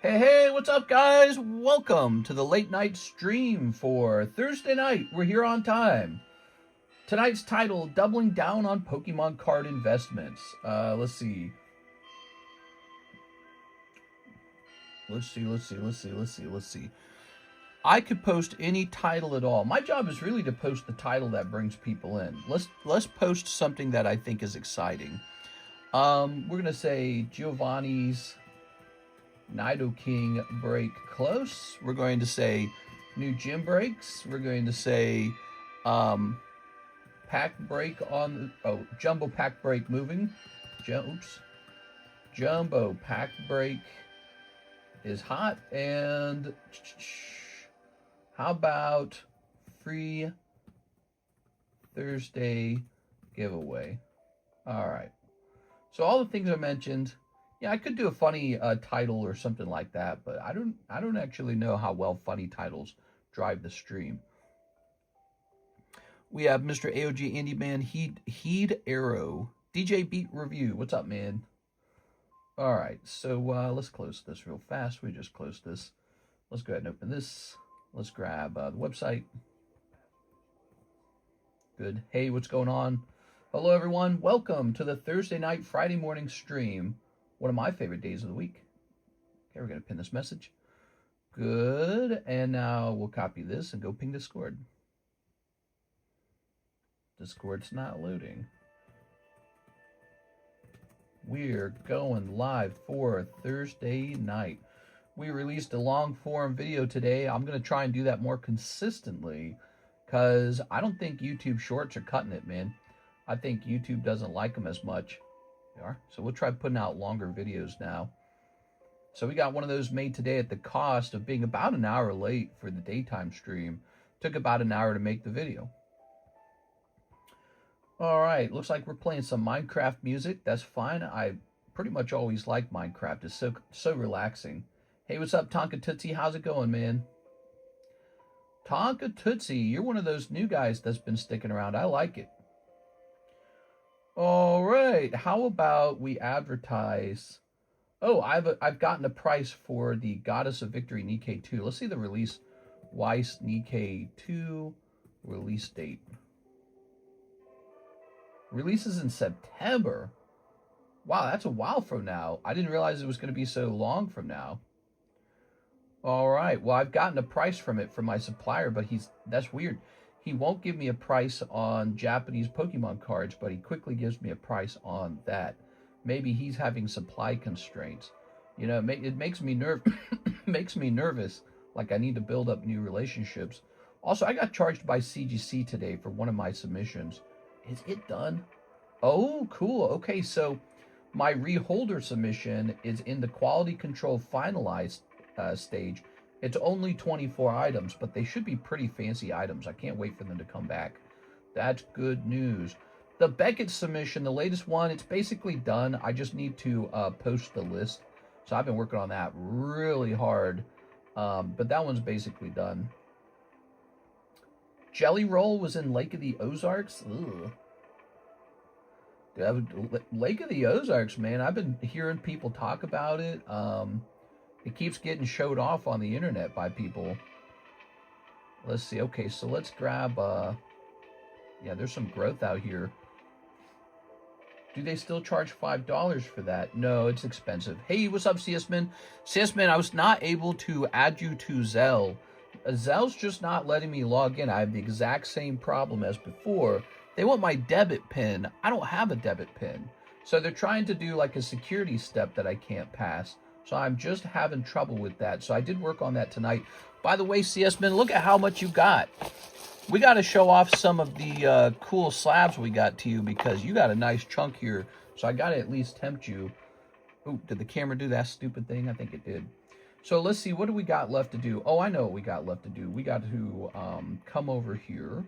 Hey, what's up, guys? Welcome to the late night stream for Thursday night. We're here on time. Tonight's title, Doubling Down on Pokemon Card Investments. Let's see. I could post any title at all. My job is really to post the title that brings people in. Let's post something that I think is exciting. We're gonna say Giovanni'S Nidoking break close. We're going to say new gym breaks. We're going to say pack break on, jumbo pack break moving. Jumbo pack break is hot. And how about free Thursday giveaway? All right. So all the things I mentioned. Yeah, I could do a funny title or something like that, but I don't actually know how well funny titles drive the stream. We have Mr. AOG Indie Man, Heed Arrow, DJ Beat Review. What's up, man? All right, so let's close this real fast. We just closed this. Let's go ahead and open this. Let's grab the website. Good. Hey, what's going on? Hello, everyone. Welcome to the Thursday night, Friday morning stream. One of my favorite days of the week. Okay, we're going to pin this message. Good. And now we'll copy this and go ping Discord. Discord's not loading. We're going live for Thursday night. We released a long form video today. I'm going to try and do that more consistently because I don't think YouTube Shorts are cutting it, man. I think YouTube doesn't like them as much. So we'll try putting out longer videos now. So we got one of those made today at the cost of being about an hour late for the daytime stream. Took about an hour to make the video. All right, looks like we're playing some Minecraft music. That's fine. I pretty much always like Minecraft. It's so relaxing. Hey, what's up, Tonka Tootsie? How's it going, man? Tonka Tootsie, you're one of those new guys that's been sticking around. I like it. All right, how about we advertise? Oh, I've gotten a price for the Goddess of Victory Nikkei 2. Let's see the release. Weiss Nikkei 2 release date. Releases in September. Wow, that's a while from now. I didn't realize it was going to be so long from now. All right, well, I've gotten a price from it from my supplier, but that's weird. He won't give me a price on Japanese Pokemon cards, but he quickly gives me a price on that. Maybe he's having supply constraints. You know, it makes me makes me nervous, like I need to build up new relationships. Also, I got charged by CGC today for one of my submissions. Is it done? Oh, cool. Okay, so my reholder submission is in the quality control finalized stage. It's only 24 items, but they should be pretty fancy items. I can't wait for them to come back. That's good news. The Beckett submission, the latest one, it's basically done. I just need to post the list. So I've been working on that really hard. But that one's basically done. Jelly Roll was in Lake of the Ozarks. Dude, Lake of the Ozarks, man. I've been hearing people talk about it. It keeps getting showed off on the internet by people. Let's see. Okay, so let's grab, yeah, there's some growth out here. Do they still charge $5 for that? No, it's expensive. Hey, what's up, CSman? CSman, I was not able to add you to ZELLE. ZELLE's just not letting me log in. I have the exact same problem as before. They want my debit pin. I don't have a debit pin. So they're trying to do like a security step that I can't pass. So I'm just having trouble with that. So I did work on that tonight. By the way, CSman, look at how much you got. We got to show off some of the cool slabs we got to you because you got a nice chunk here. So I got to at least tempt you. Oh, did the camera do that stupid thing? I think it did. So let's see. What do we got left to do? Oh, I know what we got left to do. We got to come over here.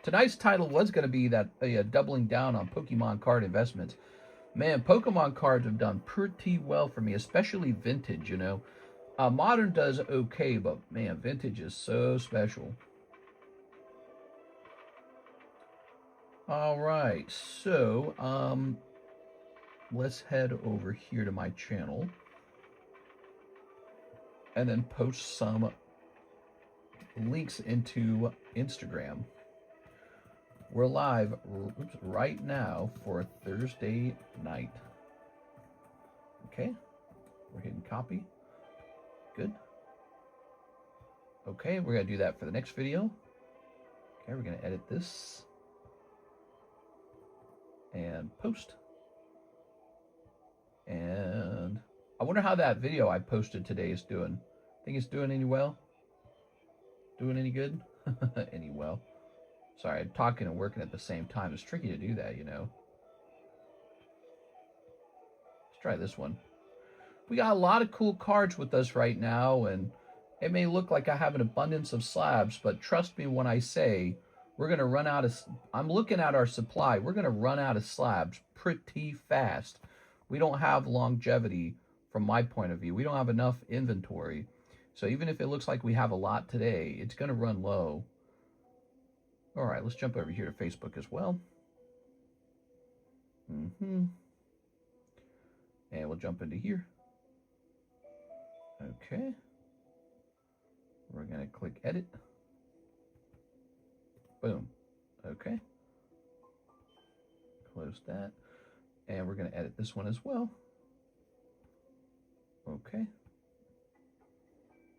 Tonight's title was going to be that doubling down on Pokemon card investments. Man, Pokemon cards have done pretty well for me, especially vintage, you know. Modern does okay, but man, vintage is so special. All right, so let's head over here to my channel. and then post some links into Instagram. We're live right now for Thursday night. Okay, we're hitting copy. Good. Okay, we're going to do that for the next video. Okay, we're going to edit this and post. And I wonder how that video I posted today is doing. Think it's doing any well? Doing any good? Any well? Sorry, I'm talking and working at the same time. It's tricky to do that, you know. Let's try this one. We got a lot of cool cards with us right now, and it may look like I have an abundance of slabs, but trust me when I say we're going to run out of... I'm looking at our supply. We're going to run out of slabs pretty fast. We don't have longevity from my point of view. We don't have enough inventory. So even if it looks like we have a lot today, it's going to run low. All right, let's jump over here to Facebook as well. And we'll jump into here. Okay. We're going to click edit. Boom. Okay. Close that. And we're going to edit this one as well. Okay.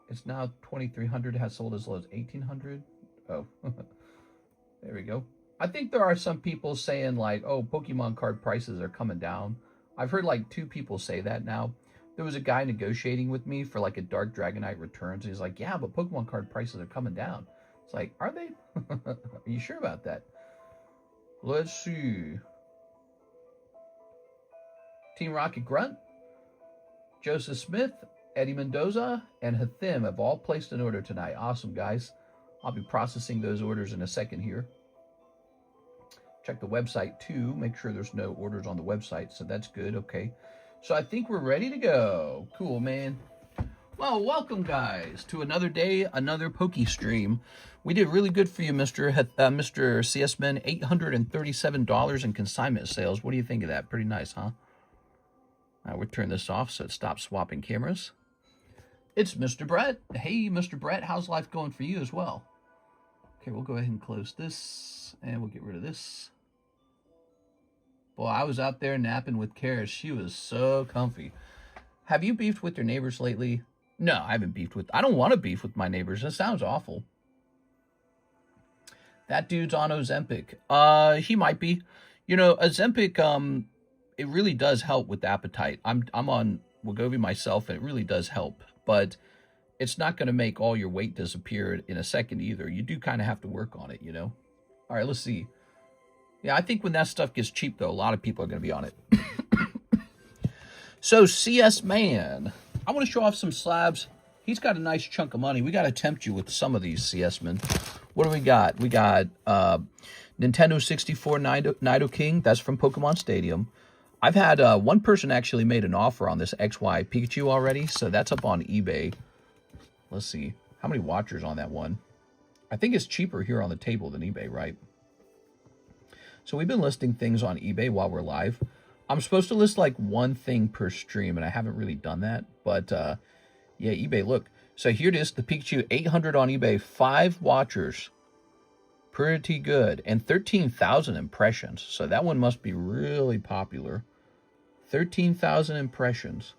It's now 2,300. Has sold as low as 1,800. Oh, there we go. I think there are some people saying like, oh, Pokemon card prices are coming down. I've heard like 2 people say that now. There was a guy negotiating with me for like a Dark Dragonite Returns. And he's like, yeah, but Pokemon card prices are coming down. It's like, are they? Are you sure about that? Let's see. Team Rocket Grunt, Joseph Smith, Eddie Mendoza, and Hathim have all placed an order tonight. Awesome, guys. I'll be processing those orders in a second here. Check the website, too. Make sure there's no orders on the website, so that's good. Okay. So I think we're ready to go. Cool, man. Well, welcome, guys, to another day, another Poke stream. We did really good for you, Mr. CS-Man. $837 in consignment sales. What do you think of that? Pretty nice, huh? We'll turn this off so it stops swapping cameras. It's Mr. Brett. Hey, Mr. Brett, how's life going for you as well? Okay, we'll go ahead and close this, and we'll get rid of this. Boy, I was out there napping with Karis. She was so comfy. Have you beefed with your neighbors lately? No, I haven't beefed with... I don't want to beef with my neighbors. That sounds awful. That dude's on Ozempic. He might be. You know, Ozempic, it really does help with appetite. I'm on Wegovy myself, and it really does help. But it's not going to make all your weight disappear in a second either. You do kind of have to work on it, you know? All right, let's see. Yeah, I think when that stuff gets cheap, though, a lot of people are going to be on it. So, CS-Man. I want to show off some slabs. He's got a nice chunk of money. We got to tempt you with some of these, CS-Men. What do we got? We got Nintendo 64 Nidoking. That's from Pokemon Stadium. I've had one person actually made an offer on this XY Pikachu already, so that's up on eBay. Let's see. How many watchers on that one? I think it's cheaper here on the table than eBay, right? So we've been listing things on eBay while we're live. I'm supposed to list like one thing per stream, and I haven't really done that. But, yeah, eBay, look. So here it is, the Pikachu 800 on eBay, 5 watchers. Pretty good. And 13,000 impressions. So that one must be really popular. 13,000 impressions.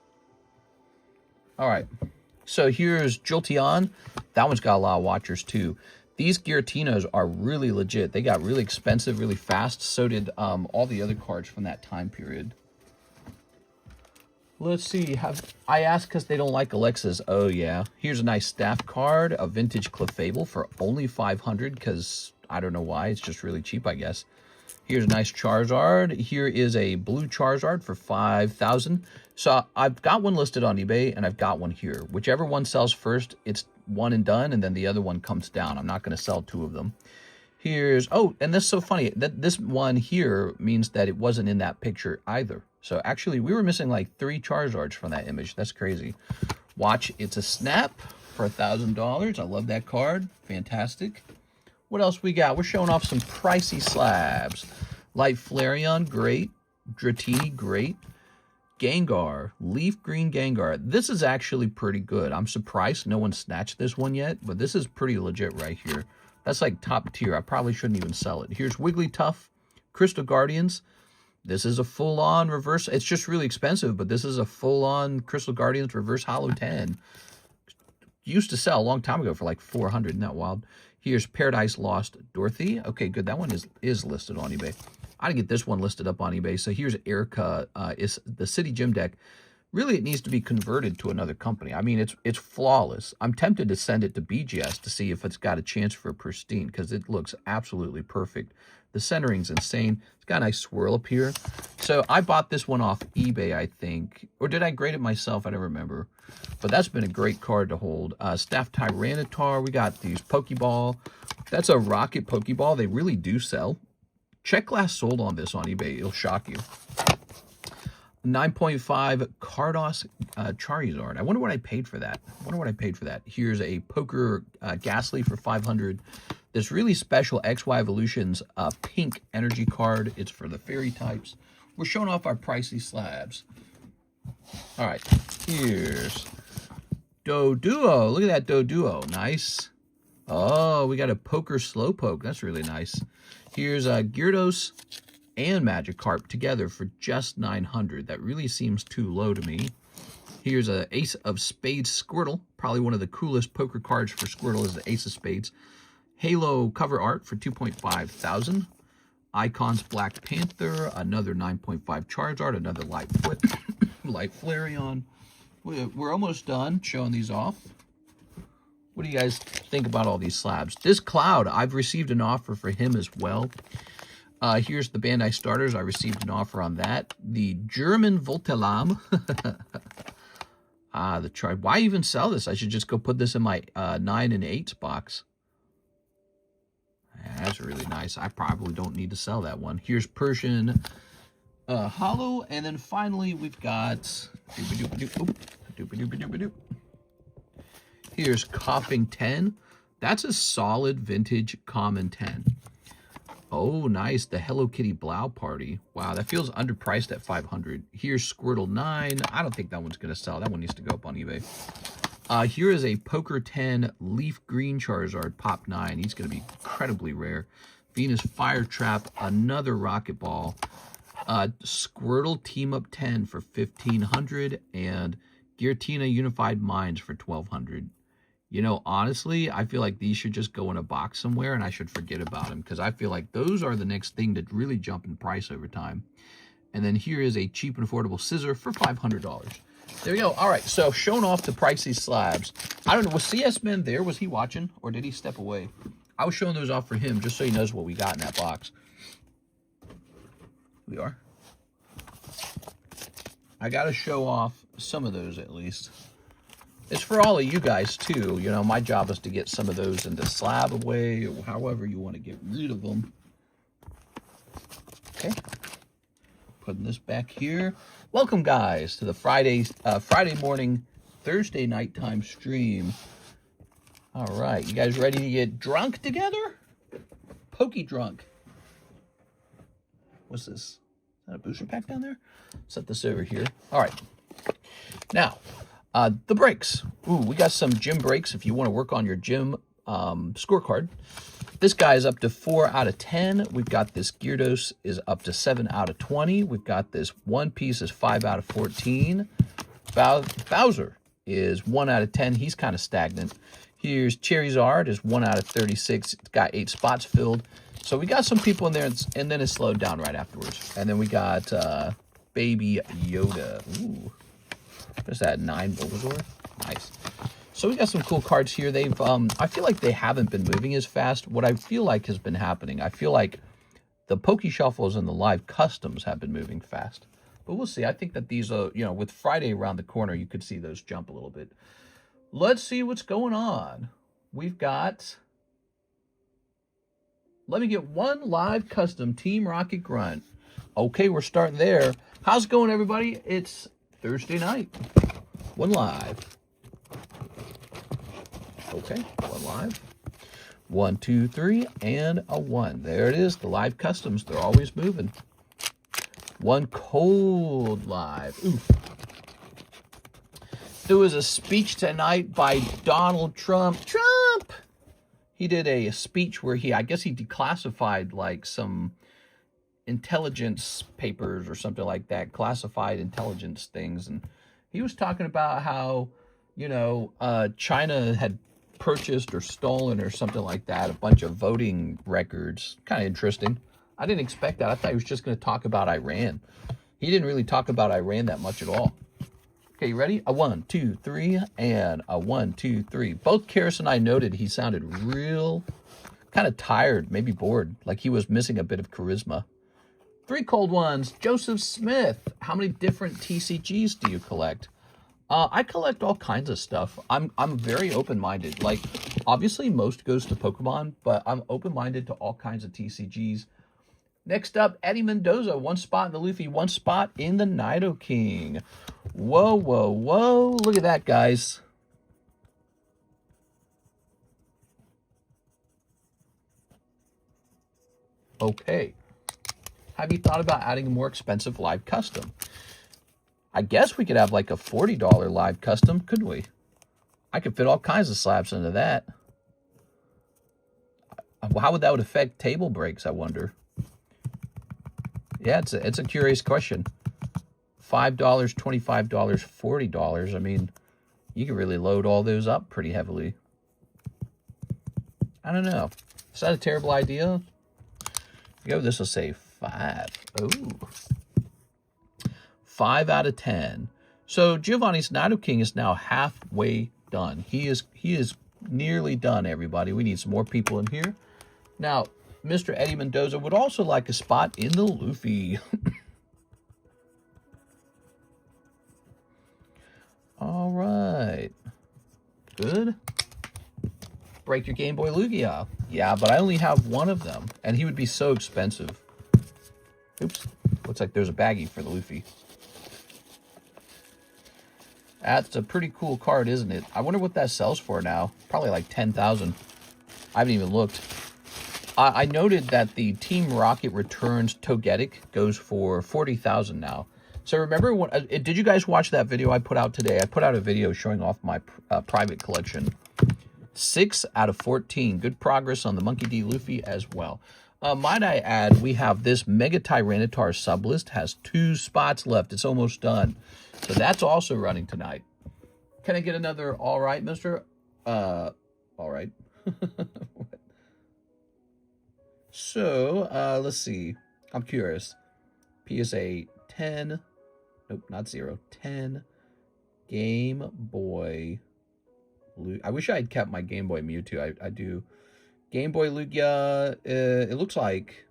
All right. So here's Jolteon. That one's got a lot of watchers too. These Giratinos are really legit. They got really expensive really fast. So did all the other cards from that time period. Let's see. I asked because they don't like Alexas. Oh, yeah. Here's a nice staff card. A vintage Clefable for only 500 because I don't know why. It's just really cheap, I guess. Here's a nice Charizard. Here is a blue Charizard for 5,000. So I've got one listed on eBay, and I've got one here. Whichever one sells first, it's one and done, and then the other one comes down. I'm not going to sell 2 of them. Here's... Oh, and this is so funny. This one here means that it wasn't in that picture either. So actually, we were missing like 3 Charizards from that image. That's crazy. Watch, it's a snap for $1,000. I love that card. Fantastic. What else we got? We're showing off some pricey slabs. Light Flareon, great. Dratini, great. Gengar, leaf green Gengar. This is actually pretty good. I'm surprised no one snatched this one yet, but this is pretty legit right here. That's like top tier. I probably shouldn't even sell it. Here's Wigglytuff, Crystal Guardians. This is a full-on reverse. It's just really expensive, but this is a full-on Crystal Guardians reverse holo 10. Used to sell a long time ago for like 400. Isn't that wild? Here's Paradise Lost Dorothy. Okay, good. That one is listed on eBay. I didn't get this one listed up on eBay. So here's Erica. Is the City Gym deck. Really, it needs to be converted to another company. I mean, it's flawless. I'm tempted to send it to BGS to see if it's got a chance for a pristine, because it looks absolutely perfect. The centering's insane. It's got a nice swirl up here. So I bought this one off eBay, I think. Or did I grade it myself? I don't remember. But that's been a great card to hold. Staff Tyranitar. We got these Pokeball. That's a Rocket Pokeball. They really do sell. Check glass sold on this on eBay. It'll shock you. 9.5 Cardos Charizard. I wonder what I paid for that. Here's a Poker Ghastly for 500. This really special XY Evolutions pink energy card. It's for the fairy types. We're showing off our pricey slabs. All right, here's Doduo. Look at that Doduo. Nice. Oh, we got a Poker Slowpoke. That's really nice. Here's Gyarados and Magikarp together for just 900. That really seems too low to me. Here's a Ace of Spades Squirtle. Probably one of the coolest poker cards for Squirtle is the Ace of Spades. Halo cover art for 2.5 thousand. Icons Black Panther, another 9.5 Charizard, another Light Flareon. We're almost done showing these off. What do you guys think about all these slabs? This Cloud, I've received an offer for him as well. Here's the Bandai starters. I received an offer on that. The German Voltalam. The chart. Why even sell this? I should just go put this in my 9 and 8 box. That's really nice. I probably don't need to sell that one. Here's Persian Hollow. And then finally, we've got... Here's Coughing 10. That's a solid vintage common 10. Oh, nice. The Hello Kitty Blow Party. Wow, that feels underpriced at 500. Here's Squirtle 9. I don't think that one's going to sell. That one needs to go up on eBay. Here is a Poker 10 Leaf Green Charizard Pop 9. He's going to be incredibly rare. Venus Fire Trap, another Rocket Ball. Squirtle Team Up 10 for 1,500. And Giratina Unified Minds for 1,200. You know, honestly, I feel like these should just go in a box somewhere and I should forget about them, because I feel like those are the next thing to really jump in price over time. And then here is a cheap and affordable scissor for $500. There you go. All right, so showing off the pricey slabs. I don't know, was CS Man there? Was he watching, or did he step away? I was showing those off for him just so he knows what we got in that box. We are. I got to show off some of those at least. It's for all of you guys, too. You know, my job is to get some of those into slab away, or however you want to get rid of them. Okay. Putting this back here. Welcome, guys, to the Friday morning, Thursday nighttime stream. All right. You guys ready to get drunk together? Pokey drunk. What's this? Is that a booster pack down there? Set this over here. All right. Now... the breaks. Ooh, we got some gym breaks if you want to work on your gym scorecard. This guy is up to 4 out of 10. We've got this Gyarados is up to 7 out of 20. We've got this One Piece is 5 out of 14. Bowser is 1 out of 10. He's kind of stagnant. Here's Charizard is 1 out of 36. It's got 8 spots filled. So we got some people in there, and then it slowed down right afterwards. And then we got Baby Yoda. Ooh. There's that 9 Bulbasaur. Nice. So we got some cool cards here. They've, I feel like they haven't been moving as fast. What I feel like has been happening, I feel like the Poke Shuffles and the live customs have been moving fast. But we'll see. I think that these, you know, with Friday around the corner, you could see those jump a little bit. Let's see what's going on. We've got, let me get one live custom Team Rocket Grunt. Okay, we're starting there. How's it going, everybody? It's Thursday night. One live. Okay, one live. 1, 2, 3, and a 1. There it is. The live customs. They're always moving. One cold live. Oof. There was a speech tonight by Donald Trump. He did a speech where I guess he declassified like some intelligence papers or something like that, classified intelligence things. And he was talking about how, you know, China had purchased or stolen or something like that, a bunch of voting records. Kind of interesting. I didn't expect that. I thought he was just going to talk about Iran. He didn't really talk about Iran that much at all. Okay, you ready? A 1, 2, 3, and a 1, 2, 3. Both Karis and I noted he sounded real kind of tired, maybe bored, like he was missing a bit of charisma. 3 cold ones. Joseph Smith, how many different TCGs do you collect? I collect all kinds of stuff. I'm very open-minded. Like, obviously, most goes to Pokemon, but I'm open-minded to all kinds of TCGs. Next up, Eddie Mendoza, 1 spot in the Luffy, 1 spot in the Nidoking. Whoa, whoa, whoa. Look at that, guys. Okay. Have you thought about adding a more expensive live custom? I guess we could have like a $40 live custom, couldn't we? I could fit all kinds of slabs into that. How would that affect table breaks, I wonder? Yeah, it's a curious question. $5, $25, $40. I mean, you can really load all those up pretty heavily. I don't know. Is that a terrible idea? Go, this will say 5. Oh. 5 out of 10. So Giovanni'S Nidoking is now halfway done. He is nearly done, everybody. We need some more people in here. Now, Mr. Eddie Mendoza would also like a spot in the Luffy. All right. Good. Break your Game Boy Lugia. Yeah, but I only have 1 of them, and he would be so expensive. Oops. Looks like there's a baggie for the Luffy. That's a pretty cool card, isn't it? I wonder what that sells for now. Probably like 10,000. I haven't even looked. I noted that the Team Rocket Returns Togetic goes for 40,000 now. So remember, did you guys watch that video I put out today? I put out a video showing off my private collection. 6 out of 14. Good progress on the Monkey D. Luffy as well. Might I add, we have this Mega Tyranitar sublist. Has 2 spots left. It's almost done. So that's also running tonight. Can I get another all right, mister? All right. So, let's see. I'm curious. PSA 10. Nope, not 0. 10. Game Boy. I wish I had kept my Game Boy Mewtwo. I do. Game Boy Lugia. It looks like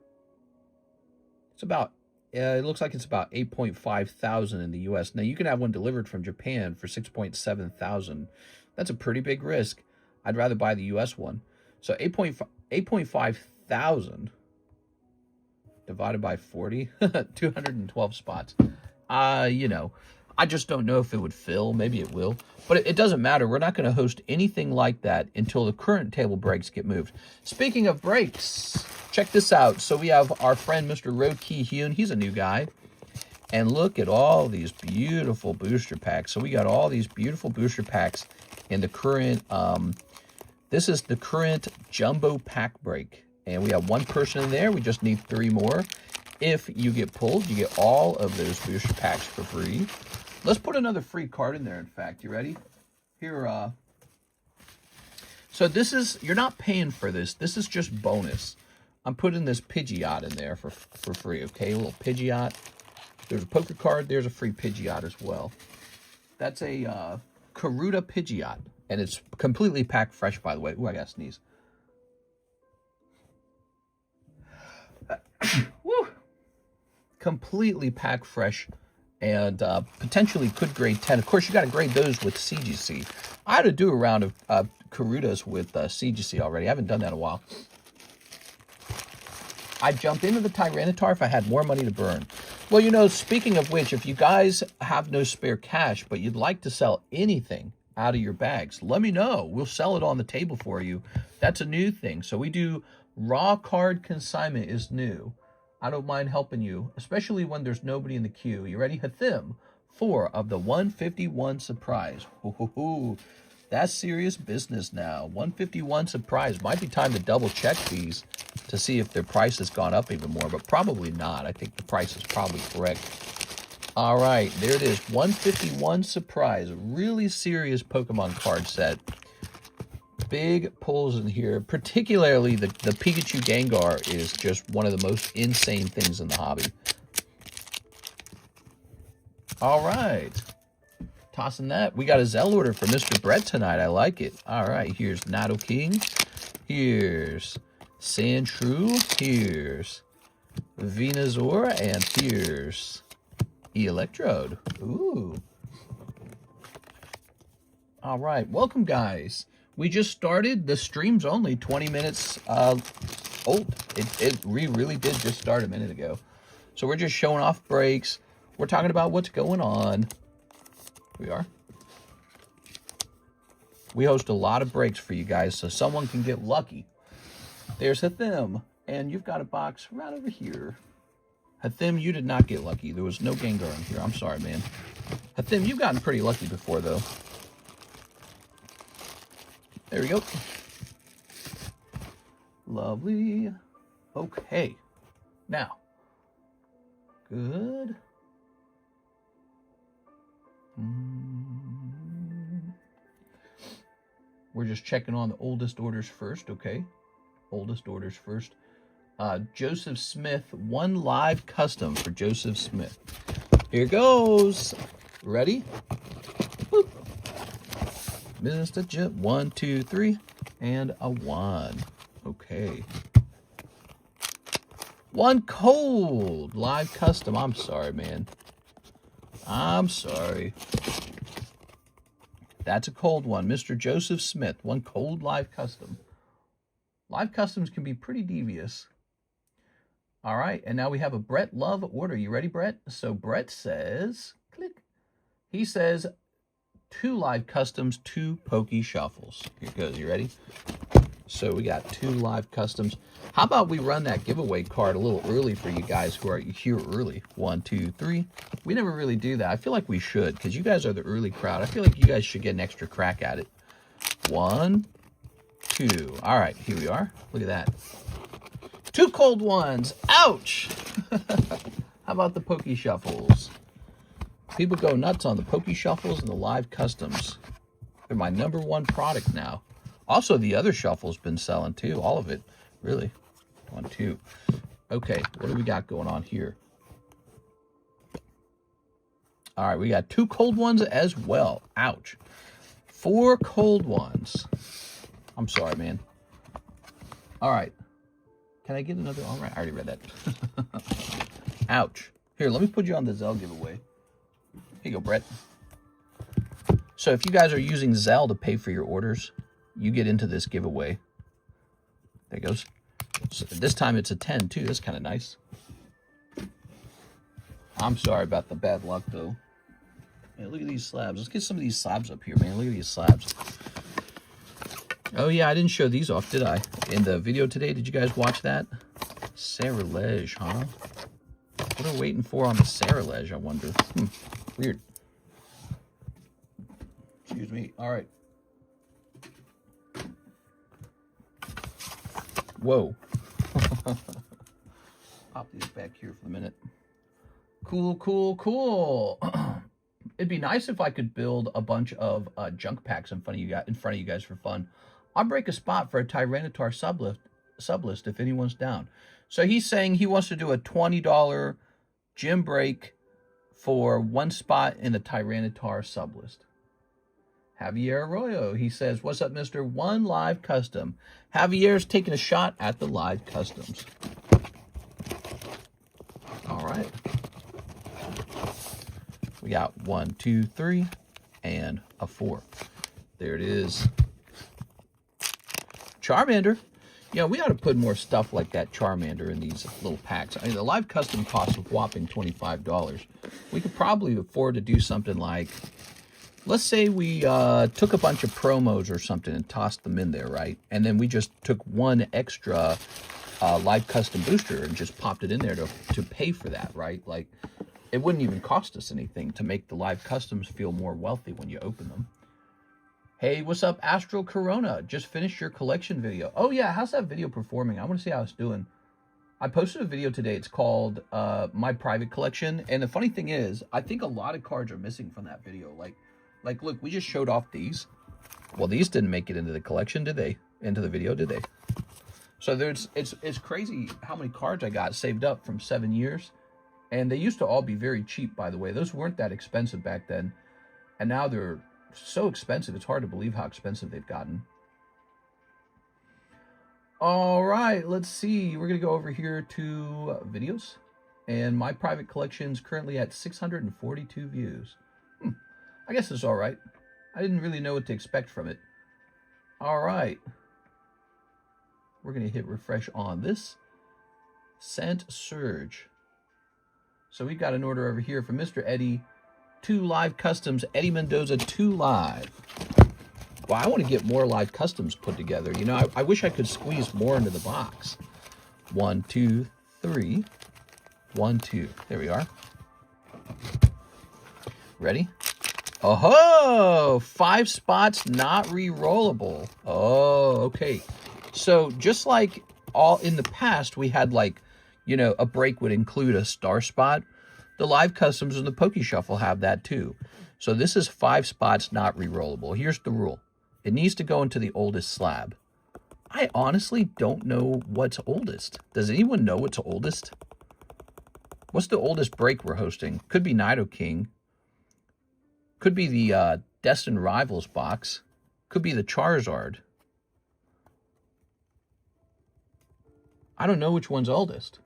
it's about. It looks like it's about 8.5 thousand in the U.S. Now you can have one delivered from Japan for 6.7 thousand. That's a pretty big risk. I'd rather buy the U.S. one. So 8.5 thousand divided by 40, 212 spots. You know, I just don't know if it would fill. Maybe it will, but it doesn't matter. We're not going to host anything like that until the current table breaks get moved. Speaking of breaks, check this out. So we have our friend Mr. Road Key Hyun. He's a new guy, and look at all these beautiful booster packs. So we got all these beautiful booster packs in the current. This is the current jumbo pack break. And we have 1 person in there. We just need 3 more. If you get pulled, you get all of those booster packs for free. Let's put another free card in there, in fact. You ready? Here, so this is, you're not paying for this. This is just bonus. I'm putting this Pidgeot in there for free, okay? A little Pidgeot. There's a poker card. There's a free Pidgeot as well. That's a Karuta Pidgeot. And it's completely packed fresh, by the way. Ooh, I gotta sneeze. Woo! Completely packed fresh and potentially could grade 10. Of course, you got to grade those with CGC. I had to do a round of Karutas with CGC already. I haven't done that in a while. I'd jump into the Tyranitar if I had more money to burn. Well, you know, speaking of which, if you guys have no spare cash, but you'd like to sell anything out of your bags, let me know. We'll sell it on the table for you. That's a new thing. So we do raw card consignment is new. I don't mind helping you, especially when there's nobody in the queue. You ready? Hathim, 4 of the 151 surprise. Hoo. That's serious business now. 151 surprise. Might be time to double check these to see if their price has gone up even more, but probably not. I think the price is probably correct. All right, there it is. 151 surprise. Really serious Pokemon card set. Big pulls in here. Particularly the Pikachu Gengar is just one of the most insane things in the hobby. All right. Tossing that. We got a ZELLE order for Mr. Brett tonight. I like it. All right, here's Nidoking. Here's Sandshrew. Here's Venusaur. And here's Electrode. Ooh. All right, welcome guys. We just started. The stream's only 20 minutes old. We really did just start a minute ago. So we're just showing off breaks. We're talking about what's going on. We are. We host a lot of breaks for you guys so someone can get lucky. There's Hathim, and you've got a box right over here. Hathim, you did not get lucky. There was no Gengar in here. I'm sorry, man. Hathim, you've gotten pretty lucky before, though. There we go. Lovely. Okay. Now. Good. We're just checking on the oldest orders first, okay? Oldest orders first. Joseph Smith, 1 live custom for Joseph Smith. Here goes. Ready? Boop. Mr. J, 1, 2, 3, and a 1. Okay. 1 cold live custom. I'm sorry, man. I'm sorry. That's a cold one. Mr. Joseph Smith, 1 cold live custom. Live customs can be pretty devious. All right, and now we have a Brett Love order. You ready, Brett? So Brett says, click. He says, 2 live customs, 2 Poke Shuffles. Here it goes. You ready? So we got 2 live customs. How about we run that giveaway card a little early for you guys who are here early? 1, 2, 3. We never really do that. I feel like we should because you guys are the early crowd. I feel like you guys should get an extra crack at it. 1, 2. All right, here we are. Look at that. 2 cold ones. Ouch! How about the Poke Shuffles? People go nuts on the Poke Shuffles and the live customs. They're my #1 product now. Also, the other shuffle's been selling too. All of it, really. 1, 2. Okay, what do we got going on here? All right, we got 2 cold ones as well. Ouch. 4 cold ones. I'm sorry, man. All right. Can I get another? All right, I already read that. Ouch. Here, let me put you on the ZELLE giveaway. Here you go, Brett. So if you guys are using ZELLE to pay for your orders, you get into this giveaway. There it goes. So this time it's a 10 too. That's kind of nice. I'm sorry about the bad luck though. Man, look at these slabs. Let's get some of these slabs up here, man. Look at these slabs. Oh yeah, I didn't show these off, did I? In the video today, did you guys watch that? Cerulege, huh? What are we waiting for on the Cerulege, I wonder? Weird. Excuse me. All right. Whoa. Pop these back here for a minute. Cool, cool, cool. It'd be nice if I could build a bunch of junk packs in front of you guys for fun. I'll break a spot for a Tyranitar sublist if anyone's down. So he's saying he wants to do a $20 gym break for 1 spot in the Tyranitar sublist. Javier Arroyo, he says, what's up, Mr. 1 live custom. Javier's taking a shot at the live customs. All right. We got 1, 2, 3, and a 4. There it is. Charmander. Yeah, we ought to put more stuff like that Charmander in these little packs. I mean, the live custom costs a whopping $25. We could probably afford to do something like, let's say we took a bunch of promos or something and tossed them in there, right? And then we just took 1 extra live custom booster and just popped it in there to pay for that, right? Like, it wouldn't even cost us anything to make the live customs feel more wealthy when you open them. Hey, what's up, Astral Corona? Just finished your collection video. Oh yeah, how's that video performing? I want to see how it's doing. I posted a video today. It's called My Private Collection. And the funny thing is, I think a lot of cards are missing from that video. Like look, we just showed off these. Well, these didn't make it into the collection, did they? Into the video, did they? So it's crazy how many cards I got saved up from 7 years. And they used to all be very cheap, by the way. Those weren't that expensive back then. And now they're so expensive. It's hard to believe how expensive they've gotten. All right, let's see. We're going to go over here to videos. And my private collection is currently at 642 views. I guess it's all right. I didn't really know what to expect from it. All right. We're going to hit refresh on this. Sent Surge. So we got an order over here from Mr. Eddie. 2 live customs. Eddie Mendoza, 2 live. Well, I want to get more live customs put together. You know, I wish I could squeeze more into the box. 1, 2, 3. 1, 2. There we are. Ready? Oh, 5 spots not re-rollable. Oh, okay. So just like all in the past, we had like, you know, a break would include a star spot. The live customs and the Poke Shuffle have that too. So this is 5 spots not re-rollable. Here's the rule. It needs to go into the oldest slab. I honestly don't know what's oldest. Does anyone know what's oldest? What's the oldest break we're hosting? Could be Nidoking. Could be the Destined Rivals box. Could be the Charizard. I don't know which one's oldest.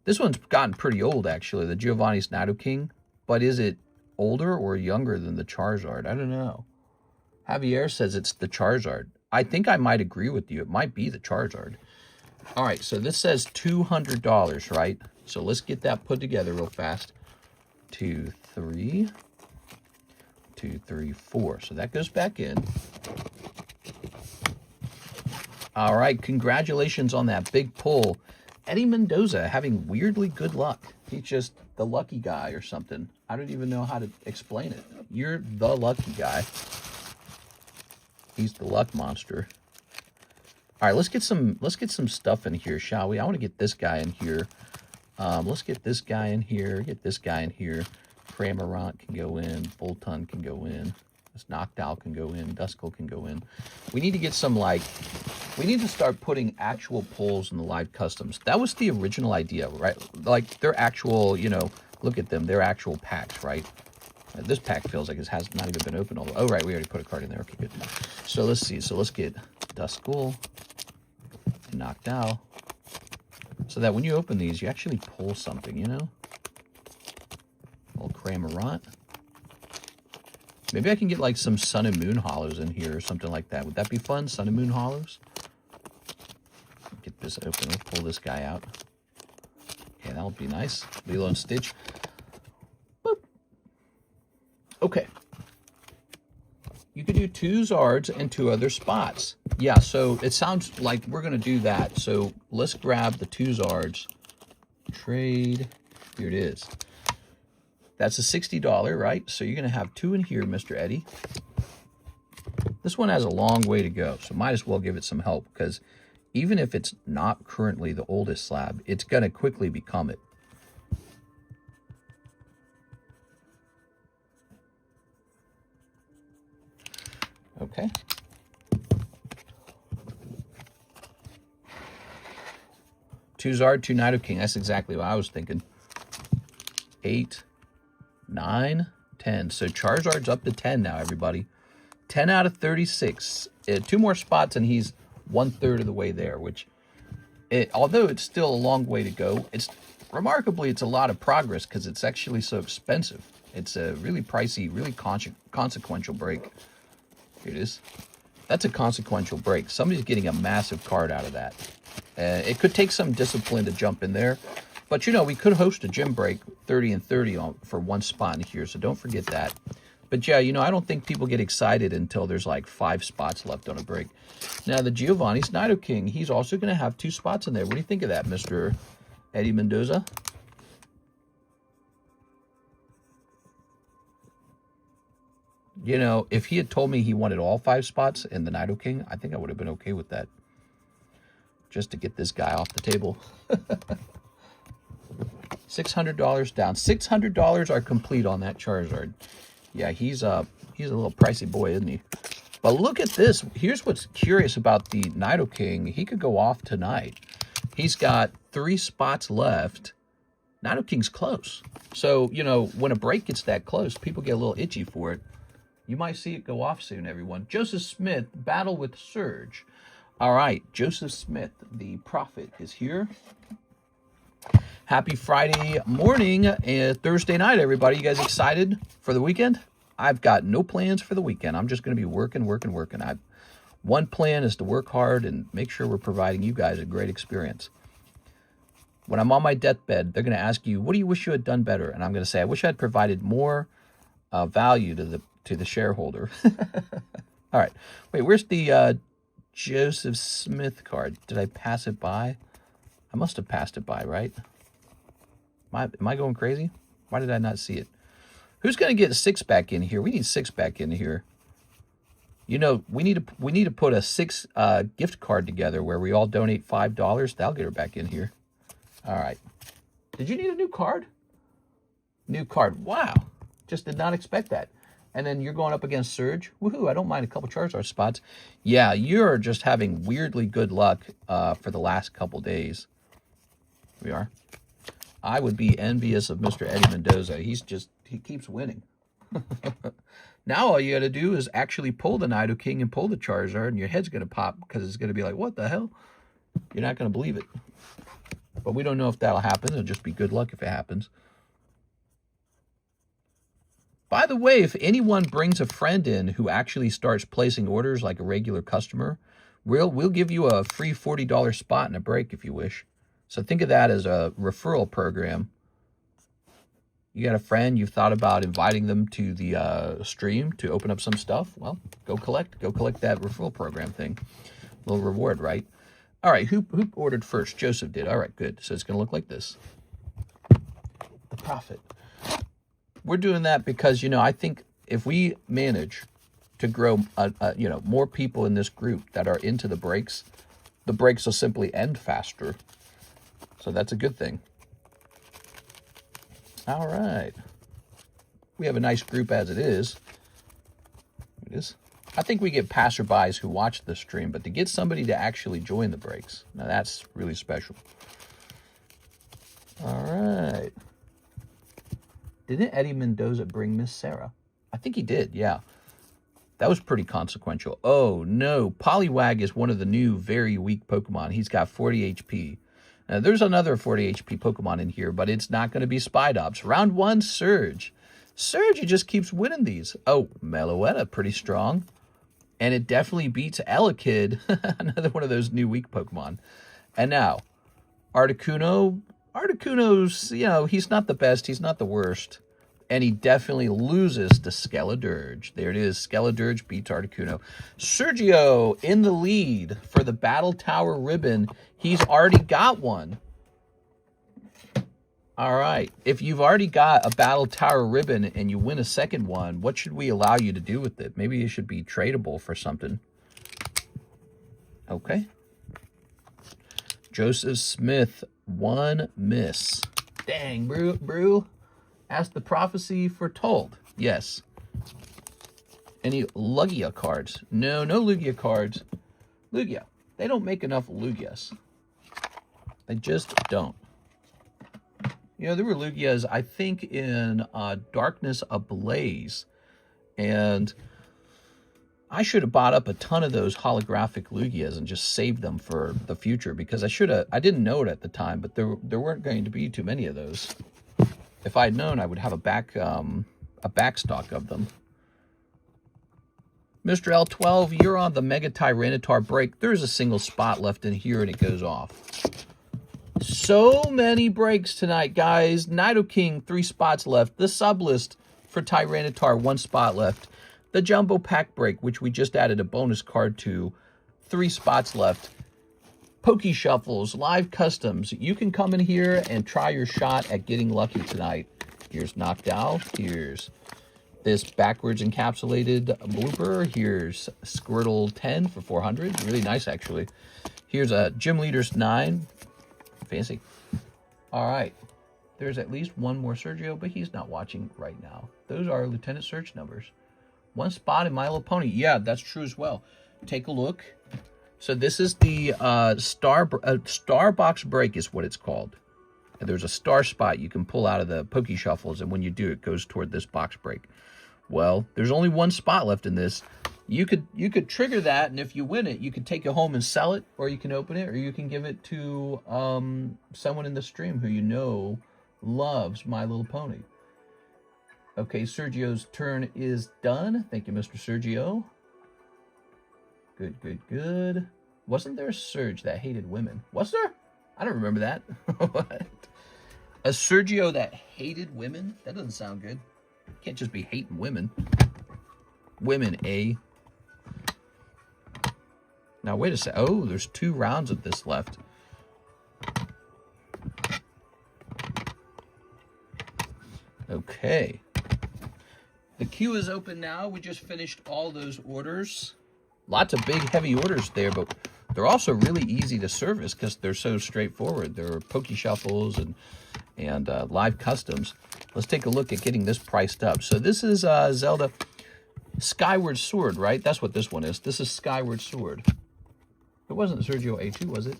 This one's gotten pretty old, actually, the Giovanni'S Nidoking. But is it older or younger than the Charizard? I don't know. Javier says it's the Charizard. I think I might agree with you. It might be the Charizard. All right, so this says $200, right? So let's get that put together real fast. 2, 3. 2, 3, 4. So that goes back in. All right, congratulations on that big pull. Eddie Mendoza having weirdly good luck. He's just the lucky guy or something. I don't even know how to explain it. You're the lucky guy. He's the luck monster. All right, let's get some stuff in here, shall we? I want to get this guy in here. Let's get this guy in here. Get this guy in here. Cramorant can go in. Boltund can go in. This Noctowl can go in. Duskull can go in. We need to get some, like, we need to start putting actual pulls in the live customs. That was the original idea, right? Like, they're actual, you know, look at them. They're actual packs, right? This pack feels like it has not even been opened. Oh, right, we already put a card in there. Okay, good. So let's see. So let's get Duskull, Noctowl, so that when you open these, you actually pull something, you know? A little Cramorant. Maybe I can get like some Sun and Moon Hollows in here or something like that. Would that be fun? Sun and Moon Hollows? Get this open. Let's pull this guy out. Okay, that'll be nice. Lilo and Stitch. Boop. Okay. You could do 2 Zards and 2 other spots. Yeah, so it sounds like we're going to do that. So let's grab the 2 Zards. Trade. Here it is. That's a $60, right? So you're going to have 2 in here, Mr. Eddie. This one has a long way to go, so might as well give it some help, because even if it's not currently the oldest slab, it's going to quickly become it. Okay. Two Zard, 2 Nidoking. That's exactly what I was thinking. 8, 9, 10. So Charizard's up to 10 now, everybody. 10 out of 36. 2 more spots, and he's 1/3 of the way there, which, although it's still a long way to go, it's remarkably, it's a lot of progress because it's actually so expensive. It's a really pricey, really consequential break. Here it is. That's a consequential break. Somebody's getting a massive card out of that. It could take some discipline to jump in there. But, you know, we could host a gym break 30 and 30 for 1 spot in here, so don't forget that. But yeah, you know, I don't think people get excited until there's like 5 spots left on a break. Now, the Giovanni'S Nidoking, he's also going to have 2 spots in there. What do you think of that, Mr. Eddie Mendoza? You know, if he had told me he wanted all 5 spots in the Nidoking, I think I would have been okay with that. Just to get this guy off the table. $600 down. $600 are complete on that Charizard. Yeah, he's a little pricey boy, isn't he? But look at this. Here's what's curious about the Nidoking. He could go off tonight. He's got 3 spots left. Nidoking's close. So, you know, when a break gets that close, people get a little itchy for it. You might see it go off soon, everyone. Joseph Smith, battle with Surge. All right, Joseph Smith, the prophet, is here. Happy Friday morning and Thursday night, everybody. You guys excited for the weekend? I've got no plans for the weekend. I'm just going to be working. One plan is to work hard and make sure we're providing you guys a great experience. When I'm on my deathbed, they're going to ask you, what do you wish you had done better? And I'm going to say, I wish I'd provided more value to the shareholder. All right. Wait, where's the Joseph Smith card? Did I pass it by? I must have passed it by, right? Am I going crazy? Why did I not see it? Who's going to get 6 back in here? We need 6 back in here. You know, we need to put a 6 gift card together where we all donate $5. That'll get her back in here. All right. Did you need a new card? New card. Wow. Just did not expect that. And then you're going up against Surge. Woohoo, I don't mind a couple Charizard spots. Yeah, you're just having weirdly good luck for the last couple days. We are. I would be envious of Mr. Eddie Mendoza. He keeps winning. Now all you got to do is actually pull the Nidoking and pull the Charizard, and your head's going to pop because it's going to be like, what the hell? You're not going to believe it. But we don't know if that'll happen. It'll just be good luck if it happens. By the way, if anyone brings a friend in who actually starts placing orders like a regular customer, we'll give you a free $40 spot in a break if you wish. So think of that as a referral program. You got a friend, you've thought about inviting them to the stream to open up some stuff. Well, go collect that referral program thing. A little reward, right? All right, who ordered first? Joseph did. All right, good. So it's going to look like this. The Prophet. We're doing that because, you know, I think if we manage to grow, you know, more people in this group that are into the breaks will simply end faster. So that's a good thing. All right. We have a nice group as it is. I think we get passerbys who watch the stream, but to get somebody to actually join the breaks, now that's really special. All right. Didn't Eddie Mendoza bring Miss Sarah? I think he did, yeah. That was pretty consequential. Oh, no. Poliwag is one of the new very weak Pokemon. He's got 40 HP. Now, there's another 40 HP Pokemon in here, but it's not going to be Spidops. Round 1, Surge. Surge, he just keeps winning these. Oh, Meloetta, pretty strong. And it definitely beats Elekid, another one of those new weak Pokemon. And now, Articuno. Articuno's, you know, he's not the best. He's not the worst. And he definitely loses to Skeledirge. There it is. Skeledirge beats Articuno. Sergio in the lead for the Battle Tower ribbon. He's already got one. All right. If you've already got a Battle Tower ribbon and you win a second one, what should we allow you to do with it? Maybe it should be tradable for something. Okay. Joseph Smith, 1 miss. Dang, brew. As the prophecy foretold. Yes. Any Lugia cards? No Lugia cards. Lugia. They don't make enough Lugias. They just don't. You know, there were Lugias, I think, in Darkness Ablaze. And I should have bought up a ton of those holographic Lugias and just saved them for the future. Because I didn't know it at the time, but there weren't going to be too many of those. If I'd known, I would have a back stock of them. Mr. L12, you're on the Mega Tyranitar break. There's a single spot left in here, and it goes off. So many breaks tonight, guys. Nidoking, 3 spots left. The sub list for for Tyranitar, 1 spot left. The Jumbo Pack Break, which we just added a bonus card to, 3 spots left. Poke Shuffles, live customs. You can come in here and try your shot at getting lucky tonight. Here's Knocked Out. Here's this backwards encapsulated blooper. Here's Squirtle 10 for 400. Really nice, actually. Here's a Gym Leaders 9. Fancy. All right. There's at least one more Sergio, but he's not watching right now. Those are Lieutenant Search numbers. 1 spot in My Little Pony. Yeah, that's true as well. Take a look. So this is the Star Box Break is what it's called. And there's a star spot you can pull out of the Poke Shuffles, and when you do, it goes toward this box break. Well, there's only 1 spot left in this. You could trigger that, and if you win it, you could take it home and sell it, or you can open it, or you can give it to someone in the stream who you know loves My Little Pony. Okay, Sergio's turn is done. Thank you, Mr. Sergio. Good, good, good. Wasn't there a Surge that hated women? Was there? I don't remember that. What? A Sergio that hated women? That doesn't sound good. Can't just be hating women. Women, eh? Now, wait a sec. Oh, there's 2 rounds of this left. Okay. The queue is open now. We just finished all those orders. Lots of big, heavy orders there, but they're also really easy to service because they're so straightforward. There are Poke Shuffles and live customs. Let's take a look at getting this priced up. So this is Zelda Skyward Sword, right? That's what this one is. This is Skyward Sword. It wasn't Sergio A2, was it?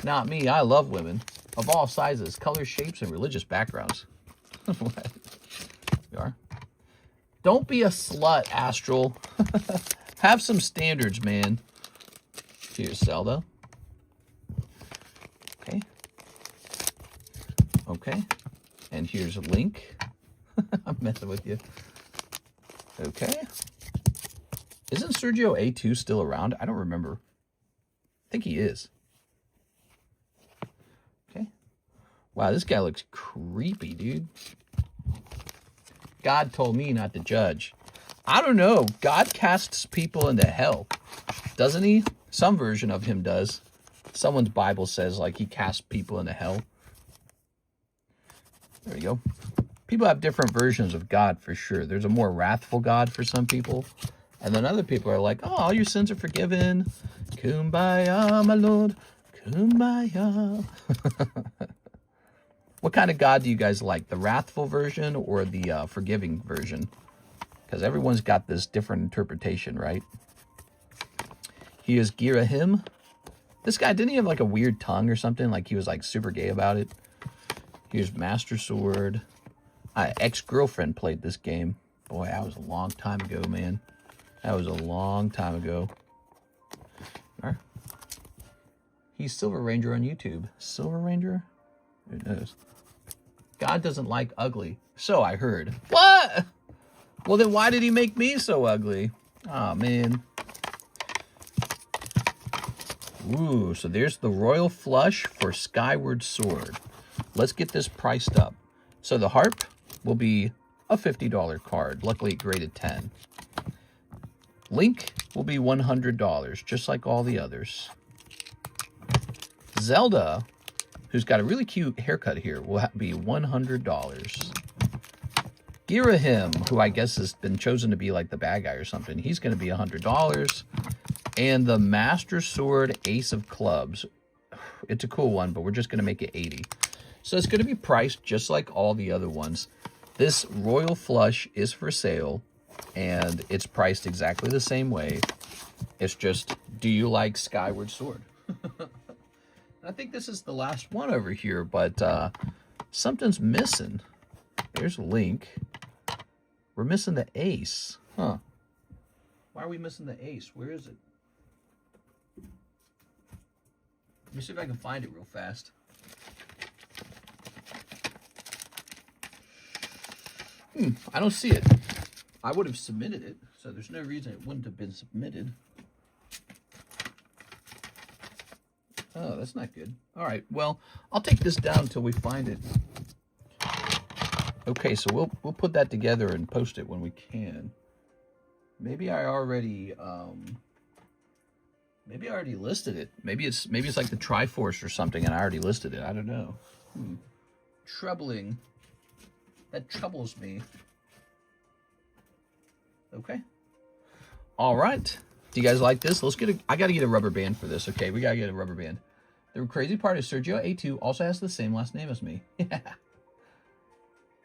Not me. I love women of all sizes, colors, shapes, and religious backgrounds. What? You are? Don't be a slut, Astral. Have some standards, man. Here's Zelda. Okay. Okay. And here's Link. I'm messing with you. Okay. Isn't Sergio A2 still around? I don't remember. I think he is. Okay. Wow, this guy looks creepy, dude. God told me not to judge. I don't know. God casts people into hell. Doesn't he? Some version of him does. Someone's Bible says, like, he casts people into hell. There you go. People have different versions of God, for sure. There's a more wrathful God for some people. And then other people are like, oh, all your sins are forgiven. Kumbaya, my Lord. Kumbaya. What kind of God do you guys like? The wrathful version or the forgiving version? Because everyone's got this different interpretation, right? Here's Girahim. This guy, didn't he have like a weird tongue or something? Like he was like super gay about it. Here's Master Sword. Ex-girlfriend played this game. Boy, that was a long time ago, man. That was a long time ago. Right. He's Silver Ranger on YouTube. Silver Ranger? Who knows? God doesn't like ugly. So I heard. What? Well, then why did he make me so ugly? Oh, man. Ooh, so there's the Royal Flush for Skyward Sword. Let's get this priced up. So the Harp will be a $50 card. Luckily, it graded 10. Link will be $100, just like all the others. Zelda, who's got a really cute haircut here, will be $100. Girahim, who I guess has been chosen to be like the bad guy or something, he's going to be $100. And the Master Sword Ace of Clubs, it's a cool one, but we're just going to make it 80. So it's going to be priced just like all the other ones. This Royal Flush is for sale, and it's priced exactly the same way. It's just, do you like Skyward Sword? I think this is the last one over here, but something's missing. There's Link. We're missing the Ace. Huh. Why are we missing the Ace? Where is it? Let me see if I can find it real fast. I don't see it. I would have submitted it, so there's no reason it wouldn't have been submitted. Oh, that's not good. All right, well, I'll take this down until we find it. Okay, so we'll put that together and post it when we can. Maybe I already listed it. Maybe it's like the Triforce or something, and I already listed it. I don't know. Troubling. That troubles me. Okay. All right. Do you guys like this? Let's get I got to get a rubber band for this. Okay, we got to get a rubber band. The crazy part is Sergio A2 also has the same last name as me.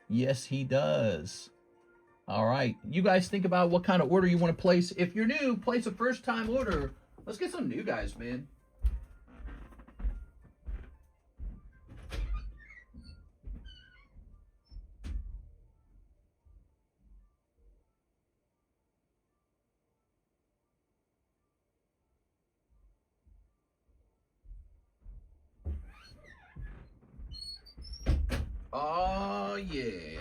Yes, he does. All right. You guys think about what kind of order you want to place. If you're new, place a first-time order. Let's get some new guys, man. Oh, yeah.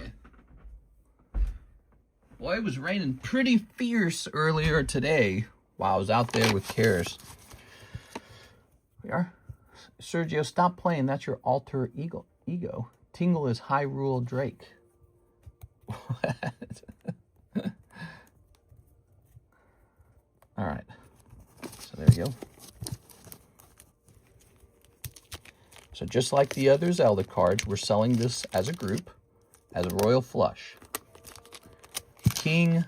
Well, it was raining pretty fierce earlier today while I was out there with Karis. We are. Sergio, stop playing. That's your alter ego. Tingle is Hyrule Drake. All right. So there you go. So just like the other Zelda cards, we're selling this as a group, as a royal flush. King,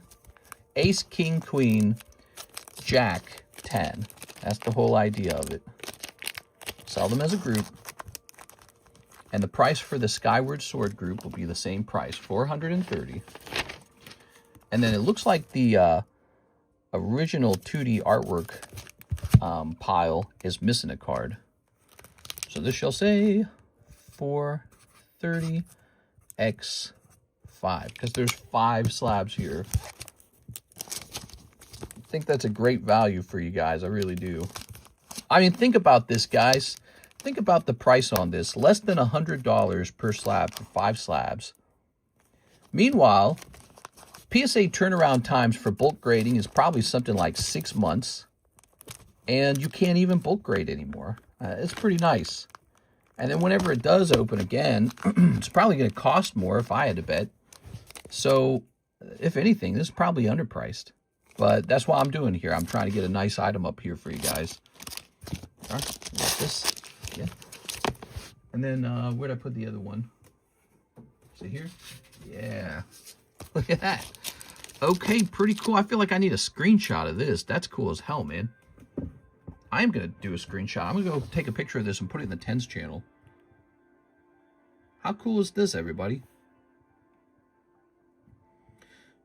Ace, King, Queen, Jack, 10. That's the whole idea of it. Sell them as a group. And the price for the Skyward Sword group will be the same price, $430. And then it looks like the original 2D artwork pile is missing a card. So this shall say 430 x 5, because there's 5 slabs here. I think that's a great value for you guys. I really do. I mean, think about this, guys. Think about the price on this. Less than $100 per slab for 5 slabs. Meanwhile, PSA turnaround times for bulk grading is probably something like 6 months. And you can't even bulk grade anymore. It's pretty nice. And then whenever it does open again, it's probably going to cost more if I had to bet. So, if anything, this is probably underpriced. But that's what I'm doing here. I'm trying to get a nice item up here for you guys. All right, like this. Yeah. And then, where'd I put the other one? Is it here? Yeah. Look at that. Okay, pretty cool. I feel like I need a screenshot of this. That's cool as hell, man. I'm going to do a screenshot. I'm going to go take a picture of this and put it in the Tens channel. How cool is this, everybody?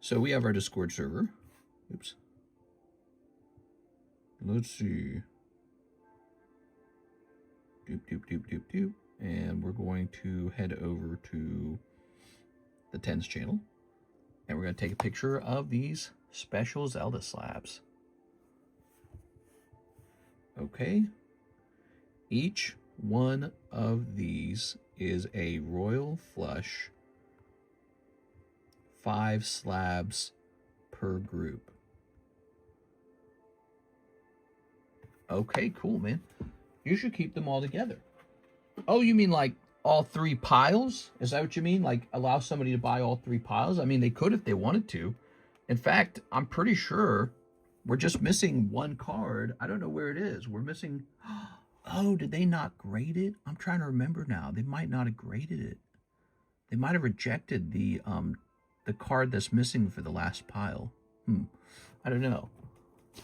So we have our Discord server. Oops. Let's see. Doop, doop, doop, doop, doop. And we're going to head over to the Tens channel. And we're going to take a picture of these special Zelda slabs. Okay. Each one of these is a royal flush. 5 slabs per group. Okay, cool, man. You should keep them all together. Oh, you mean like all 3 piles? Is that what you mean? Like allow somebody to buy all 3 piles? I mean, they could if they wanted to. In fact, I'm pretty sure we're just missing 1 card. I don't know where it is. We're missing... Oh, did they not grade it? I'm trying to remember now. They might not have graded it. They might have rejected the card that's missing for the last pile. I don't know.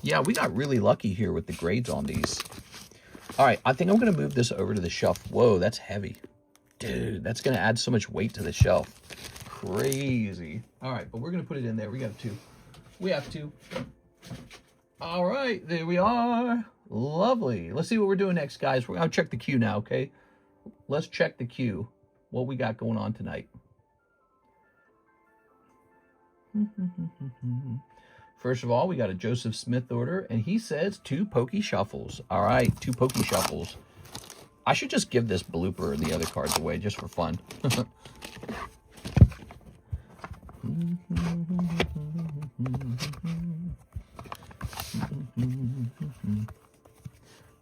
Yeah, we got really lucky here with the grades on these. All right, I think I'm going to move this over to the shelf. Whoa, that's heavy. Dude, that's going to add so much weight to the shelf. Crazy. All right, but we're going to put it in there. We got 2. We have 2. All right, there we are. Lovely. Let's see what we're doing next, guys. We're going to check the queue now, okay? Let's check the queue. What we got going on tonight. First of all, we got a Joseph Smith order, and he says 2 Pokey Shuffles. All right, 2 Pokey Shuffles. I should just give this blooper and the other cards away just for fun.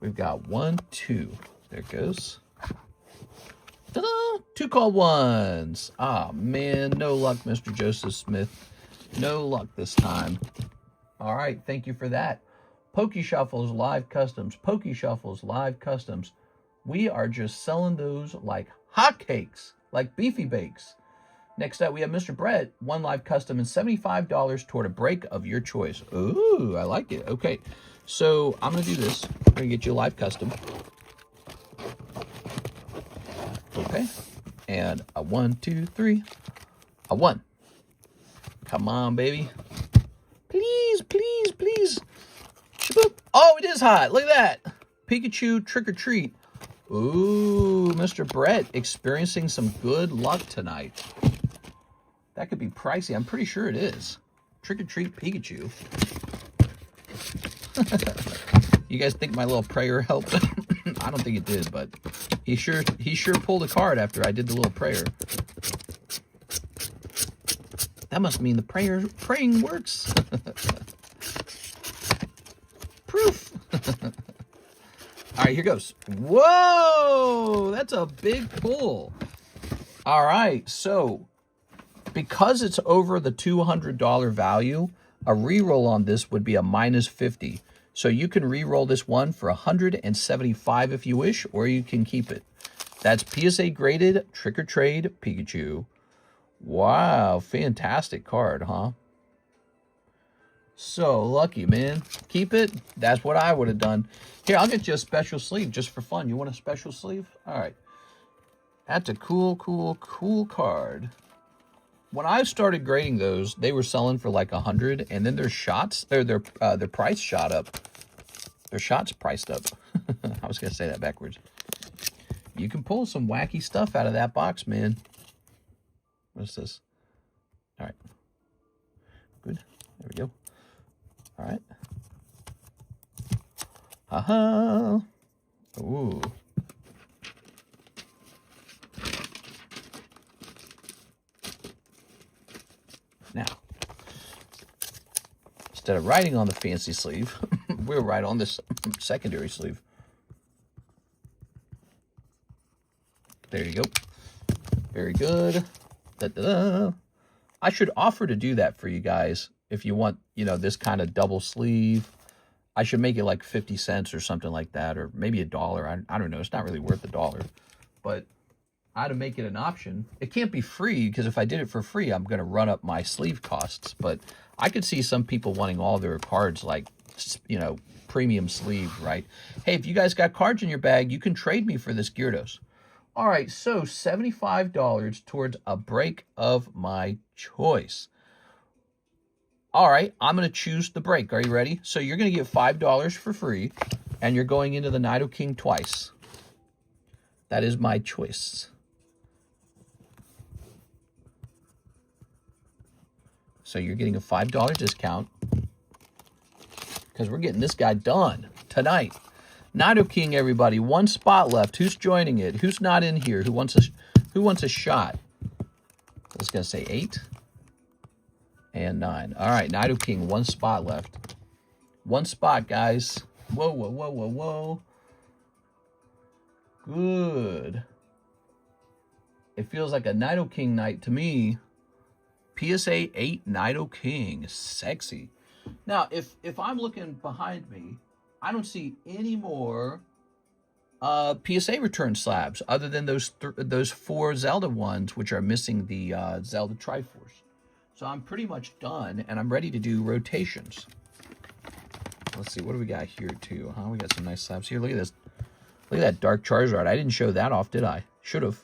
We've got 1, 2. There it goes. Ta-da! 2 called ones. Ah, man, no luck, Mr. Joseph Smith. No luck this time. All right, thank you for that. Pokey Shuffles Live Customs. Pokey Shuffles Live Customs. We are just selling those like hotcakes, like beefy bakes. Next up, we have Mr. Brett, 1 live custom and $75 toward a break of your choice. Ooh, I like it. Okay, so I'm going to do this. I'm going to get you a live custom. Okay, and a 1, 2, 3, a 1. Come on, baby. Please, please, please. Oh, it is hot. Look at that. Pikachu Trick or Treat. Ooh, Mr. Brett experiencing some good luck tonight. That could be pricey. I'm pretty sure it is. Trick or Treat Pikachu. You guys think my little prayer helped? I don't think it did, but he sure pulled a card after I did the little prayer. That must mean the praying works. Proof. All right, here goes. Whoa, that's a big pull. All right, so because it's over the $200 value, a reroll on this would be a -50. So you can reroll this one for $175 if you wish, or you can keep it. That's PSA graded Trick or Trade Pikachu. Wow, fantastic card, huh? So lucky, man. Keep it. That's what I would have done. Here, I'll get you a special sleeve just for fun. You want a special sleeve? All right. That's a cool, cool, cool card. When I started grading those, they were selling for like 100, and then their shots, their price shot up. Their shots priced up. I was gonna say that backwards. You can pull some wacky stuff out of that box, man. What's this? All right. Good. There we go. All right. Haha. Ooh. Now, instead of writing on the fancy sleeve, we'll write on this secondary sleeve. There you go. Very good. Da-da-da. I should offer to do that for you guys if you want, you know, this kind of double sleeve. I should make it like 50 cents or something like that, or maybe $1. I don't know. It's not really worth $1, but I had to make it an option. It can't be free, because if I did it for free, I'm going to run up my sleeve costs. But I could see some people wanting all their cards like, you know, premium sleeve, right? Hey, if you guys got cards in your bag, you can trade me for this Gyarados. All right, so $75 towards a break of my choice. All right, I'm going to choose the break. Are you ready? So you're going to get $5 for free, and you're going into the Nidoking twice. That is my choice. So you're getting a $5 discount, because we're getting this guy done tonight. Nidoking, everybody. 1 spot left. Who's joining it? Who's not in here? Who wants a shot? I was going to say 8 and 9. All right, Nidoking, 1 spot left. 1 spot, guys. Whoa, whoa, whoa, whoa, whoa. Good. It feels like a Nidoking night to me. PSA 8 Nidoking. Sexy. Now, if I'm looking behind me, I don't see any more PSA return slabs other than those 4 Zelda ones, which are missing the Zelda Triforce. So I'm pretty much done, and I'm ready to do rotations. Let's see, what do we got here too? Huh? We got some nice slabs here. Look at this. Look at that Dark Charizard. I didn't show that off, did I? Should have.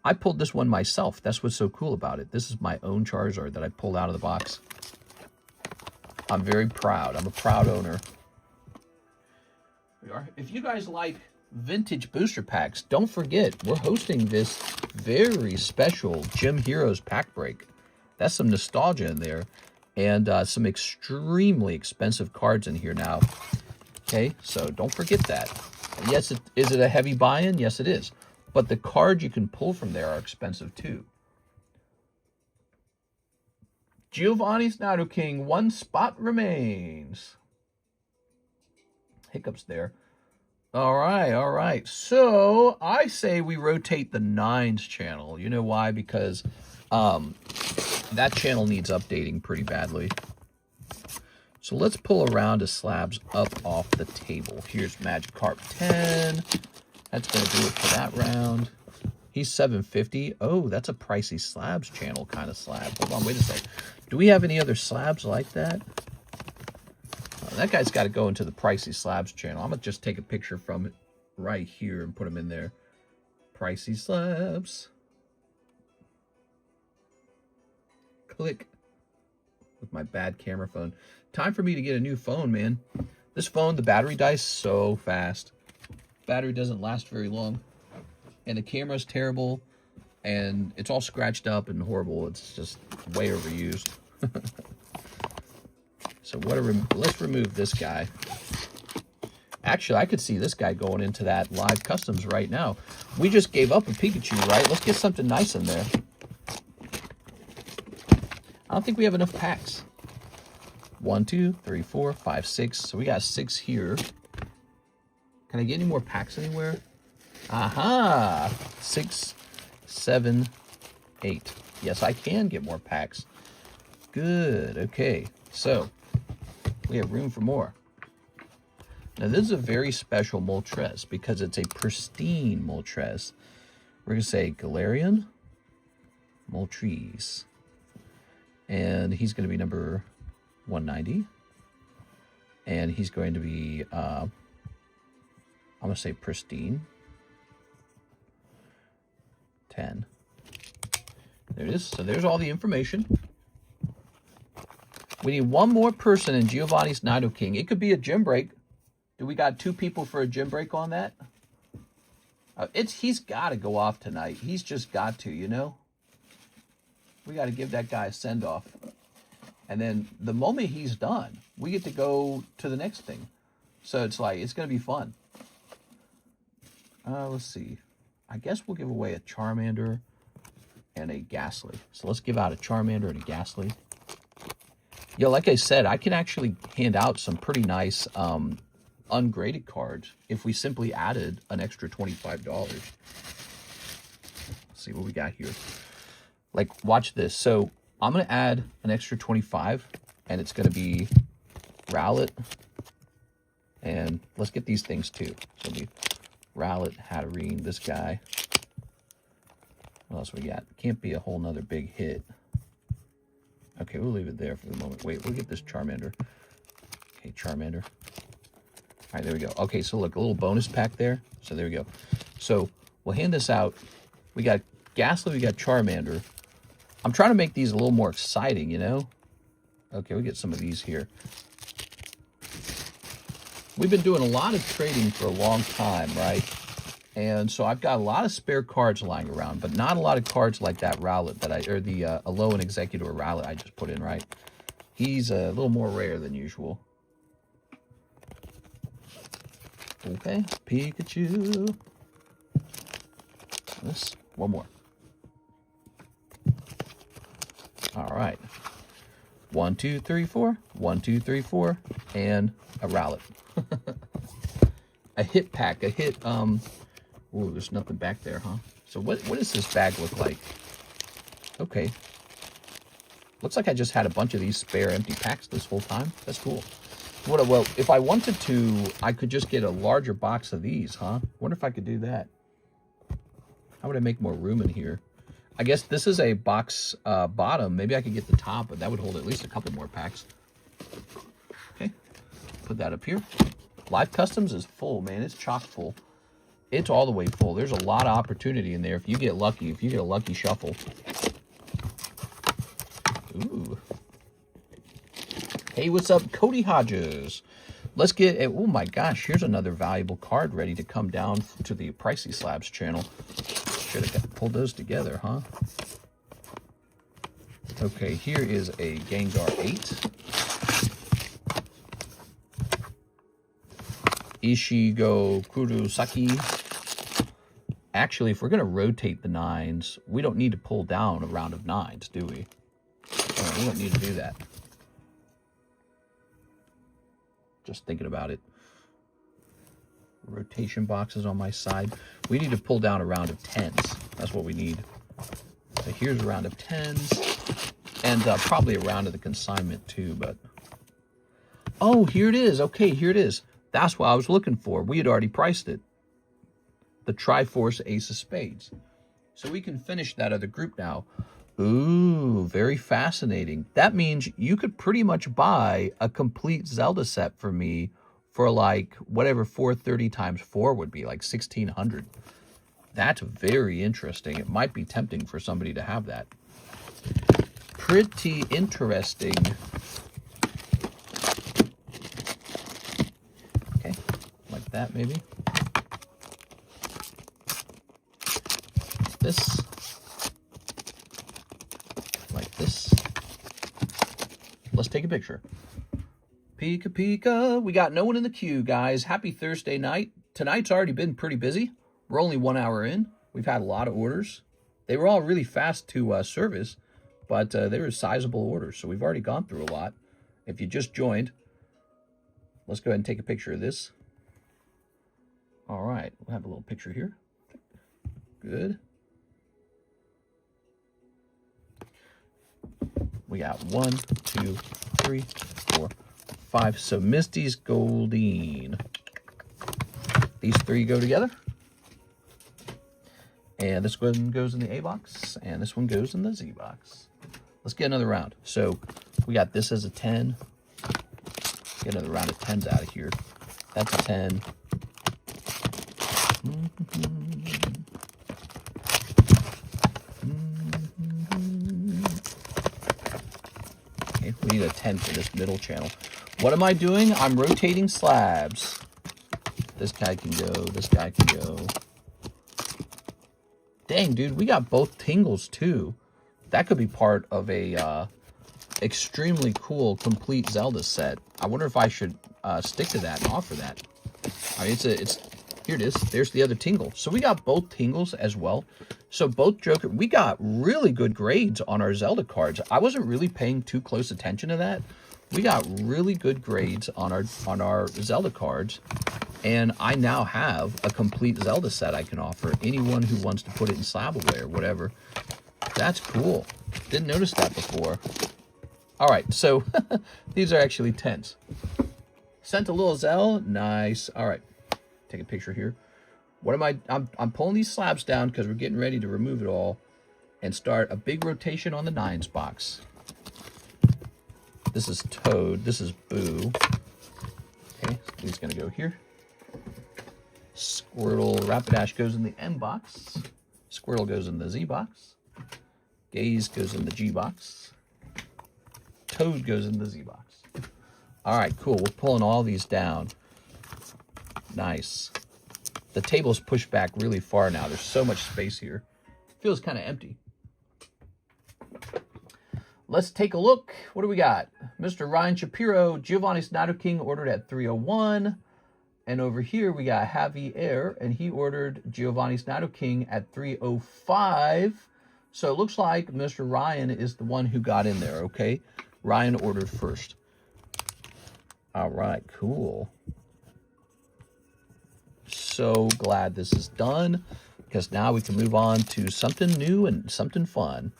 I pulled this one myself. That's what's so cool about it. This is my own Charizard that I pulled out of the box. I'm very proud. I'm a proud owner. We are. If you guys like vintage booster packs, don't forget, we're hosting this very special Gym Heroes pack break. That's some nostalgia in there, and some extremely expensive cards in here now. Okay, so don't forget that. Yes, is it a heavy buy-in? Yes, it is. But the cards you can pull from there are expensive too. Giovanni'S Nidoking, 1 spot remains. Hiccups there. All right, all right. So I say we rotate the 9s channel. You know why? Because that channel needs updating pretty badly. So let's pull around to Slabs up off the table. Here's Magikarp 10. That's going to do it for that round. He's 750. Oh, that's a pricey Slabs channel kind of slab. Hold on, wait a sec. Do we have any other slabs like that? That guy's got to go into the pricey Slabs channel. I'm going to just take a picture from it right here and put him in there. Pricey Slabs. Click. With my bad camera phone. Time for me to get a new phone, man. This phone, the battery dies so fast. Battery doesn't last very long. And the camera's terrible. And it's all scratched up and horrible. It's just way overused. So let's remove this guy. Actually, I could see this guy going into that live customs right now. We just gave up a Pikachu, right? Let's get something nice in there. I don't think we have enough packs. 1, 2, 3, 4, 5, 6. So we got 6 here. Can I get any more packs anywhere? Aha! 6, 7, 8. Yes, I can get more packs. Good. Okay. So we have room for more. Now this is a very special Moltres because it's a pristine Moltres. We're going to say Galarian Moltres. And he's going to be number 190. And he's going to be, I'm going to say pristine. 10. There it is. So there's all the information. We need one more person in Giovanni'S Nidoking. It could be a gym break. Do we got 2 people for a gym break on that? He's got to go off tonight. He's just got to, you know? We got to give that guy a send-off. And then the moment he's done, we get to go to the next thing. So it's like, it's going to be fun. Let's see. I guess we'll give away a Charmander and a Ghastly. So let's give out a Charmander and a Ghastly. Yo, like I said, I can actually hand out some pretty nice ungraded cards if we simply added an extra $25. Let's see what we got here. Like, watch this. So I'm going to add an extra 25, and it's going to be Rowlet. And let's get these things too. So we Rowlet, Hatterene, this guy. What else we got? Can't be a whole nother big hit. Okay, we'll leave it there for the moment. Wait, we'll get this Charmander. Okay, Charmander. All right, there we go. Okay, so look, a little bonus pack there. So there we go. So we'll hand this out. We got Ghastly, we got Charmander. I'm trying to make these a little more exciting, you know? Okay, we get some of these here. We've been doing a lot of trading for a long time, right? And so I've got a lot of spare cards lying around, but not a lot of cards like that Rowlet that or the Alolan Executor Rowlet I just put in, right? He's a little more rare than usual. Okay, Pikachu. This, one more. All right. 1, 2, 3, 4. 1, 2, 3, 4. And a Rowlet. A hit pack. A hit, ooh, there's nothing back there, huh? So what does this bag look like? Okay. Looks like I just had a bunch of these spare empty packs this whole time. That's cool. Well, if I wanted to, I could just get a larger box of these, huh? Wonder if I could do that. How would I make more room in here? I guess this is a box bottom. Maybe I could get the top, but that would hold at least a couple more packs. Okay. Put that up here. Live Customs is full, man. It's chock full. It's all the way full. There's a lot of opportunity in there if you get lucky, if you get a lucky shuffle. Ooh. Hey, what's up, Cody Hodges? Let's get, oh my gosh, here's another valuable card ready to come down to the Pricey Slabs channel. Should have pulled those together, huh? Okay, here is a Gengar 8. Ishigo Kurosaki. Actually, if we're going to rotate the 9s, we don't need to pull down a round of 9s, do we? We don't need to do that. Just thinking about it. rotation boxes on my side. We need to pull down a round of 10s. That's what we need. So here's a round of 10s. And probably a round of the consignment too, but... Oh, here it is. Okay, here it is. That's what I was looking for. We had already priced it. The Triforce Ace of Spades. So we can finish that other group now. Ooh, very fascinating. That means you could pretty much buy a complete Zelda set for me for like whatever 430 times 4 would be, like 1,600. That's very interesting. It might be tempting for somebody to have that. Pretty interesting. Okay, like that maybe. This. Like this. Let's take a picture. Pika pika. We got no one in the queue, guys. Happy Thursday night. Tonight's already been pretty busy. We're only 1 hour in. We've had a lot of orders. They were all really fast to service, but they were sizable orders, so we've already gone through a lot. If you just joined, let's go ahead and take a picture of this. All right, we'll have a little picture here. Good. We got 1, 2, 3, 4, 5. So Misty's Goldeen. These three go together. And this one goes in the A box, and this one goes in the Z box. Let's get another round. So we got this as a 10. Get another round of 10s out of here. That's a 10. Okay, we need a 10 for this middle channel. What am I doing? I'm rotating slabs. This guy can go. This guy can go. Dang, dude, we got both tingles too. That could be part of a extremely cool complete Zelda set. I wonder if I should stick to that and offer that. I mean, it's here it is. There's the other tingle. So we got both tingles as well. So both Joker, we got really good grades on our Zelda cards. I wasn't really paying too close attention to that. We got really good grades on our Zelda cards. And I now have a complete Zelda set I can offer anyone who wants to put it in slabaway or whatever. That's cool. Didn't notice that before. All right, so these are actually 10s. Sent a little ZELLE. Nice. All right, take a picture here. What am I'm pulling these slabs down because we're getting ready to remove it all and start a big rotation on the 9s box. This is Toad. This is Boo. Okay, so he's going to go here. Squirtle Rapidash goes in the M box. Squirtle goes in the Z box. Gaze goes in the G box. Toad goes in the Z box. All right, cool. We're pulling all these down. Nice. The table's pushed back really far now. There's so much space here. Feels kind of empty. Let's take a look. What do we got? Mr. Ryan Shapiro, Giovanni'S Nidoking ordered at 301. And over here, we got Javier, and he ordered Giovanni'S Nidoking at 305. So it looks like Mr. Ryan is the one who got in there, okay? Ryan ordered first. All right, cool. So glad this is done, because now we can move on to something new and something fun.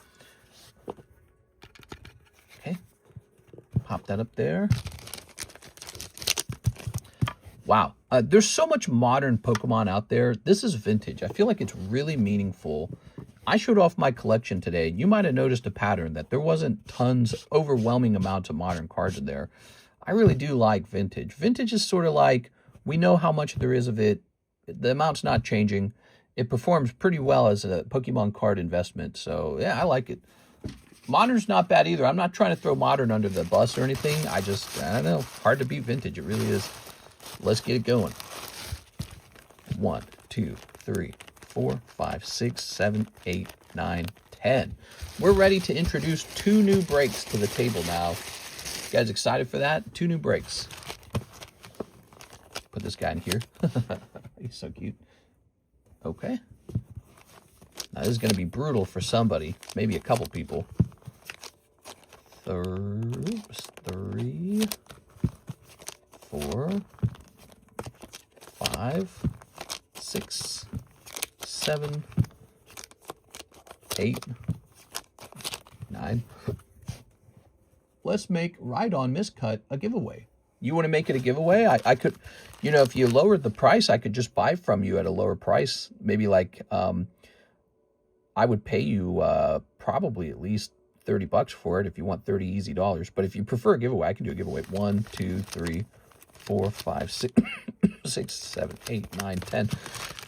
Okay, pop that up there. Wow, there's so much modern Pokemon out there. This is vintage. I feel like it's really meaningful. I showed off my collection today. You might have noticed a pattern that there wasn't tons, overwhelming amounts of modern cards in there. I really do like vintage. Vintage is sort of like, we know how much there is of it. The amount's not changing. It performs pretty well as a Pokemon card investment. So, yeah, I like it. Modern's not bad either. I'm not trying to throw modern under the bus or anything. I don't know. Hard to beat vintage. It really is. Let's get it going. 1, 2, 3, 4, 5, 6, 7, 8, 9, 10. We're ready to introduce 2 new breaks to the table now. You guys excited for that? 2 new breaks. Put this guy in here. He's so cute. Okay. Now this is going to be brutal for somebody. Maybe a couple people. 3, 4, 5, 5, 6, 7, 8, 9. Let's make Right On Miscut a giveaway. You want to make it a giveaway? I could, you know, if you lowered the price, I could just buy from you at a lower price. Maybe like, I would pay you probably at least $30 for it if you want 30 easy dollars. But if you prefer a giveaway, I can do a giveaway. 1, 2, 3, 4, 5, 6, 6, 7, 8, 9, 10.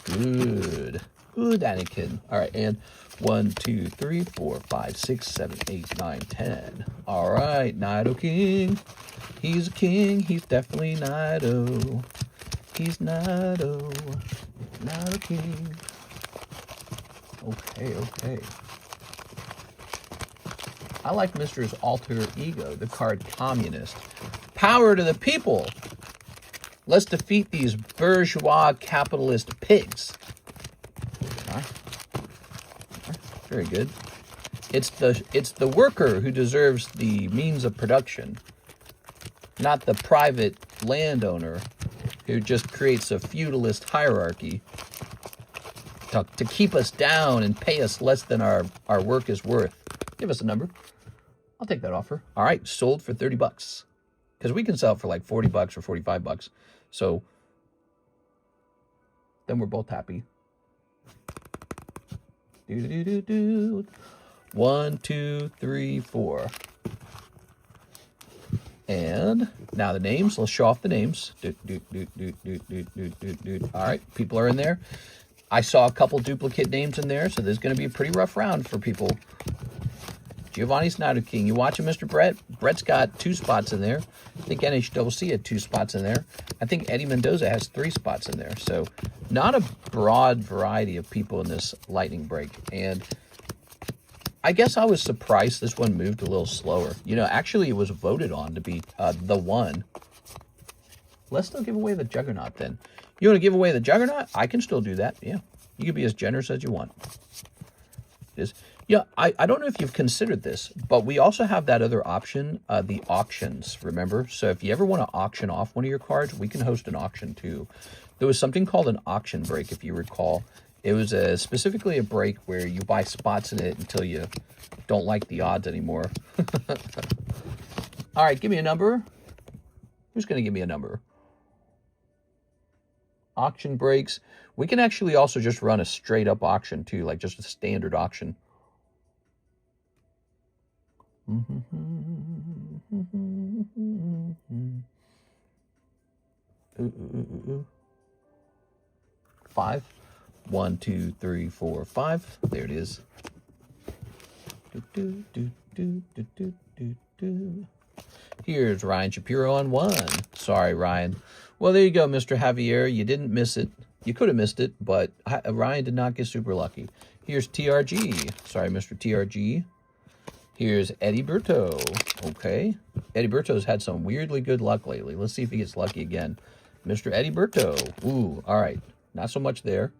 Good. Good, Anakin. All right, and 1, 2, 3, 4, 5, 6, 7, 8, 9, 10. All right, Nidoking. He's a king. He's definitely Nido. He's Nido. Nidoking. Okay, okay. I like Mr's alter ego, the card communist. Power to the people. Let's defeat these bourgeois capitalist pigs. Very good. It's the worker who deserves the means of production, not the private landowner who just creates a feudalist hierarchy to keep us down and pay us less than our work is worth. Give us a number. I'll take that offer. All right, sold for $30. Because we can sell it for like $40 or $45. So then we're both happy. 1, 2, 3, 4. And now the names. Let's show off the names. All right, people are in there. I saw a couple duplicate names in there, so there's going to be a pretty rough round for people. Giovanni'S Nidoking. You watching, Mr. Brett? Brett's got 2 spots in there. I think NHCC had 2 spots in there. I think Eddie Mendoza has 3 spots in there. So not a broad variety of people in this lightning break. And I guess I was surprised this one moved a little slower. You know, actually it was voted on to be the one. Let's still give away the Juggernaut then. You want to give away the Juggernaut? I can still do that. Yeah. You can be as generous as you want. Yeah, I don't know if you've considered this, but we also have that other option, the auctions, remember? So if you ever want to auction off one of your cards, we can host an auction too. There was something called an auction break, if you recall. It was specifically a break where you buy spots in it until you don't like the odds anymore. All right, give me a number. Who's going to give me a number? Auction breaks. We can actually also just run a straight up auction too, like just a standard auction. 5. 1, 2, 3, 4, 5. There it is. Here's Ryan Shapiro on 1. Sorry, Ryan. Well, there you go, Mr. Javier. You didn't miss it. You could have missed it, but Ryan did not get super lucky. Here's TRG. Sorry, Mr. TRG. Here's Eddie Berto. Okay. Eddie Berto's had some weirdly good luck lately. Let's see if he gets lucky again. Mr. Eddie Berto. Ooh, all right. Not so much there.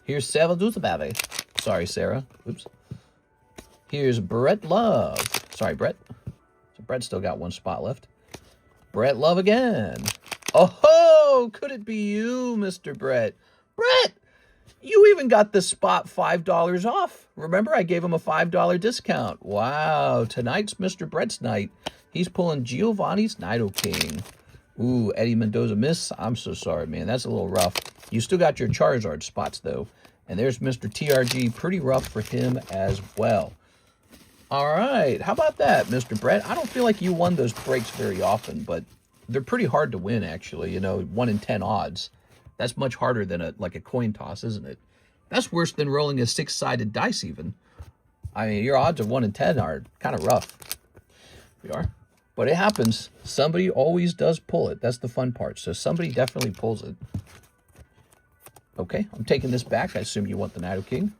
Here's Sarah Duzabave. Sorry, Sarah. Oops. Here's Brett Love. Sorry, Brett. So Brett's still got 1 spot left. Brett Love again. Oh, could it be you, Mr. Brett? Brett, you even got the spot $5 off. Remember, I gave him a $5 discount. Wow, tonight's Mr. Brett's night. He's pulling Giovanni'S Nidoking. Ooh, Eddie Mendoza miss. I'm so sorry, man. That's a little rough. You still got your Charizard spots, though. And there's Mr. TRG. Pretty rough for him as well. All right. How about that, Mr. Brett? I don't feel like you won those breaks very often, but they're pretty hard to win, actually. You know, 1 in 10 odds. That's much harder than a coin toss, isn't it? That's worse than rolling a 6-sided dice, even. I mean, your odds of 1 in 10 are kind of rough. We are. But it happens. Somebody always does pull it. That's the fun part. So somebody definitely pulls it. Okay, I'm taking this back. I assume you want the Nidoking.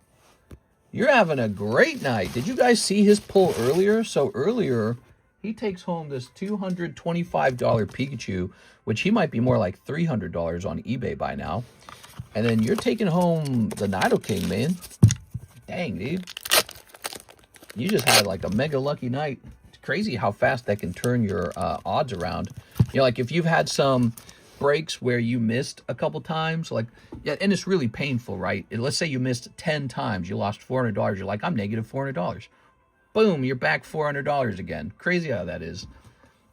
You're having a great night. Did you guys see his pull earlier? So earlier, he takes home this $225 Pikachu, which he might be more like $300 on eBay by now. And then you're taking home the Nidoking, man. Dang, dude. You just had like a mega lucky night. It's crazy how fast that can turn your odds around. You know, like if you've had some breaks where you missed a couple times, like, yeah, and it's really painful, right? Let's say you missed 10 times, you lost $400. You're like, I'm negative $400. Boom, you're back $400 again. Crazy how that is.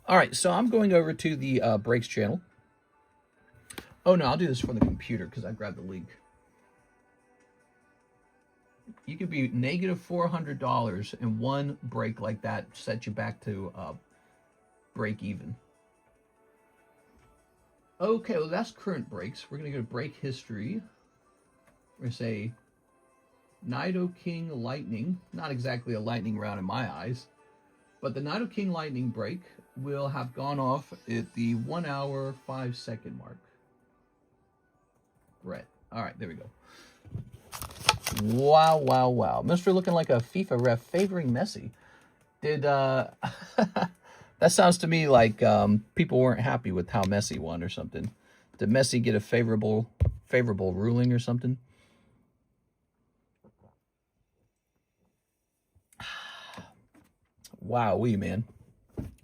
All right, so I'm going over to the breaks channel. Oh, no, I'll do this from the computer because I grabbed the link. You could be negative $400, and one break like that sets you back to break even. Okay, well, that's current breaks. We're going to go to break history. We're going to say Nidoking Lightning. Not exactly a lightning round in my eyes, but the Nidoking Lightning break will have gone off at the 1 hour, 5 second mark. Brett. All right, there we go. Wow, wow, wow. Mr. looking like a FIFA ref favoring Messi. Did, that sounds to me like people weren't happy with how Messi won or something. Did Messi get a favorable ruling or something? Wowee, man.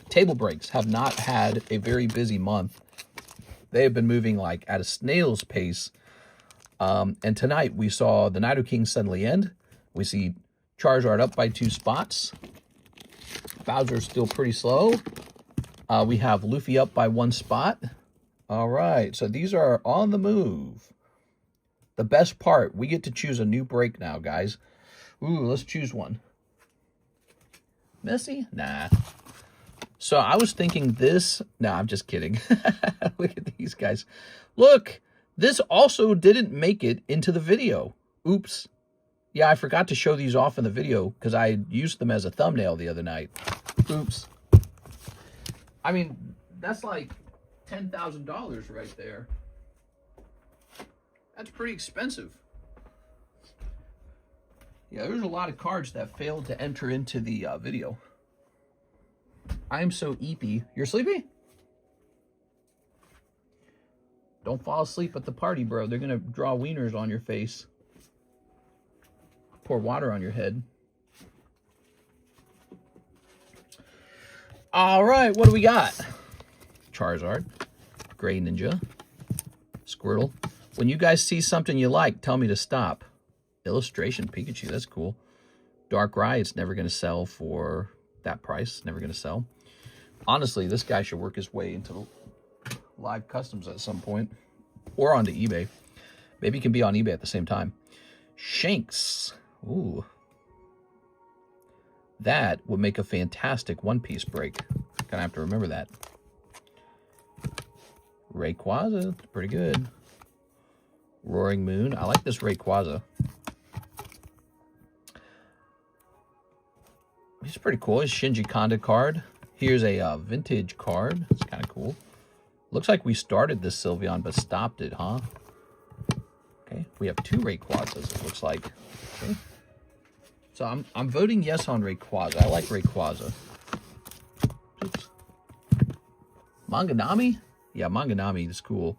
Table breaks have not had a very busy month. They have been moving like at a snail's pace. And tonight we saw the Nidoking suddenly end. We see Charizard up by 2 spots. Bowser's still pretty slow. We have Luffy up by 1 spot. All right, so these are on the move. The best part, we get to choose a new break now, guys. Ooh, let's choose one. Messi? Nah. So I was thinking this. No, I'm just kidding. Look at these guys. Look, this also didn't make it into the video. Oops. Yeah, I forgot to show these off in the video because I used them as a thumbnail the other night. Oops. I mean, that's like $10,000 right there. That's pretty expensive. Yeah, there's a lot of cards that failed to enter into the video. I'm so eepy. You're sleepy? Don't fall asleep at the party, bro. They're going to draw wieners on your face. Pour water on your head. All right, what do we got? Charizard, Gray Ninja, Squirtle. When you guys see something you like, tell me to stop. Illustration Pikachu, that's cool. Darkrai, it's never going to sell for that price. Never going to sell. Honestly, this guy should work his way into live customs at some point. Or onto eBay. Maybe he can be on eBay at the same time. Shanks. Ooh. That would make a fantastic one-piece break. Gonna have to remember that. Rayquaza, pretty good. Roaring Moon. I like this Rayquaza. He's pretty cool. He's Shinji Kanda card. Here's a vintage card. It's kind of cool. Looks like we started this Sylveon, but stopped it, huh? Okay, we have 2 Rayquazas, it looks like. Okay. So I'm voting yes on Rayquaza. I like Rayquaza. Oops. Manganami? Yeah, Manganami is cool.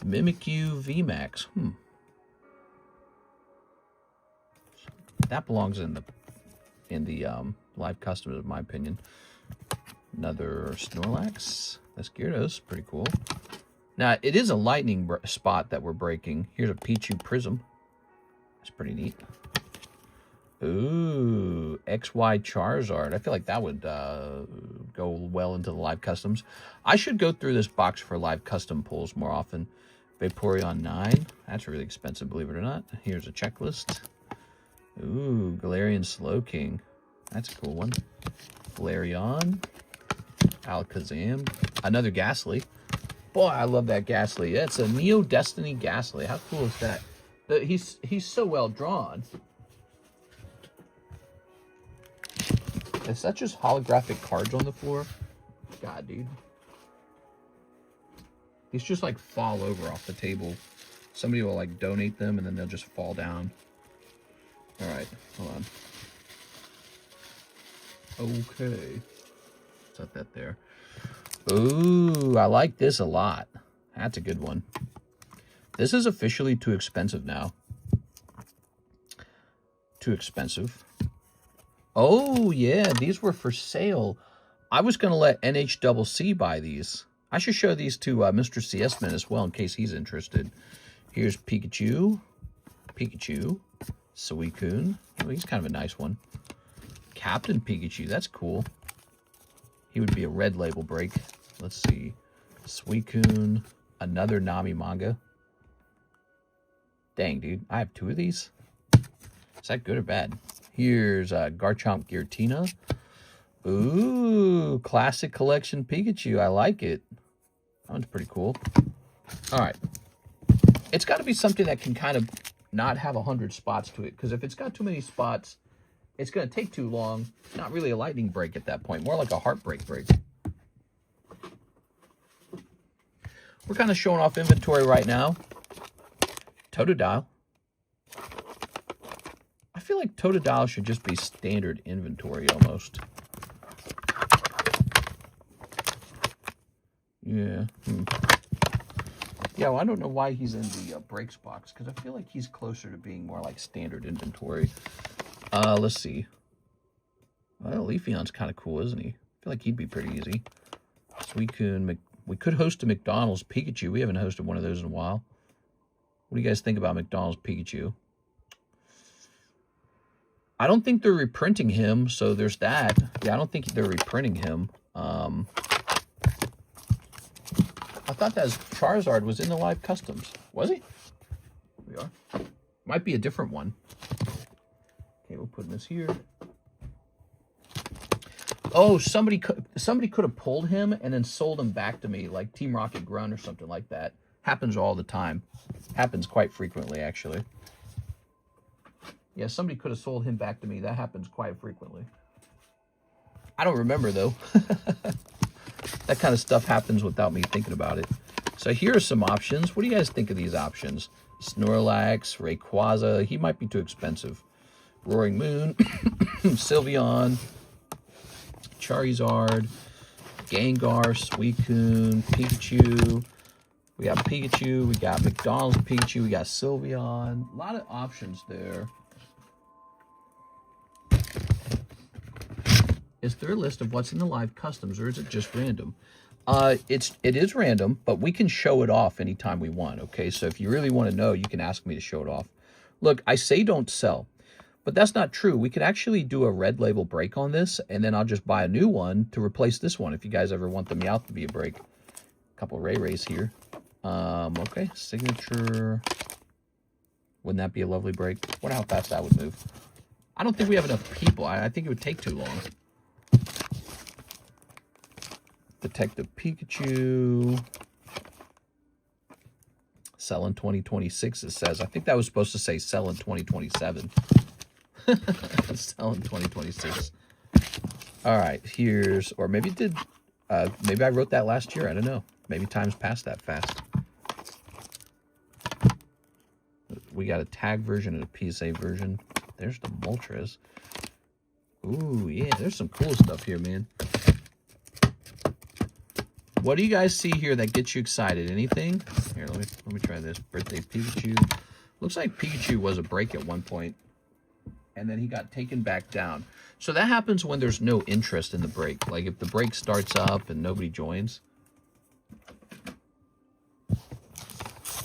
Mimikyu VMAX. That belongs in the live customs, in my opinion. Another Snorlax. That's Gyarados. Pretty cool. Now, it is a lightning spot that we're breaking. Here's a Pichu Prism. That's pretty neat. Ooh, XY Charizard. I feel like that would go well into the live customs. I should go through this box for live custom pulls more often. Vaporeon 9. That's really expensive, believe it or not. Here's a checklist. Ooh, Galarian Slowking. That's a cool one. Flareon. Alakazam. Another Ghastly. Boy, I love that Ghastly. That's a Neo Destiny Ghastly. How cool is that? He's so well drawn. Is that just holographic cards on the floor? God, dude. These just like fall over off the table. Somebody will like donate them and then they'll just fall down. All right, hold on. Okay. Set that there. Ooh, I like this a lot. That's a good one. This is officially too expensive now. Too expensive. Oh, yeah, these were for sale. I was going to let NHCC buy these. I should show these to Mr. CS-Man as well in case he's interested. Here's Pikachu. Suicune. Oh, he's kind of a nice one. Captain Pikachu. That's cool. He would be a red label break. Let's see. Suicune. Another Nami manga. Dang, dude. I have 2 of these. Is that good or bad? Here's Garchomp Giratina. Ooh, classic collection Pikachu. I like it. That one's pretty cool. All right. It's got to be something that can kind of not have 100 spots to it. Because if it's got too many spots, it's going to take too long. Not really a lightning break at that point. More like a heartbreak break. We're kind of showing off inventory right now. Totodile. I feel like Totodile should just be standard inventory almost. Yeah. Yeah, well, I don't know why he's in the breaks box, because I feel like he's closer to being more like standard inventory. Let's see. Well, Leafeon's kind of cool, isn't he? I feel like he'd be pretty easy. Suicune. We could host a McDonald's Pikachu. We haven't hosted one of those in a while. What do you guys think about McDonald's Pikachu? I don't think they're reprinting him, so there's that. Yeah, I don't think they're reprinting him. I thought that Charizard was in the live customs. Was he? Here we are. Might be a different one. Okay, we'll put this here. Oh, somebody could have pulled him and then sold him back to me, like Team Rocket Grunt or something like that. Happens all the time. Happens quite frequently, actually. Yeah, somebody could have sold him back to me. That happens quite frequently. I don't remember, though. That kind of stuff happens without me thinking about it. So here are some options. What do you guys think of these options? Snorlax, Rayquaza. He might be too expensive. Roaring Moon. Sylveon. Charizard. Gengar. Suicune. Pikachu. We got Pikachu. We got McDonald's Pikachu. We got Sylveon. A lot of options there. Is there a list of what's in the live customs, or is it just random? It is random, but we can show it off anytime we want, okay? So if you really want to know, you can ask me to show it off. Look, I say don't sell, but that's not true. We could actually do a red label break on this, and then I'll just buy a new one to replace this one if you guys ever want the Meowth to be a break. A couple Ray Rays here. Okay, signature. Wouldn't that be a lovely break? Wonder how fast that would move. I don't think we have enough people. I think it would take too long. Detective Pikachu. Sell in 2026, it says. I think that was supposed to say sell in 2027. Sell in 2026. All right, here's, or maybe it did, maybe I wrote that last year. I don't know. Maybe time's passed that fast. We got a tag version and a PSA version. There's the Moltres. Ooh, yeah, there's some cool stuff here, man. What do you guys see here that gets you excited? Anything? Here, let me try this. Birthday Pikachu. Looks like Pikachu was a break at one point, and then he got taken back down. So that happens when there's no interest in the break. Like if the break starts up and nobody joins.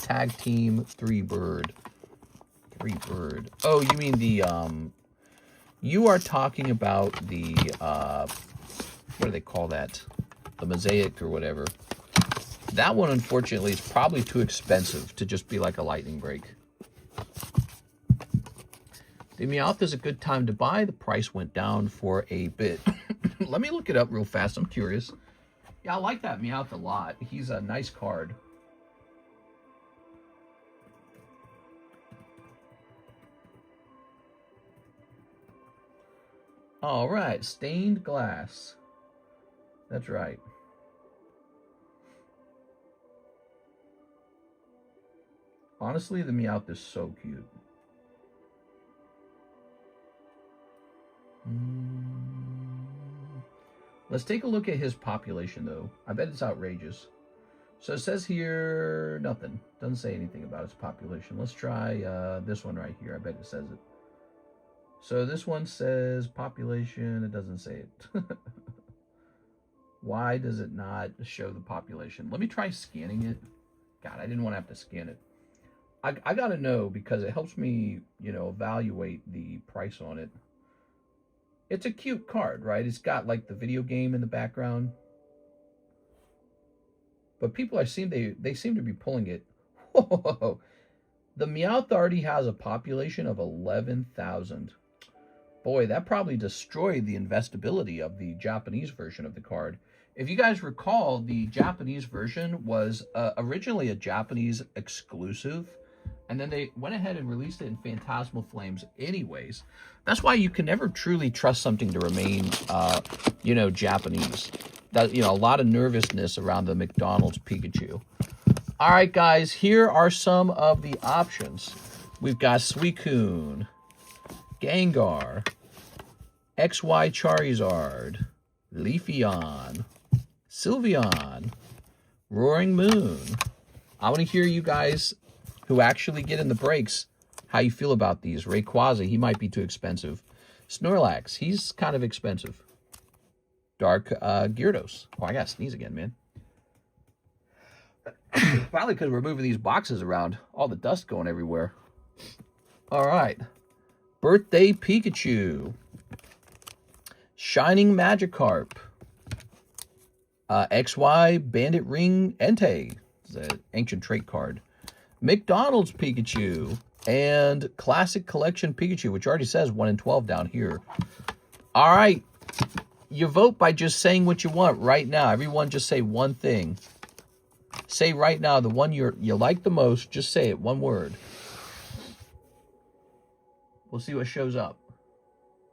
Tag team 3-bird. 3-bird. Oh, you mean the you are talking about the what do they call that? The mosaic or whatever. That one, unfortunately, is probably too expensive to just be like a lightning break. The Meowth is a good time to buy. The price went down for a bit. Let me look it up real fast. I'm curious. Yeah, I like that Meowth a lot. He's a nice card. All right, stained glass. That's right. Honestly, the Meowth is so cute. Let's take a look at his population, though. I bet it's outrageous. So it says here nothing. Doesn't say anything about its population. Let's try this one right here. I bet it says it. So this one says population. It doesn't say it. Why does it not show the population? Let me try scanning it. God, I didn't want to have to scan it. I got to know because it helps me, you know, evaluate the price on it. It's a cute card, right? It's got like the video game in the background. But people, they seem to be pulling it. Whoa. The Meowth already has a population of 11,000. Boy, that probably destroyed the investability of the Japanese version of the card. If you guys recall, the Japanese version was originally a Japanese exclusive, and then they went ahead and released it in Phantasmal Flames anyways. That's why you can never truly trust something to remain, you know, Japanese. That, you know, a lot of nervousness around the McDonald's Pikachu. All right, guys, here are some of the options. We've got Suicune, Gengar, XY Charizard, Leafeon, Sylveon, Roaring Moon. I want to hear you guys who actually get in the breaks how you feel about these. Rayquaza, he might be too expensive. Snorlax, he's kind of expensive. Dark Gyarados. Oh, I gotta sneeze again, man. Probably because we're moving these boxes around. All the dust going everywhere. All right. Birthday Pikachu. Shining Magikarp. XY Bandit Ring Entei. It's an ancient trait card. McDonald's Pikachu. And Classic Collection Pikachu, which already says 1 in 12 down here. All right. You vote by just saying what you want right now. Everyone just say one thing. Say right now the one you like the most. Just say it, one word. We'll see what shows up.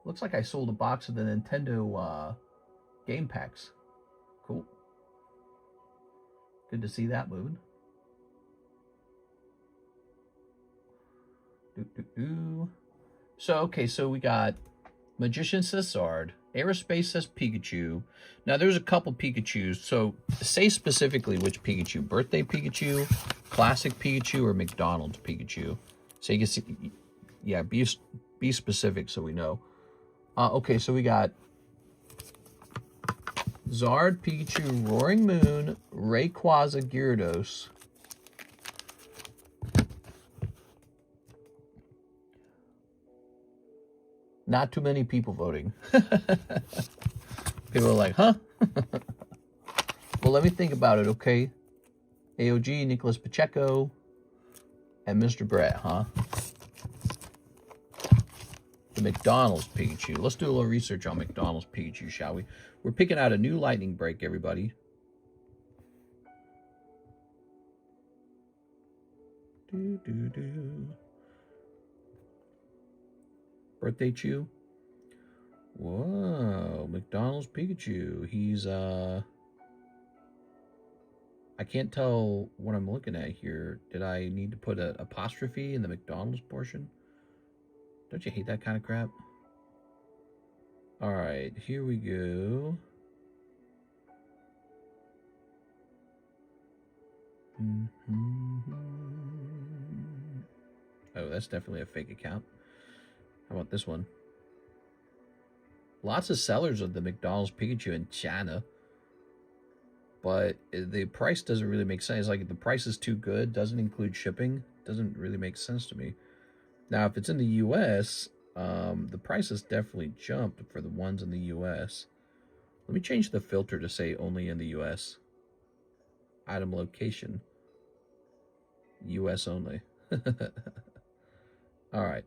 Looks like I sold a box of the Nintendo game packs. Cool. Good to see that moving. So, okay, so we got Magician Cesard. Aerospace says Pikachu. Now, there's a couple Pikachus, so say specifically which Pikachu. Birthday Pikachu, Classic Pikachu, or McDonald's Pikachu. So you can see, yeah, be specific so we know. Okay, so we got Zard, Pikachu, Roaring Moon, Rayquaza, Gyarados. Not too many people voting. People are like, huh? Well, let me think about it, okay? AOG, Nicholas Pacheco, and Mr. Brett, huh? The McDonald's Pikachu. Let's do a little research on McDonald's Pikachu, shall we? We're picking out a new lightning break, everybody. Birthday Chew. Whoa, McDonald's Pikachu. He's, I can't tell what I'm looking at here. Did I need to put an apostrophe in the McDonald's portion? Don't you hate that kind of crap? All right, here we go. Oh, that's definitely a fake account. How about this one? Lots of sellers of the McDonald's Pikachu in China. But the price doesn't really make sense. Like, the price is too good, doesn't include shipping. Doesn't really make sense to me. Now, if it's in the U.S., the price has definitely jumped for the ones in the U.S. Let me change the filter to say only in the U.S. Item location. U.S. only. All right.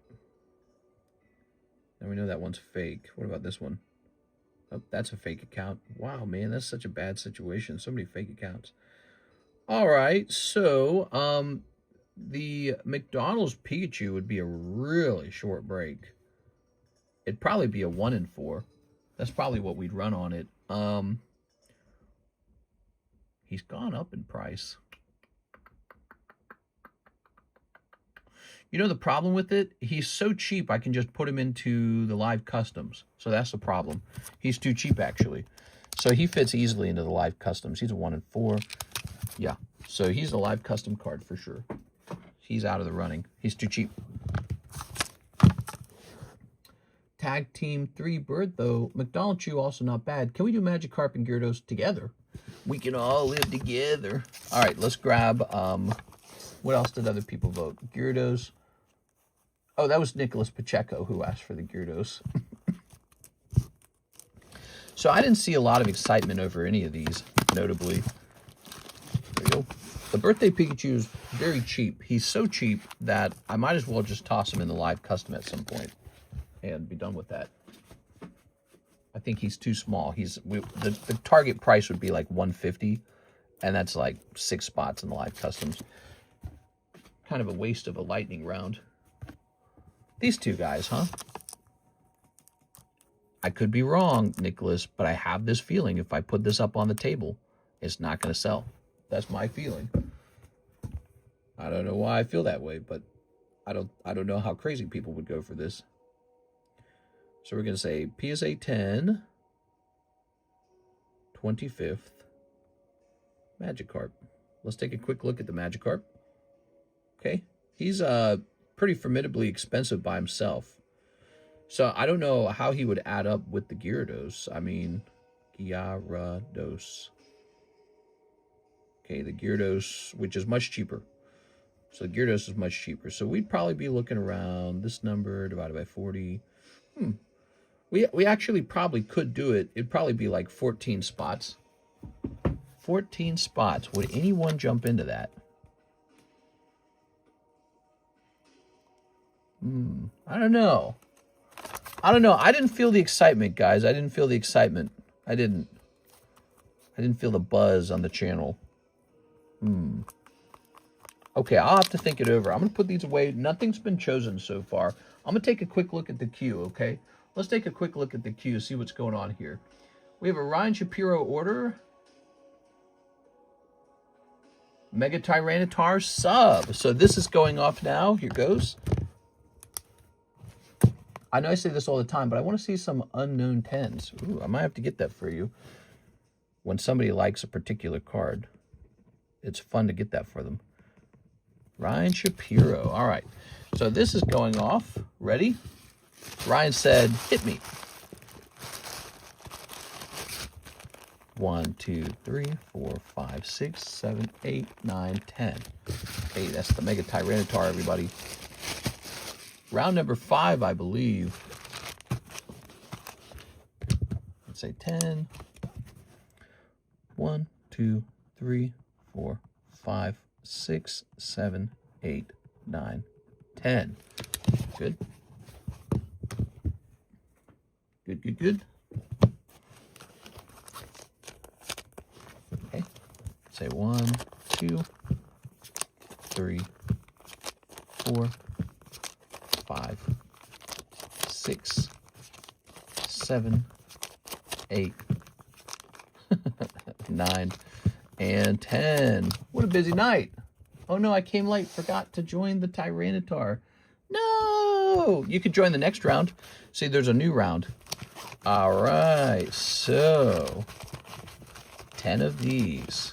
Now we know that one's fake. What about this one? Oh, that's a fake account. Wow, man, that's such a bad situation. So many fake accounts. All right, so the McDonald's Pikachu would be a really short break. It'd probably be a 1 in 4. That's probably what we'd run on it. He's gone up in price. You know the problem with it? He's so cheap, I can just put him into the live customs. So that's the problem. He's too cheap, actually. So he fits easily into the live customs. He's a 1 in 4. Yeah. So he's a live custom card for sure. He's out of the running. He's too cheap. Tag Team 3 Bird, though. McDonald Chew also not bad. Can we do Magikarp and Gyarados together? We can all live together. All right, let's grab, what else did other people vote? Gyarados. Oh, that was Nicholas Pacheco who asked for the Gyarados. So I didn't see a lot of excitement over any of these, notably. There you go. The birthday Pikachu is very cheap. He's so cheap that I might as well just toss him in the live custom at some point and be done with that. I think he's too small. The target price would be like $150, and that's like 6 spots in the live customs. Kind of a waste of a lightning round. These two guys, huh? I could be wrong, Nicholas, but I have this feeling if I put this up on the table, it's not going to sell. That's my feeling. I don't know why I feel that way, but I don't know how crazy people would go for this. So we're going to say PSA 10, 25th, Magikarp. Let's take a quick look at the Magikarp. Okay, he's pretty formidably expensive by himself. So I don't know how he would add up with the Gyarados. I mean, Gyarados. Okay, the Gyarados, which is much cheaper. So the Gyarados is much cheaper. So we'd probably be looking around this number divided by 40. We actually probably could do it. It'd probably be like 14 spots. 14 spots. Would anyone jump into that? I don't know. I don't know. I didn't feel the excitement, guys. I didn't feel the excitement. I didn't feel the buzz on the channel. Okay, I'll have to think it over. I'm going to put these away. Nothing's been chosen so far. I'm going to take a quick look at the queue, okay? Let's take a quick look at the queue, see what's going on here. We have a Ryan Shapiro order. Mega Tyranitar sub. So this is going off now. Here goes. I know I say this all the time, but I want to see some unknown 10s. Ooh, I might have to get that for you. When somebody likes a particular card, it's fun to get that for them. Ryan Shapiro. All right. So this is going off. Ready? Ryan said, hit me. 1, 2, 3, 4, 5, 6, 7, 8, 9, 10. Hey, that's the Mega Tyranitar, everybody. Round number 5, I believe. Let's say 10. 1, 2, 3, 4, 5, 6, 7, 8, 9, 10. Good. Good, good, good. Okay. Say 1, 2, 3, 4, 5, 6, 7, 8, 9, and 10. What a busy night. Oh no, I came late. Forgot to join the Tyranitar. No! You could join the next round. See, there's a new round. All right, so 10 of these.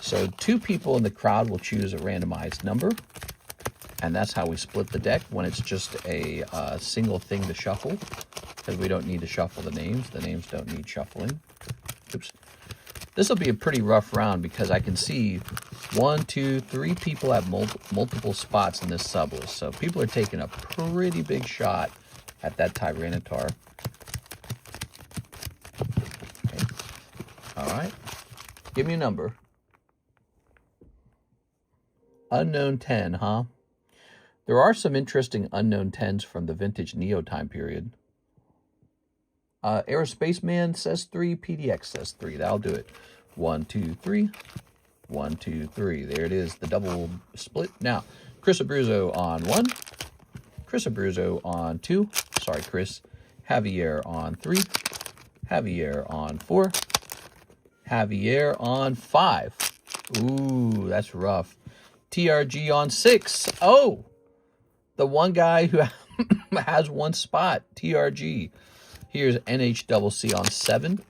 So 2 people in the crowd will choose a randomized number, and that's how we split the deck when it's just a single thing to shuffle, because we don't need to shuffle the names. The names don't need shuffling. Oops. This will be a pretty rough round because I can see 1, 2, 3 people have multiple spots in this sub list. So people are taking a pretty big shot at that Tyranitar. Okay. All right. Give me a number. Unknown 10, huh? There are some interesting unknown 10s from the vintage Neo time period. Aerospace Man says 3, PDX says 3. That'll do it. 1, 2, 3. 1, 2, 3. There it is, the double split. Now, Chris Abruzzo on 1. Chris Abruzzo on 2. Sorry, Chris. Javier on 3. Javier on 4. Javier on 5. Ooh, that's rough. TRG on 6. Oh, the one guy who has one spot, TRG. Here's NHCC on 7,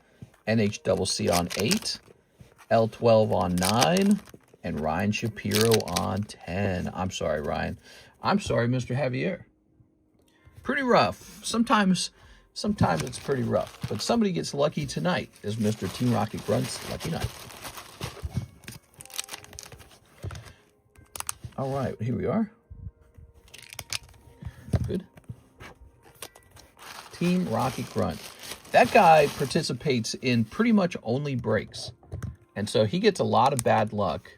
NHCC on 8, L12 on 9, and Ryan Shapiro on 10. I'm sorry, Ryan. I'm sorry, Mr. Javier. Pretty rough. Sometimes it's pretty rough. But somebody gets lucky tonight is Mr. Team Rocket Grunt's lucky night. All right, here we are. Good. Team Rocket Grunt. That guy participates in pretty much only breaks. And so he gets a lot of bad luck.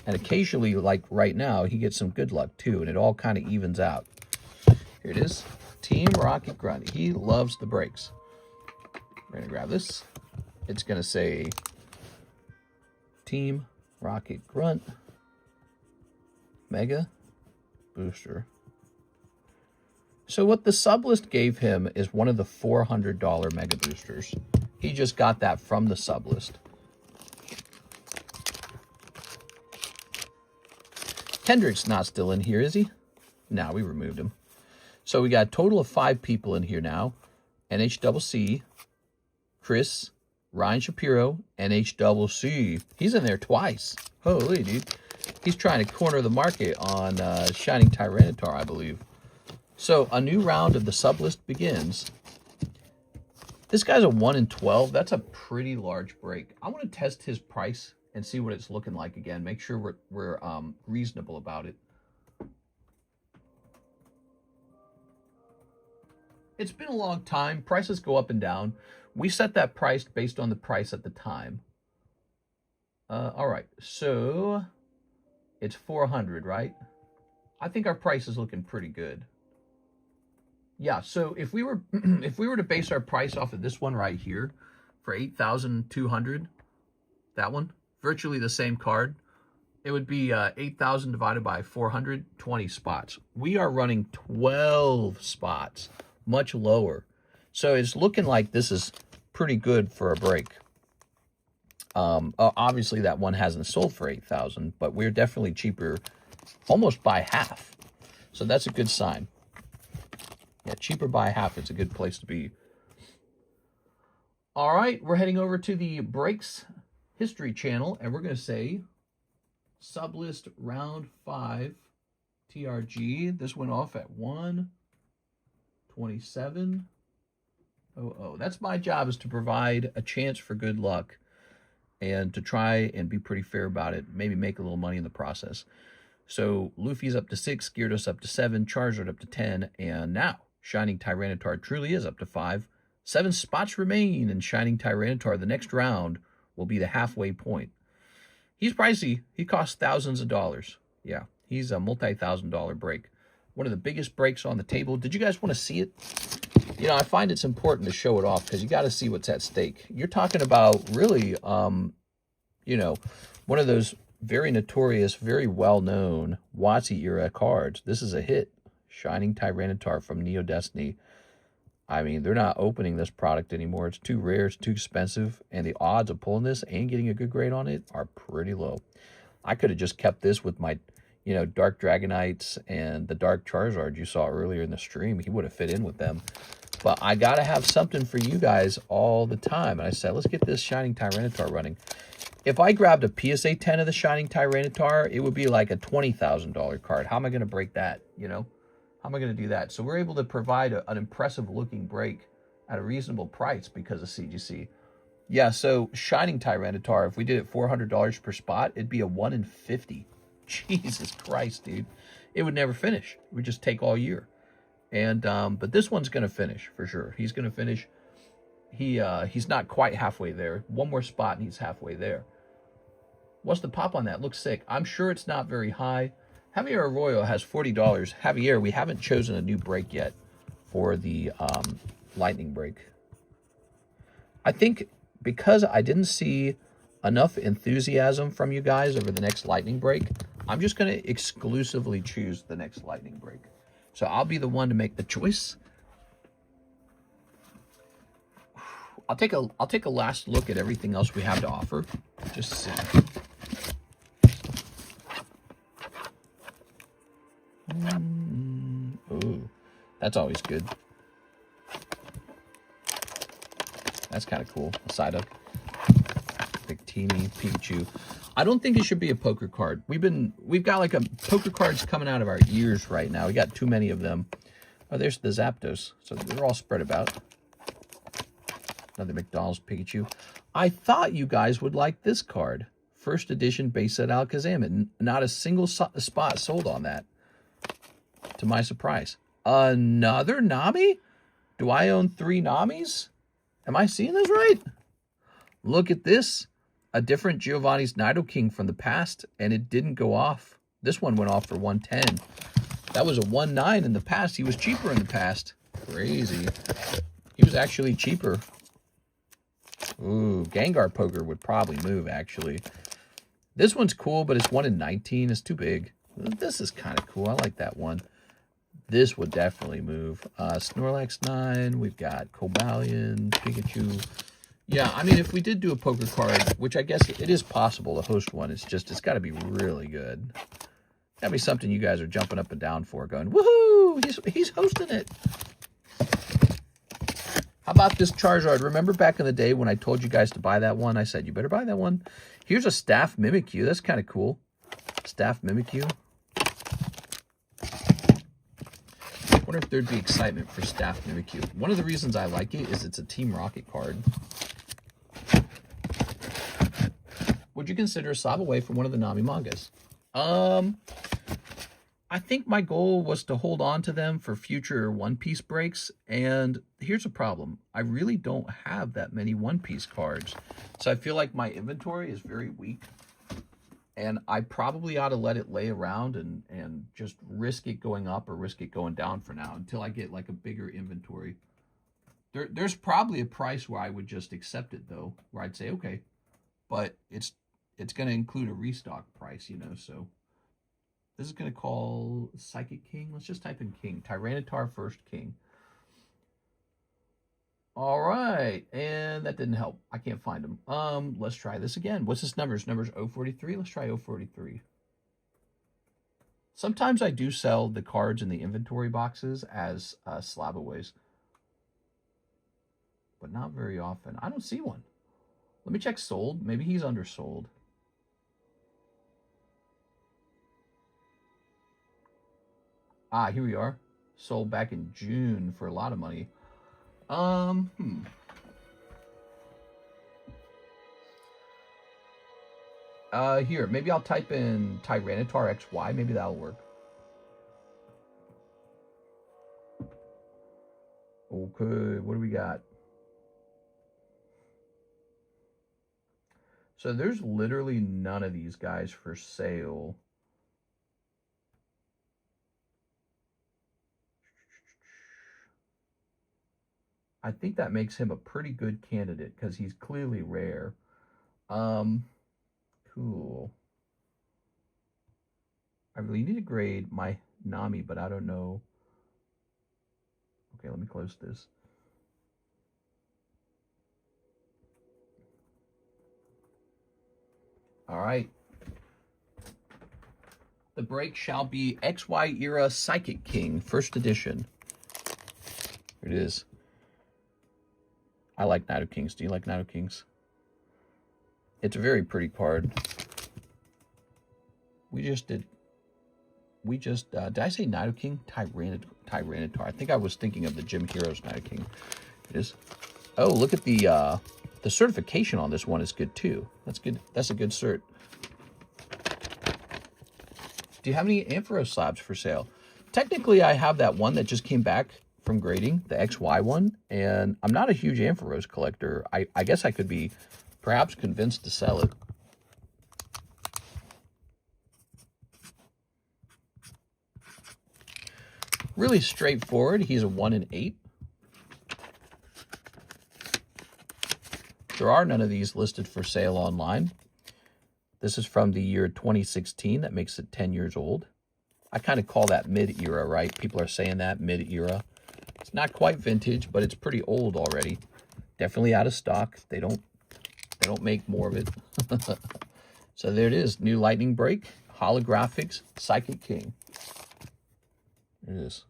And occasionally, like right now, he gets some good luck too. And it all kind of evens out. Here it is. Team Rocket Grunt. He loves the breaks. We're going to grab this. It's going to say Team Rocket Grunt Mega Booster. So what the sublist gave him is one of the $400 Mega Boosters. He just got that from the sublist. Kendrick's not still in here, is he? No, we removed him. So we got a total of 5 people in here now. NHCC, Chris, Ryan Shapiro, NHCC. He's in there twice. Holy, dude. He's trying to corner the market on Shining Tyranitar, I believe. So a new round of the sublist begins. This guy's a 1 in 12. That's a pretty large break. I want to test his price and see what it's looking like again. Make sure we're reasonable about it. It's been a long time. Prices go up and down. We set that price based on the price at the time. All right, so it's 400, right? I think our price is looking pretty good. Yeah, so if we were to base our price off of this one right here for 8,200, that one, virtually the same card, it would be 8,000 divided by 420 spots. We are running 12 spots, much lower. So it's looking like this is pretty good for a break. Obviously that one hasn't sold for 8,000, but we're definitely cheaper, almost by half. So that's a good sign. Yeah, cheaper by half. It's a good place to be. All right, we're heading over to the Breaks History channel, and we're going to say sublist round 5 TRG. This went off at 1:27:00. That's my job, is to provide a chance for good luck and to try and be pretty fair about it. Maybe make a little money in the process. So Luffy's up to 6, Gyarados up to 7, Charizard up to 10, and now Shining Tyranitar truly is up to 5. 7 spots remain in Shining Tyranitar. The next round will be the halfway point. He's pricey. He costs thousands of dollars. Yeah, he's a multi-$1,000 break. One of the biggest breaks on the table. Did you guys want to see it? You know, I find it's important to show it off because you got to see what's at stake. You're talking about really, you know, one of those very notorious, very well-known WotC era cards. This is a hit. Shining Tyranitar from Neo Destiny. I mean, they're not opening this product anymore. It's too rare. It's too expensive. And the odds of pulling this and getting a good grade on it are pretty low. I could have just kept this with my, you know, Dark Dragonites and the Dark Charizard you saw earlier in the stream. He would have fit in with them. But I got to have something for you guys all the time. And I said, let's get this Shining Tyranitar running. If I grabbed a PSA 10 of the Shining Tyranitar, it would be like a $20,000 card. How am I going to break that, you know? How am I going to do that? So we're able to provide an impressive looking break at a reasonable price because of CGC. Yeah, so Shining Tyranitar, if we did it $400 per spot, it'd be a 1 in 50. Jesus Christ, dude. It would never finish. It would just take all year. And but this one's going to finish for sure. He's going to finish. He's not quite halfway there. One more spot and he's halfway there. What's the pop on that? Looks sick. I'm sure it's not very high. Javier Arroyo has $40. Javier, we haven't chosen a new break yet for the lightning break. I think because I didn't see enough enthusiasm from you guys over the next lightning break, I'm just going to exclusively choose the next lightning break. So I'll be the one to make the choice. I'll take a last look at everything else we have to offer. Just a second. Ooh, that's always good. That's kind of cool. A side up. Big Dratini, Pikachu. I don't think it should be a poker card. We've got like a poker cards coming out of our ears right now. We got too many of them. Oh, there's the Zapdos. So they're all spread about. Another McDonald's Pikachu. I thought you guys would like this card. First edition base set Alakazam. And not a single spot sold on that. To my surprise. Another Nami? Do I own 3 Namis? Am I seeing this right? Look at this. A different Giovanni'S Nidoking from the past, and it didn't go off. This one went off for 110. That was a 1.9 in the past. He was cheaper in the past. Crazy. He was actually cheaper. Ooh, Gengar Poker would probably move, actually. This one's cool, but it's 1 in 19. It's too big. This is kind of cool. I like that one. This would definitely move. Snorlax 9. We've got Cobalion, Pikachu. Yeah, I mean, if we did do a poker card, which I guess it is possible to host one, it's got to be really good. That'd be something you guys are jumping up and down for, going, woohoo, he's hosting it. How about this Charizard? Remember back in the day when I told you guys to buy that one? I said, you better buy that one. Here's a Staff Mimikyu. That's kind of cool. Staff Mimikyu. I wonder if there'd be excitement for Staff Mimikyu. One of the reasons I like it is it's a Team Rocket card. Would you consider a swap away from one of the Nami mangas? I think my goal was to hold on to them for future One Piece breaks, and here's a problem. I really don't have that many One Piece cards, so I feel like my inventory is very weak, and I probably ought to let it lay around and just risk it going up or risk it going down for now until I get like a bigger inventory. There's probably a price where I would just accept it, though, where I'd say, okay, but it's going to include a restock price, you know, so this is going to call Psychic King. Let's just type in King. Tyranitar first King. All right, and that didn't help. I can't find them. Let's try this again. What's this numbers? Numbers 043. Let's try 043. Sometimes I do sell the cards in the inventory boxes as slabaways, but not very often. I don't see one. Let me check sold. Maybe he's undersold. Ah, here we are. Sold back in June for a lot of money. Here, maybe I'll type in Tyranitar XY. Maybe that'll work. Okay, what do we got? So there's literally none of these guys for sale. I think that makes him a pretty good candidate because he's clearly rare. Cool. I really need to grade my Nami, but I don't know. Okay, let me close this. All right. The break shall be XY Era Psychic King, first edition. Here it is. I like Nidokings. Do you like Nidokings? It's a very pretty card. Did I say Nidoking? Tyranitar. I think I was thinking of the Gym Heroes Nidoking. It is. Oh, look at the certification on this one is good too. That's good. That's a good cert. Do you have any Inferno slabs for sale? Technically, I have that one that just came back from grading, the XY one, and I'm not a huge Ampharos collector. I guess I could be perhaps convinced to sell it. Really straightforward. He's a 1 in 8. There are none of these listed for sale online. This is from the year 2016. That makes it 10 years old. I kind of call that mid-era, right? People are saying that, mid-era. It's not quite vintage, but it's pretty old already. Definitely out of stock. They don't make more of it. So there it is. New Lightning Break. Holographics. Psychic King. There it is.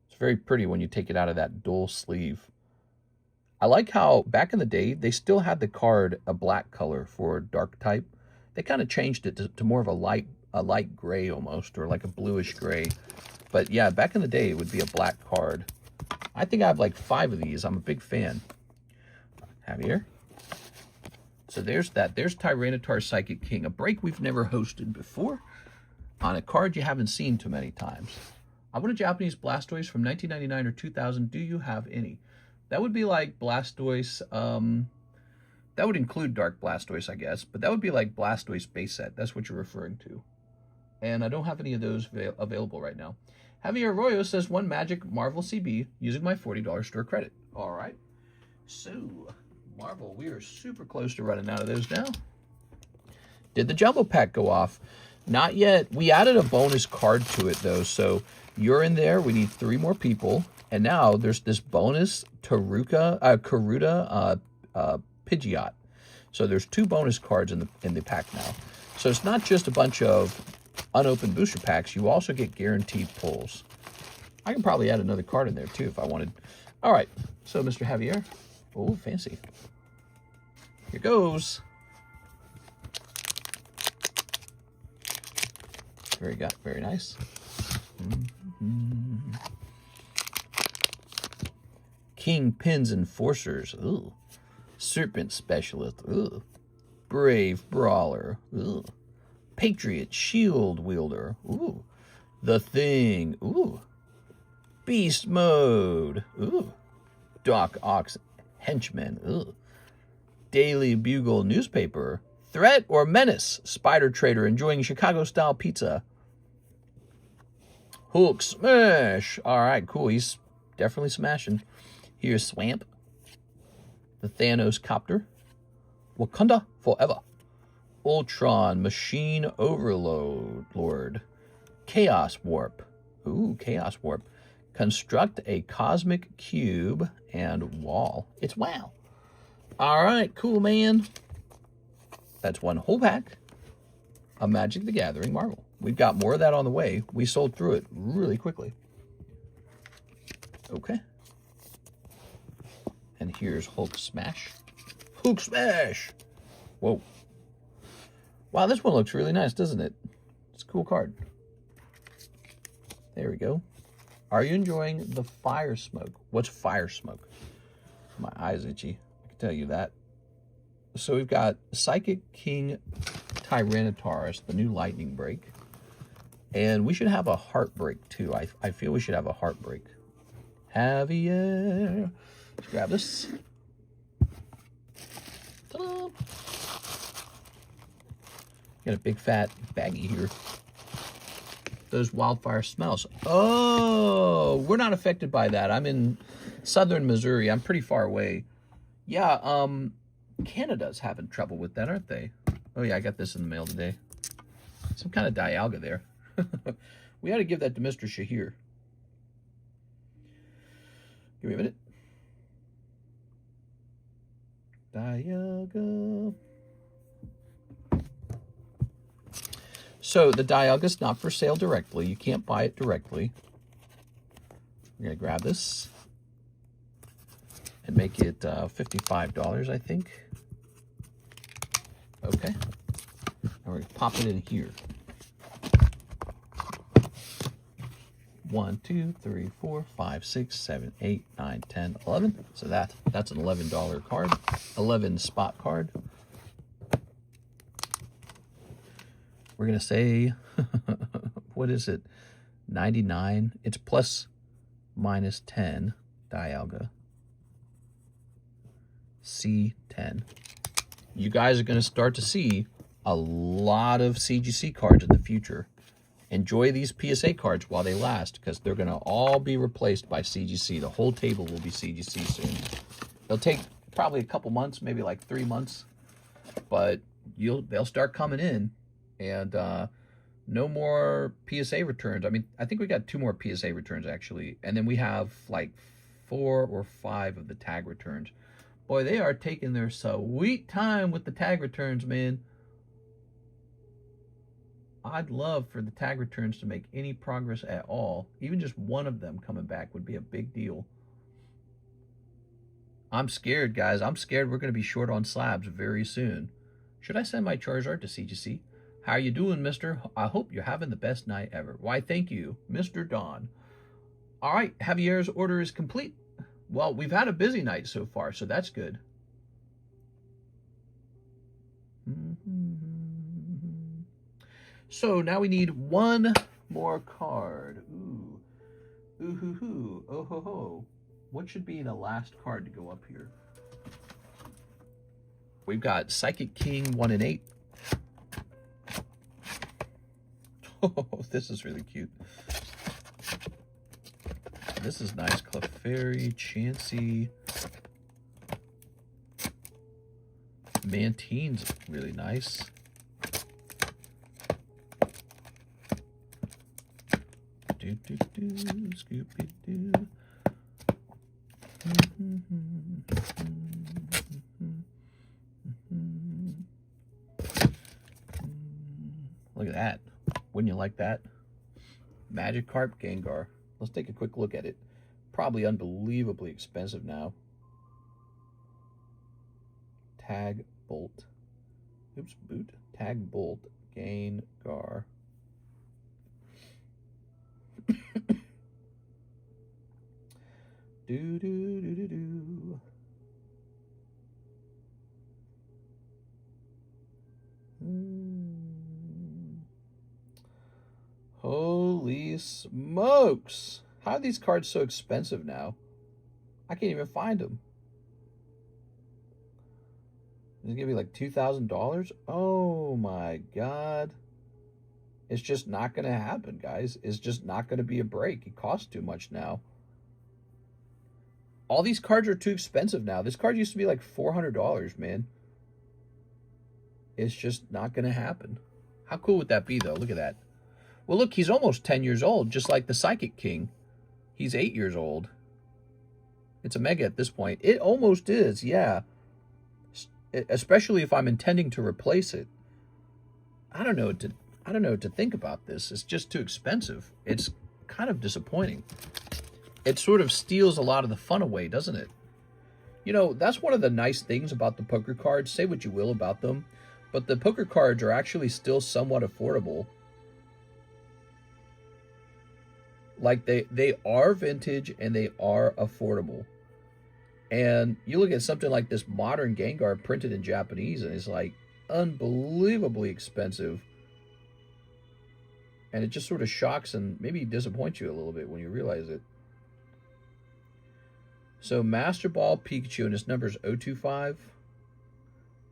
It's very pretty when you take it out of that dual sleeve. I like how back in the day, they still had the card a black color for dark type. They kind of changed it to more of a light gray almost, or like a bluish gray. But yeah, back in the day, it would be a black card. I think I have like 5 of these. I'm a big fan. Javier. So there's that. There's Tyranitar Psychic King, a break we've never hosted before on a card you haven't seen too many times. I want a Japanese Blastoise from 1999 or 2000. Do you have any? That would be like Blastoise. That would include Dark Blastoise, I guess. But that would be like Blastoise base set. That's what you're referring to. And I don't have any of those available right now. Javier Arroyo says 1 Magic Marvel CB using my $40 store credit. All right. So, Marvel, we are super close to running out of those now. Did the Jumbo Pack go off? Not yet. We added a bonus card to it, though. So, you're in there. We need 3 more people. And now there's this bonus Karuta Pidgeot. So there's 2 bonus cards in the pack now. So it's not just a bunch of unopened booster packs. You also get guaranteed pulls. I can probably add another card in there too if I wanted. All right. So Mr. Javier. Oh, fancy. Here goes. Very nice. King Pins Enforcers. Ooh. Serpent Specialist. Ooh. Brave Brawler. Ooh. Patriot Shield Wielder. Ooh. The Thing. Ooh. Beast Mode. Ooh. Doc Ox Henchman. Ooh. Daily Bugle Newspaper. Threat or Menace. Spider Trader enjoying Chicago-style pizza. Hulk Smash. All right, cool. He's definitely smashing. Here's Swamp. The Thanos Copter. Wakanda Forever. Ultron Machine Overload Lord. Chaos Warp. Ooh, Chaos Warp. Construct a Cosmic Cube and Wall. It's wow. All right, cool, man. That's 1 whole pack of Magic the Gathering Marvel. We've got more of that on the way. We sold through it really quickly. Okay. And here's Hulk Smash. Hulk Smash! Whoa. Wow, this one looks really nice, doesn't it? It's a cool card. There we go. Are you enjoying the Fire Smoke? What's Fire Smoke? My eyes itchy. I can tell you that. So we've got Psychic King Tyranitar, the new Lightning Break. And we should have a Heartbreak, too. I feel we should have a Heartbreak. Javier. Let's grab this. Ta-da! Got a big fat baggie here. Those wildfire smells. Oh, we're not affected by that. I'm in southern Missouri. I'm pretty far away. Yeah, Canada's having trouble with that, aren't they? Oh, yeah, I got this in the mail today. Some kind of Dialga there. We ought to give that to Mr. Shahir. Give me a minute. Dialga. So the Dialga's not for sale directly. You can't buy it directly. We're going to grab this and make it $55, I think. Okay. And we're going to pop it in here. 1, 2, 3, 4, 5, 6, 7, 8, 9, 10, 11. So that's an $11 card, 11 spot card. We're going to say, what is it? 99. It's plus minus 10 Dialga. C10. You guys are going to start to see a lot of CGC cards in the future. Enjoy these PSA cards while they last, because they're going to all be replaced by CGC. The whole table will be CGC soon. It'll take probably a couple months, maybe like 3 months, but they'll start coming in. And no more PSA returns. I mean, I think we got 2 more PSA returns, actually. And then we have like 4 or 5 of the tag returns. Boy, they are taking their sweet time with the tag returns, man. I'd love for the tag returns to make any progress at all. Even just one of them coming back would be a big deal. I'm scared, guys. I'm scared we're going to be short on slabs very soon. Should I send my Charizard to CGC? How you doing, mister? I hope you're having the best night ever. Why, thank you, Mr. Don. All right, Javier's order is complete. Well, we've had a busy night so far, so that's good. So now we need one more card. Ooh. Ooh hoo hoo. Oh ho ho. What should be the last card to go up here? We've got Psychic King 1 and 8. Oh, this is really cute. This is nice. Clefairy, Chansey. Mantine's really nice. Scooby-Doo. Look at that. Wouldn't you like that? Magikarp, Gengar. Let's take a quick look at it. Probably unbelievably expensive now. Tag Bolt. Oops, Boot. Tag Bolt. Gengar. Do do do do do. Holy smokes! How are these cards so expensive now? I can't even find them. It's gonna be like $2,000. Oh my god! It's just not gonna happen, guys. It's just not gonna be a break. It costs too much now. All these cards are too expensive now. This card used to be like $400, man. It's just not going to happen. How cool would that be, though? Look at that. Well, look, he's almost 10 years old, just like the Psychic King. He's 8 years old. It's a mega at this point. It almost is, yeah. Especially if I'm intending to replace it. I don't know what to think about this. It's just too expensive. It's kind of disappointing. It sort of steals a lot of the fun away, doesn't it? You know, that's one of the nice things about the poker cards. Say what you will about them, but the poker cards are actually still somewhat affordable. Like, they are vintage and they are affordable. And you look at something like this modern Gengar printed in Japanese, and it's like unbelievably expensive. And it just sort of shocks and maybe disappoints you a little bit when you realize it. So Master Ball Pikachu, and his number is 025.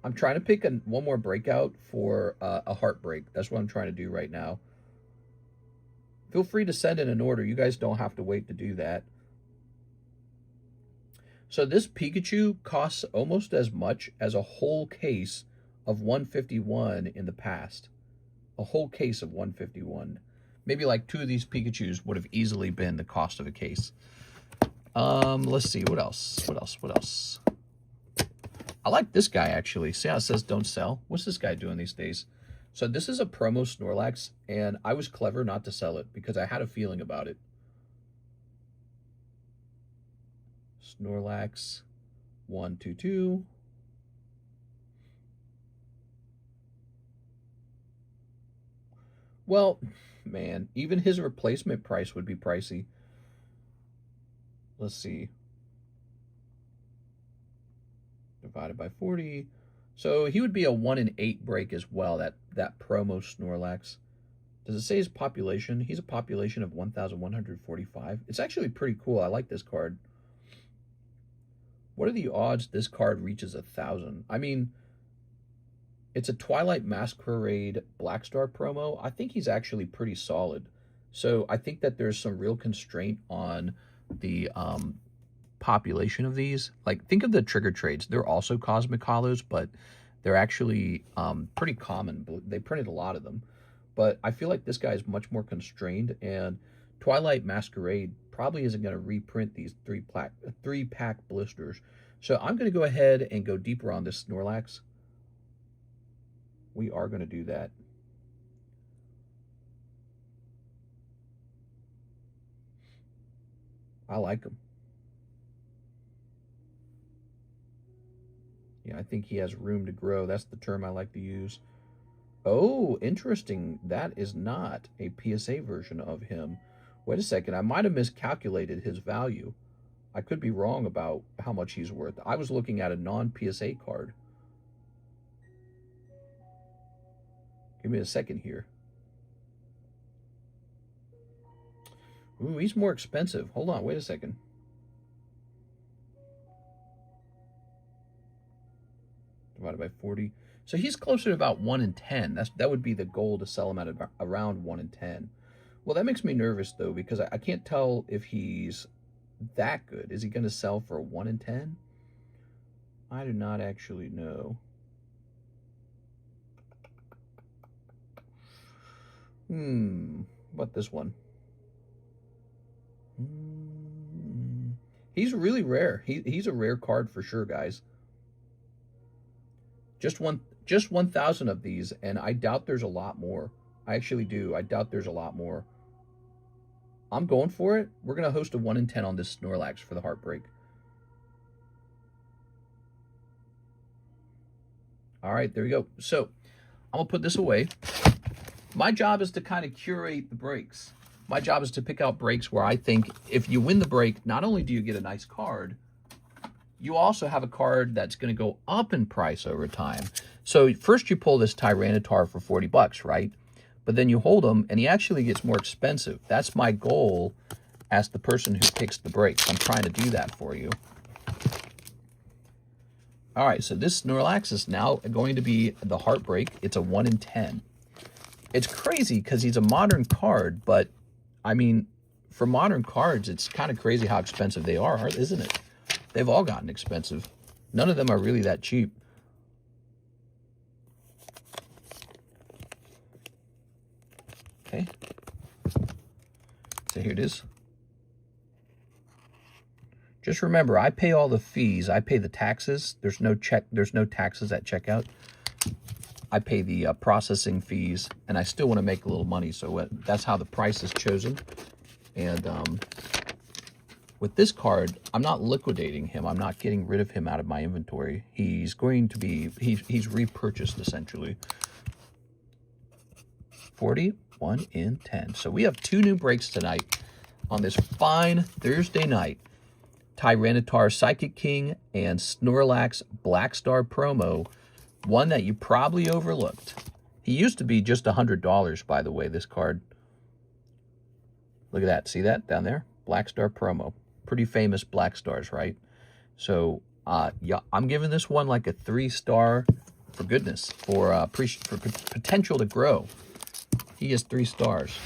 I'm trying to pick one more breakout for a Heartbreak. That's what I'm trying to do right now. Feel free to send in an order. You guys don't have to wait to do that. So this Pikachu costs almost as much as a whole case of 151 in the past. A whole case of 151. Maybe like 2 of these Pikachus would have easily been the cost of a case. Let's see, what else? I like this guy, actually. See how it says don't sell? What's this guy doing these days? So this is a promo Snorlax, and I was clever not to sell it because I had a feeling about it. Snorlax 122. Well, man, even his replacement price would be pricey. Let's see. Divided by 40. So he would be a 1 in 8 break as well, that promo Snorlax. Does it say his population? He's a population of 1,145. It's actually pretty cool. I like this card. What are the odds this card reaches 1,000? I mean, it's a Twilight Masquerade Black Star promo. I think he's actually pretty solid. So I think that there's some real constraint on the population of these. Like, think of the trigger trades. They're also Cosmic Hollows, but they're actually pretty common. They printed a lot of them. But I feel like this guy is much more constrained, and Twilight Masquerade probably isn't going to reprint these three-pack blisters. So I'm going to go ahead and go deeper on this Snorlax. We are going to do that. I like him. Yeah, I think he has room to grow. That's the term I like to use. Oh, interesting. That is not a PSA version of him. Wait a second. I might have miscalculated his value. I could be wrong about how much he's worth. I was looking at a non-PSA card. Give me a second here. Ooh, he's more expensive. Hold on, wait a second. Divided by 40. So he's closer to about 1 in 10. That would be the goal, to sell him at around 1 in 10. Well, that makes me nervous, though, because I can't tell if he's that good. Is he going to sell for 1 in 10? I do not actually know. What this one? He's really rare. He's a rare card for sure, guys. Just 1,000 of these, and I doubt there's a lot more. I actually do. I doubt there's a lot more. I'm going for it. We're going to host a 1 in 10 on this Snorlax for the Heartbreak. All right, there we go. So I'm going to put this away. My job is to kind of curate the breaks. My job is to pick out breaks where I think if you win the break, not only do you get a nice card, you also have a card that's going to go up in price over time. So first you pull this Tyranitar for 40 bucks, right? But then you hold him and he actually gets more expensive. That's my goal as the person who picks the breaks. I'm trying to do that for you. All right, so this Snorlax is now going to be the Heartbreak. It's a 1 in 10. It's crazy because he's a modern card, but I mean, for modern cards, it's kind of crazy how expensive they are, isn't it? They've all gotten expensive. None of them are really that cheap. Okay. So here it is. Just remember, I pay all the fees. I pay the taxes. There's no taxes at checkout. I pay the processing fees, and I still want to make a little money. So that's how the price is chosen. And with this card, I'm not liquidating him. I'm not getting rid of him out of my inventory. He's going to be, he's repurchased essentially. 40, 1 in 10. So we have 2 new breaks tonight on this fine Thursday night. Tyranitar Psychic King and Snorlax Black Star promo. One that you probably overlooked. He used to be just $100, by the way, this card. Look at that. See that down there? Black Star promo. Pretty famous Black Stars, right? So, yeah, I'm giving this one like a 3-star for goodness, for potential to grow. He is 3 stars.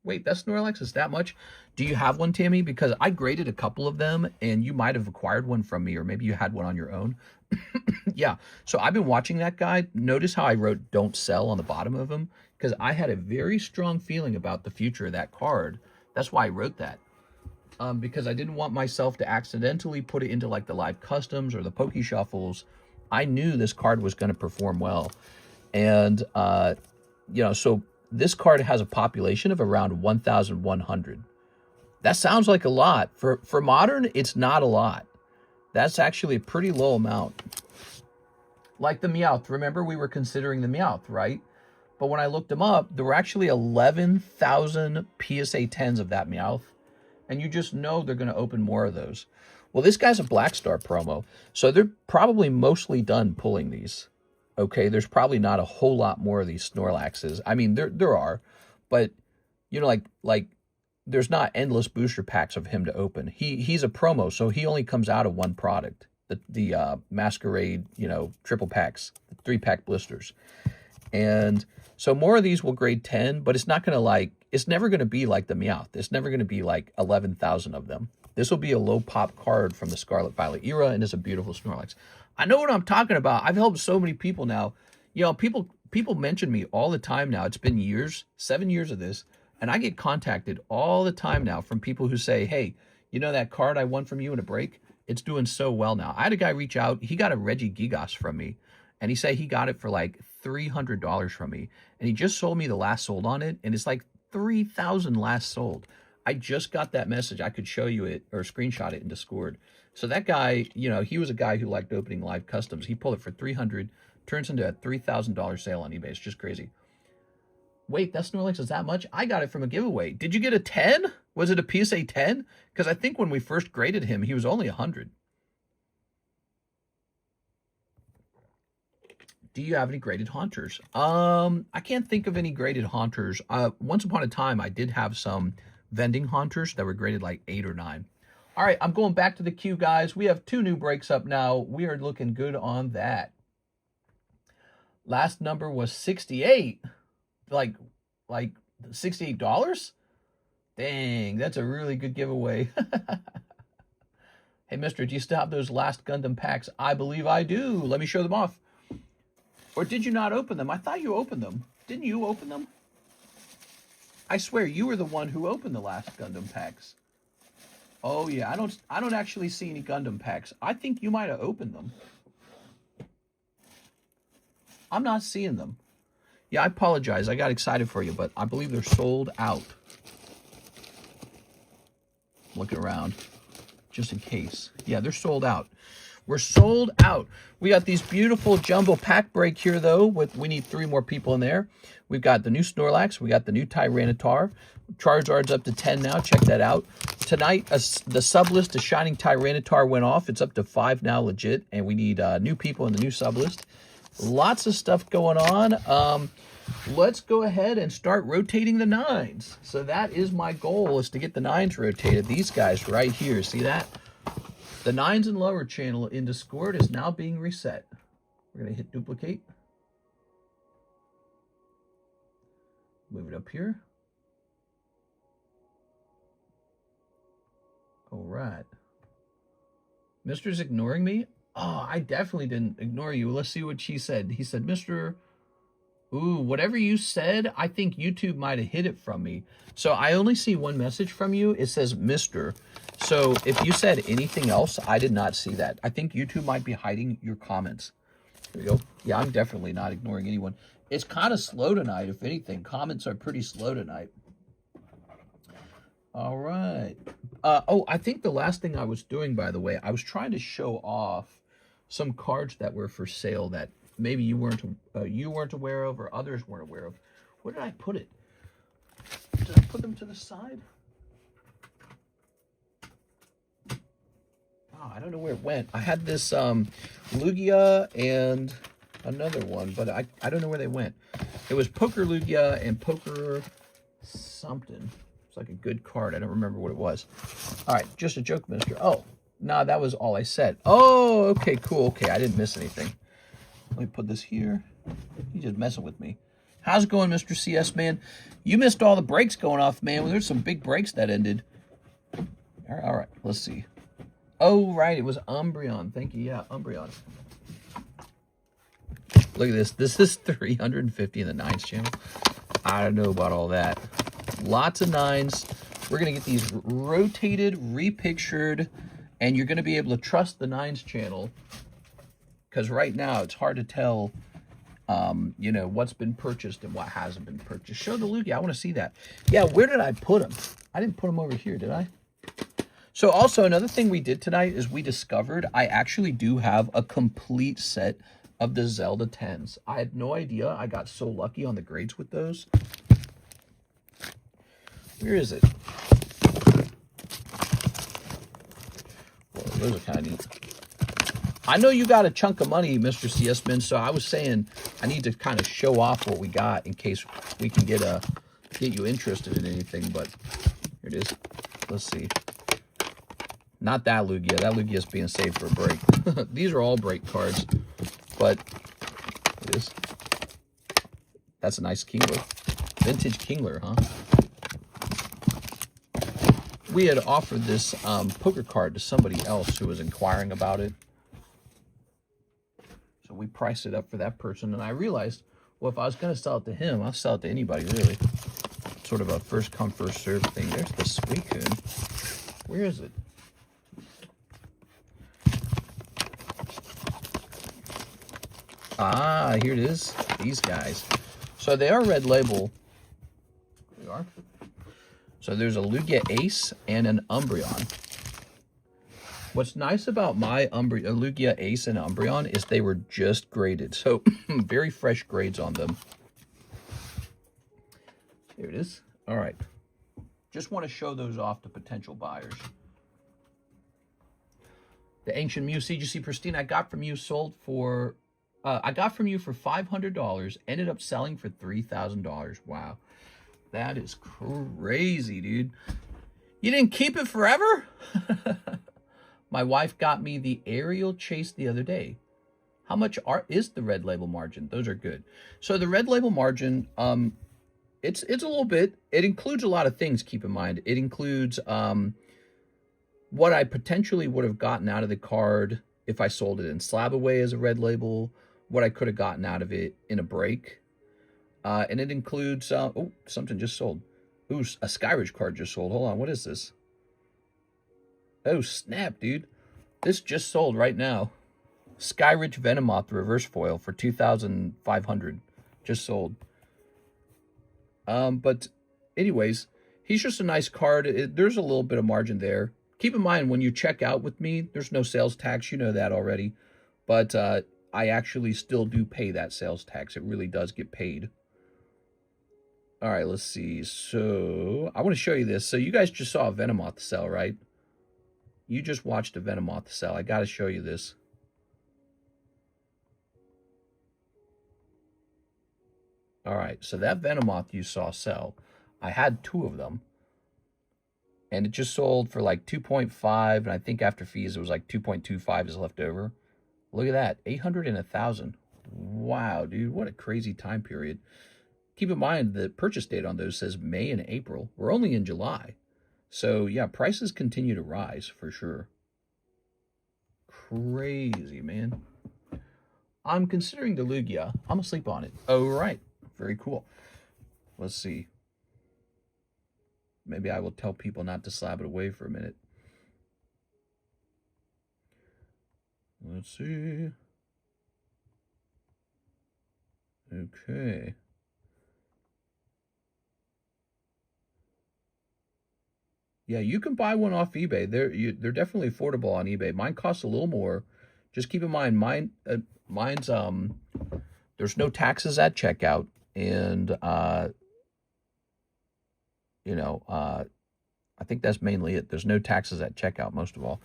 Wait, that Snorlax is that much? Do you have one, Tammy? Because I graded a couple of them, and you might have acquired one from me, or maybe you had one on your own. Yeah, so I've been watching that guy. Notice how I wrote "don't sell" on the bottom of him, because I had a very strong feeling about the future of that card. That's why I wrote that. Because I didn't want myself to accidentally put it into like the live customs or the Poke Shuffles. I knew this card was going to perform well. And, you know, so this card has a population of around 1,100. That sounds like a lot. For modern, it's not a lot. That's actually a pretty low amount. Like the Meowth. Remember, we were considering the Meowth, right? But when I looked them up, there were actually 11,000 PSA 10s of that Meowth. And you just know they're going to open more of those. Well, this guy's a Black Star promo. So they're probably mostly done pulling these. Okay, there's probably not a whole lot more of these Snorlaxes. I mean, there are. But, you know, like there's not endless booster packs of him to open. He's a promo, so he only comes out of one product. The Masquerade, you know, triple packs, 3-pack blisters. And so more of these will grade 10, but it's not going to it's never going to be like the Meowth. It's never going to be like 11,000 of them. This will be a low pop card from the Scarlet Violet era, and it's a beautiful Snorlax. I know what I'm talking about. I've helped so many people now. You know, people mention me all the time now. It's been years, 7 years of this, and I get contacted all the time now from people who say, hey, you know that card I won from you in a break? It's doing so well now. I had a guy reach out. He got a Regigigas from me, and he said he got it for like $300 from me, and he just sold me the last sold on it, and it's like 3,000 last sold. I just got that message. I could show you it or screenshot it in Discord. So that guy, you know, he was a guy who liked opening live customs. He pulled it for $300, turns into a $3,000 sale on eBay. It's just crazy. Wait, that Snorlax is that much? I got it from a giveaway. Did you get a 10? Was it a PSA 10? Because I think when we first graded him, he was only 100. Do you have any graded haunters? I can't think of any graded haunters. Once upon a time, I did have some vending haunters that were graded like 8 or 9. All right, I'm going back to the queue, guys. We have 2 new breaks up now. We are looking good on that. Last number was 68. Like $68? Dang, that's a really good giveaway. Hey, mister, do you still have those last Gundam packs? I believe I do. Let me show them off. Or did you not open them? I thought you opened them. Didn't you open them? I swear, you were the one who opened the last Gundam packs. Oh, yeah, I don't actually see any Gundam packs. I think you might have opened them. I'm not seeing them. Yeah, I apologize. I got excited for you, but I believe they're sold out. Looking around, just in case. Yeah, they're sold out. We're sold out. We got these beautiful jumbo pack break here, though. We need 3 more people in there. We've got the new Snorlax. We got the new Tyranitar. Charizard's up to 10 now. Check that out. Tonight, the sub list of Shining Tyranitar went off. It's up to 5 now, legit. And we need new people in the new sub list. Lots of stuff going on. Let's go ahead and start rotating the 9s. So that is my goal, is to get the 9s rotated. These guys right here, see that? The 9s and lower channel in Discord is now being reset. We're going to hit duplicate. Move it up here. All right. Mister's ignoring me? Oh, I definitely didn't ignore you. Let's see what she said. He said, Mr. Ooh, whatever you said, I think YouTube might have hid it from me. So I only see one message from you. It says Mr. So if you said anything else, I did not see that. I think YouTube might be hiding your comments. There we go. Yeah, I'm definitely not ignoring anyone. It's kind of slow tonight, if anything. Comments are pretty slow tonight. All right. Oh, I think the last thing I was doing, by the way, I was trying to show off some cards that were for sale that maybe you weren't aware of, or others weren't aware of. Where did I put it? Did I put them to the side? Oh, I don't know where it went. I had this Lugia and another one, but I don't know where they went. It was Poker Lugia and Poker something. It's like a good card. I don't remember what it was. All right, just a joke, mister. Oh, no, that was all I said. Oh, okay, cool. Okay, I didn't miss anything. Let me put this here. He's just messing with me. How's it going, Mr. CS, man? You missed all the breaks going off, man. Well, there's some big breaks that ended. All right, let's see. Oh, right, it was Umbreon. Thank you. Yeah, Umbreon. Look at this. This is 350 in the 9s channel. I don't know about all that. Lots of 9s. We're going to get these rotated, repictured, and you're going to be able to trust the 9s channel. Because right now, it's hard to tell, you know, what's been purchased and what hasn't been purchased. Show the Lugia. I want to see that. Yeah, where did I put them? I didn't put them over here, did I? So also, another thing we did tonight is we discovered I actually do have a complete set of the Zelda 10s. I had no idea. I got so lucky on the grades with those. Where is it? Well, those are kind of neat. I know you got a chunk of money, Mr. CS-Man, so I was saying I need to kind of show off what we got in case we can get you interested in anything, but here it is. Let's see. Not that Lugia. That Lugia is being saved for a break. These are all break cards, but it is. That's a nice Kingler. Vintage Kingler, huh? We had offered this poker card to somebody else who was inquiring about it. So we priced it up for that person, and I realized, well, if I was going to sell it to him, I'll sell it to anybody, really. Sort of a first come, first serve thing. There's the Suicune. Where is it? Ah, here it is. These guys. So they are red label. They are. So there's a Lugia Ace and an Umbreon. What's nice about my Lugia Ace and Umbreon is they were just graded. So very fresh grades on them. Here it is. All right. Just want to show those off to potential buyers. The Ancient Mew CGC Pristine I got from you sold for, I got from you for $500, ended up selling for $3,000. Wow. That is crazy, dude. You didn't keep it forever? My wife got me the Aerial Chase the other day. How much is the red label margin? Those are good. So the red label margin, it's a little bit. It includes a lot of things, keep in mind. It includes what I potentially would have gotten out of the card if I sold it in Slab Away as a red label, what I could have gotten out of it in a break. And it includes, oh, something just sold. Ooh, a Skyridge card just sold. Hold on, what is this? Oh, snap, dude. This just sold right now. Skyridge Venomoth reverse foil for $2,500. Just sold. But anyways, he's just a nice card. There's a little bit of margin there. Keep in mind, when you check out with me, there's no sales tax. You know that already. But I actually still do pay that sales tax. It really does get paid. All right, let's see. So I want to show you this. So you guys just saw a Venomoth sell, right? You just watched a Venomoth sell. I got to show you this. All right, so that Venomoth you saw sell, I had 2 of them. And it just sold for like 2.5, and I think after fees it was like 2.25 is left over. Look at that, 800 and 1,000. Wow, dude, what a crazy time period. Keep in mind the purchase date on those says May and April. We're only in July. So yeah, prices continue to rise for sure. Crazy, man. I'm considering the Lugia. I'm asleep on it. Oh, right. Very cool. Let's see. Maybe I will tell people not to slab it away for a minute. Let's see. Okay. Yeah, you can buy one off eBay. They're definitely affordable on eBay. Mine costs a little more. Just keep in mind, mine's there's no taxes at checkout, and I think that's mainly it. There's no taxes at checkout, most of all.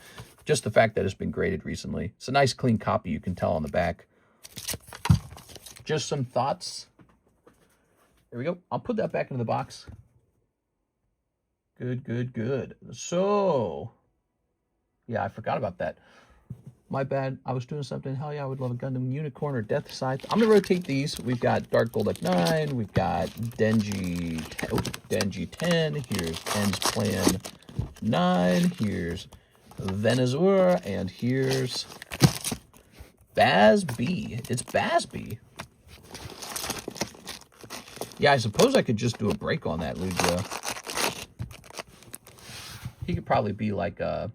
Just the fact that it's been graded recently. It's a nice clean copy, you can tell on the back. Just some thoughts. There we go. I'll put that back into the box. Good, good, good. So, yeah, I forgot about that. My bad. I was doing something. Hell yeah, I would love a Gundam Unicorn or Death Scythe. I'm going to rotate these. We've got Dark Golduck 9. We've got Denji 10. Here's End's Plan 9. Here's Venusaur. And here's Baz B. It's Baz B. Yeah, I suppose I could just do a break on that Lugia. He could probably be like a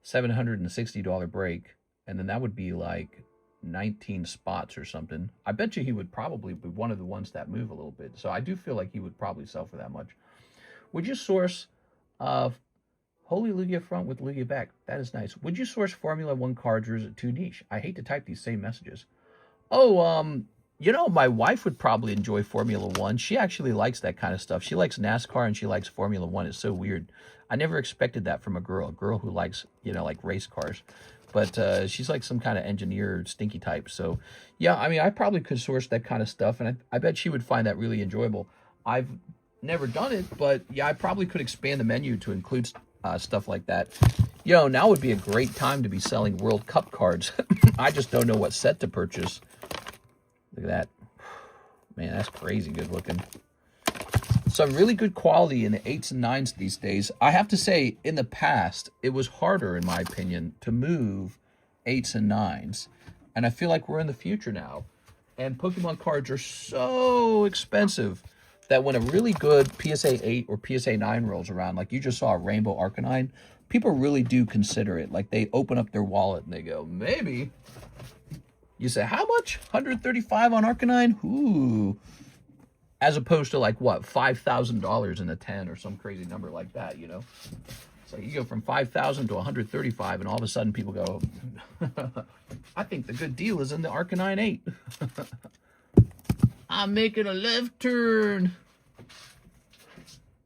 $760 break, and then that would be like 19 spots or something. I bet you he would probably be one of the ones that move a little bit. So I do feel like he would probably sell for that much. Would you source Holy Lugia front with Lugia back? That is nice. Would you source Formula 1 cards, or is it too niche? I hate to type these same messages. Oh, you know, my wife would probably enjoy Formula 1. She actually likes that kind of stuff. She likes NASCAR and she likes Formula 1. It's so weird. I never expected that from a girl who likes, you know, like race cars. But she's like some kind of engineer, stinky type. So, yeah, I mean, I probably could source that kind of stuff. And I bet she would find that really enjoyable. I've never done it, but, yeah, I probably could expand the menu to include stuff like that. You know, now would be a great time to be selling World Cup cards. I just don't know what set to purchase. Look at that. Man, that's crazy good looking. Some really good quality in the 8s and 9s these days. I have to say, in the past, it was harder, in my opinion, to move 8s and 9s. And I feel like we're in the future now. And Pokemon cards are so expensive that when a really good PSA 8 or PSA 9 rolls around, like you just saw a Rainbow Arcanine, people really do consider it. Like they open up their wallet and they go, maybe. You say, how much? 135 on Arcanine? Ooh. As opposed to like what, $5,000 in a 10 or some crazy number like that, you know. So you go from 5,000 to 135, and all of a sudden people go, I think the good deal is in the Arcanine 8. I'm making a left turn.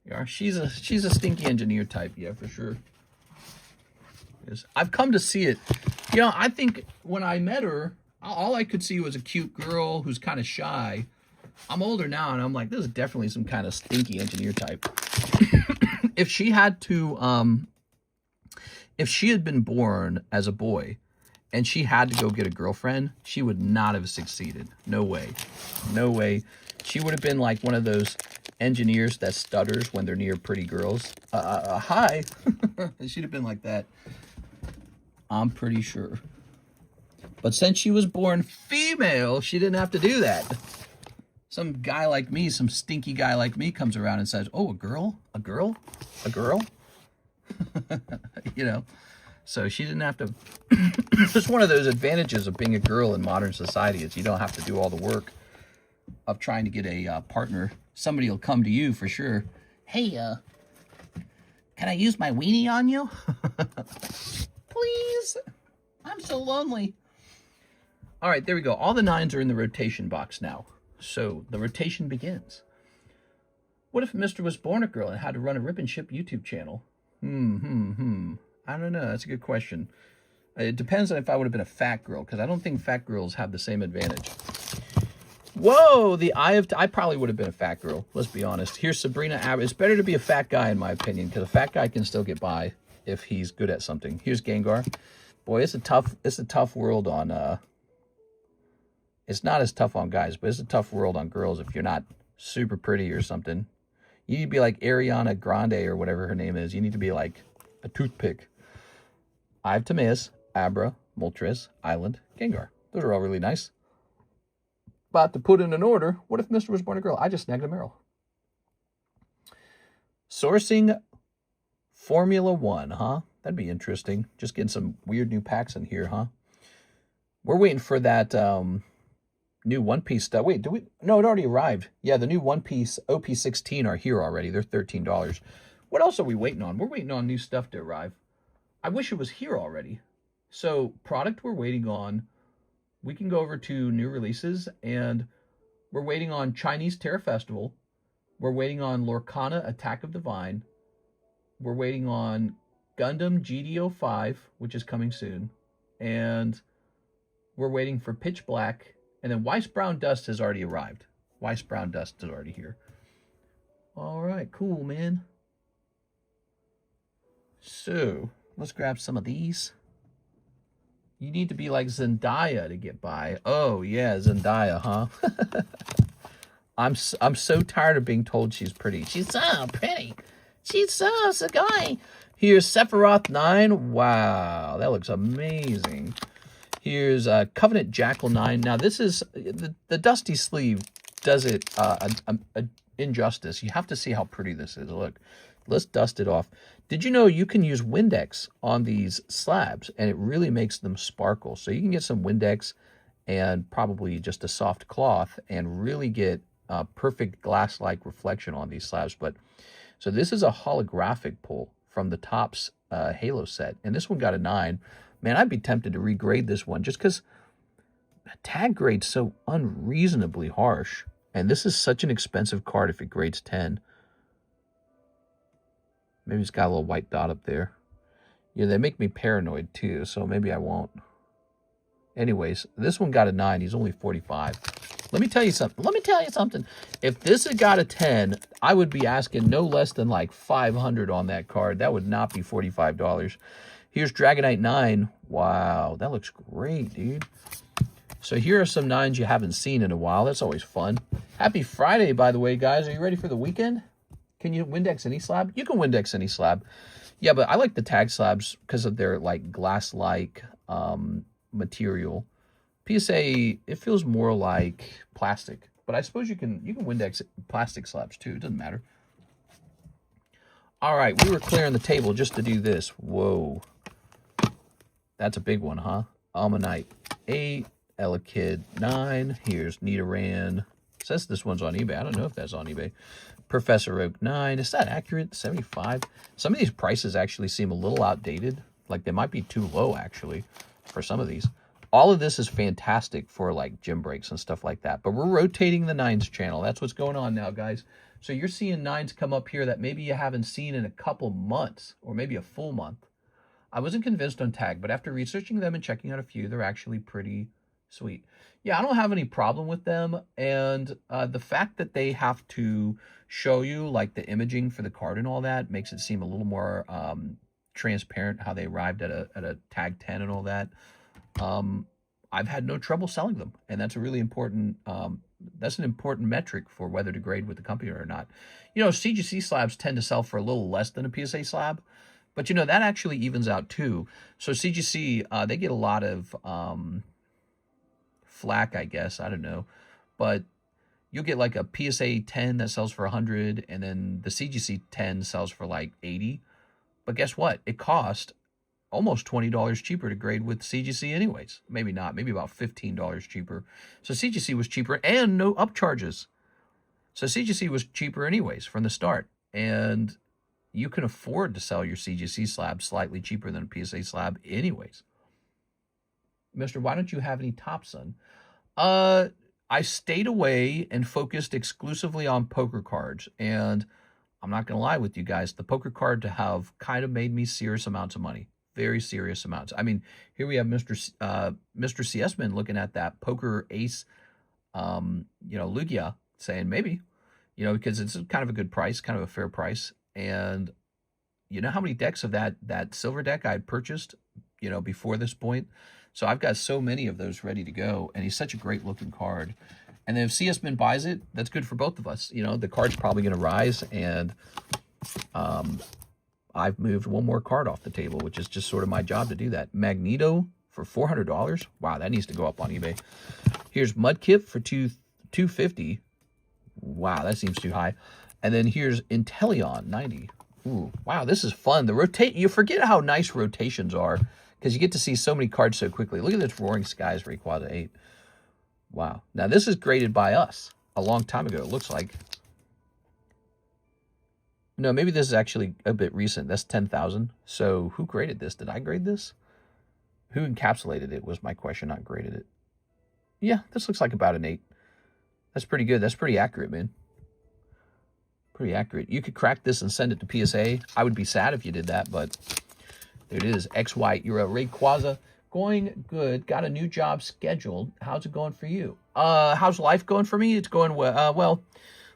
Yeah, she's a stinky engineer type, yeah, for sure. Yes. I've come to see it. You know, I think when I met her, all I could see was a cute girl who's kind of shy. I'm older now, and I'm like, this is definitely some kind of stinky engineer type. If she had to, if she had been born as a boy, and she had to go get a girlfriend, she would not have succeeded. No way. No way. She would have been like one of those engineers that stutters when they're near pretty girls. Hi. She'd have been like that. I'm pretty sure. But since she was born female, she didn't have to do that. Some guy like me, some stinky guy like me comes around and says, oh, a girl? A girl? A girl? You know, so she didn't have to. It's one of those advantages of being a girl in modern society is you don't have to do all the work of trying to get a partner. Somebody will come to you for sure. Hey, can I use my weenie on you? Please. I'm so lonely. All right, there we go. All the 9s are in the rotation box now. So the rotation begins. What if Mr. was born a girl and had to run a Rip and Ship YouTube channel? I don't know. That's a good question. It depends on if I would have been a fat girl, because I don't think fat girls have the same advantage. Whoa, the Eye of... I probably would have been a fat girl. Let's be honest. Here's Sabrina. It's better to be a fat guy, in my opinion, because a fat guy can still get by if he's good at something. Here's Gengar. Boy, it's a tough world on... It's not as tough on guys, but it's a tough world on girls if you're not super pretty or something. You need to be like Ariana Grande or whatever her name is. You need to be like a toothpick. I have Timaeus, Abra, Moltres, Island, Gengar. Those are all really nice. But to put in an order, what if Mr. was born a girl? I just snagged a Meryl. Sourcing Formula 1, huh? That'd be interesting. Just getting some weird new packs in here, huh? We're waiting for that... new One Piece stuff. Wait, do we? No, it already arrived. Yeah, the new One Piece OP16 are here already. They're $13. What else are we waiting on? We're waiting on new stuff to arrive. I wish it was here already. So, product we're waiting on. We can go over to new releases, and we're waiting on Chinese Terra Festival. We're waiting on Lorcana Attack of the Vine. We're waiting on Gundam GD05, which is coming soon. And we're waiting for Pitch Black. And then Weiss Brown Dust has already arrived. Weiss Brown Dust is already here. All right, cool, man. So, let's grab some of these. You need to be like Zendaya to get by. Oh, yeah, Zendaya, huh? I'm so tired of being told she's pretty. She's so pretty. She's so sugoi. Here's Sephiroth 9. Wow, that looks amazing. Here's Covenant Jackal 9. Now, this is... The Dusty Sleeve does it injustice. You have to see how pretty this is. Look, let's dust it off. Did you know you can use Windex on these slabs, and it really makes them sparkle? So you can get some Windex and probably just a soft cloth and really get a perfect glass-like reflection on these slabs. But so this is a holographic pull from the Topps Halo set, and this one got a 9. Man, I'd be tempted to regrade this one just because the tag grade's so unreasonably harsh. And this is such an expensive card if it grades 10. Maybe it's got a little white dot up there. Yeah, they make me paranoid too, so maybe I won't. Anyways, this one got a 9. He's only 45. Let me tell you something. If this had got a 10, I would be asking no less than like $500 on that card. That would not be $45. Here's Dragonite 9. Wow, that looks great, dude. So here are some 9s you haven't seen in a while. That's always fun. Happy Friday, by the way, guys. Are you ready for the weekend? Can you Windex any slab? You can Windex any slab. Yeah, but I like the tag slabs because of their like glass-like material. PSA, it feels more like plastic. But I suppose you can Windex plastic slabs too. It doesn't matter. All right, we were clearing the table just to do this. Whoa. That's a big one, huh? Almanite 8, Elekid 9. Here's Nidoran It says this one's on eBay. I don't know if that's on eBay. Professor Oak 9. Is that accurate? 75. Some of these prices actually seem a little outdated. Like they might be too low, actually, for some of these. All of this is fantastic for like gym breaks and stuff like that. But we're rotating the 9s channel. That's what's going on now, guys. So you're seeing 9s come up here that maybe you haven't seen in a couple months or maybe a full month. I wasn't convinced on tag, but after researching them and checking out a few, they're actually pretty sweet. Yeah, I don't have any problem with them. And the fact that they have to show you like the imaging for the card and all that makes it seem a little more transparent how they arrived at a tag 10 and all that. I've had no trouble selling them, and that's a really important that's an important metric for whether to grade with the company or not. You know, CGC slabs tend to sell for a little less than a PSA slab, but you know that actually evens out too. So CGC they get a lot of flack, I guess, I don't know, but you'll get like a PSA 10 that sells for 100, and then the CGC 10 sells for like 80. But guess what? It cost almost $20 cheaper to grade with CGC anyways. Maybe not, maybe about $15 cheaper. So CGC was cheaper and no upcharges. So CGC was cheaper anyways from the start. And you can afford to sell your CGC slab slightly cheaper than a PSA slab anyways. Mister, why don't you have any Tops, son? I stayed away and focused exclusively on poker cards. And I'm not going to lie with you guys, the poker card to have kind of made me serious amounts of money. Very serious amounts. I mean, here we have Mr. CS-Man looking at that poker ace, you know, Lugia, saying maybe, you know, because it's kind of a good price, kind of a fair price. And you know how many decks of that silver deck I had purchased, you know, before this point? So I've got so many of those ready to go, and he's such a great looking card. And then if CS-Man buys it, that's good for both of us. You know, the card's probably going to rise, and I've moved one more card off the table, which is just sort of my job to do that. Magneto for $400. Wow, that needs to go up on eBay. Here's Mudkip for $250. Wow, that seems too high. And then here's Inteleon 90. Ooh, wow, this is fun. The you forget how nice rotations are because you get to see so many cards so quickly. Look at this Roaring Skies Rayquaza 8. Wow. Now this is graded by us a long time ago, it looks like. No, maybe this is actually a bit recent. That's 10,000. So who graded this? Did I grade this? Who encapsulated it was my question, not graded it. Yeah, this looks like about an 8. That's pretty good. That's pretty accurate, man. Pretty accurate. You could crack this and send it to PSA. I would be sad if you did that, but there it is. X White. You're a Rayquaza. Going good. Got a new job scheduled. How's it going for you? How's life going for me? It's going well. Well,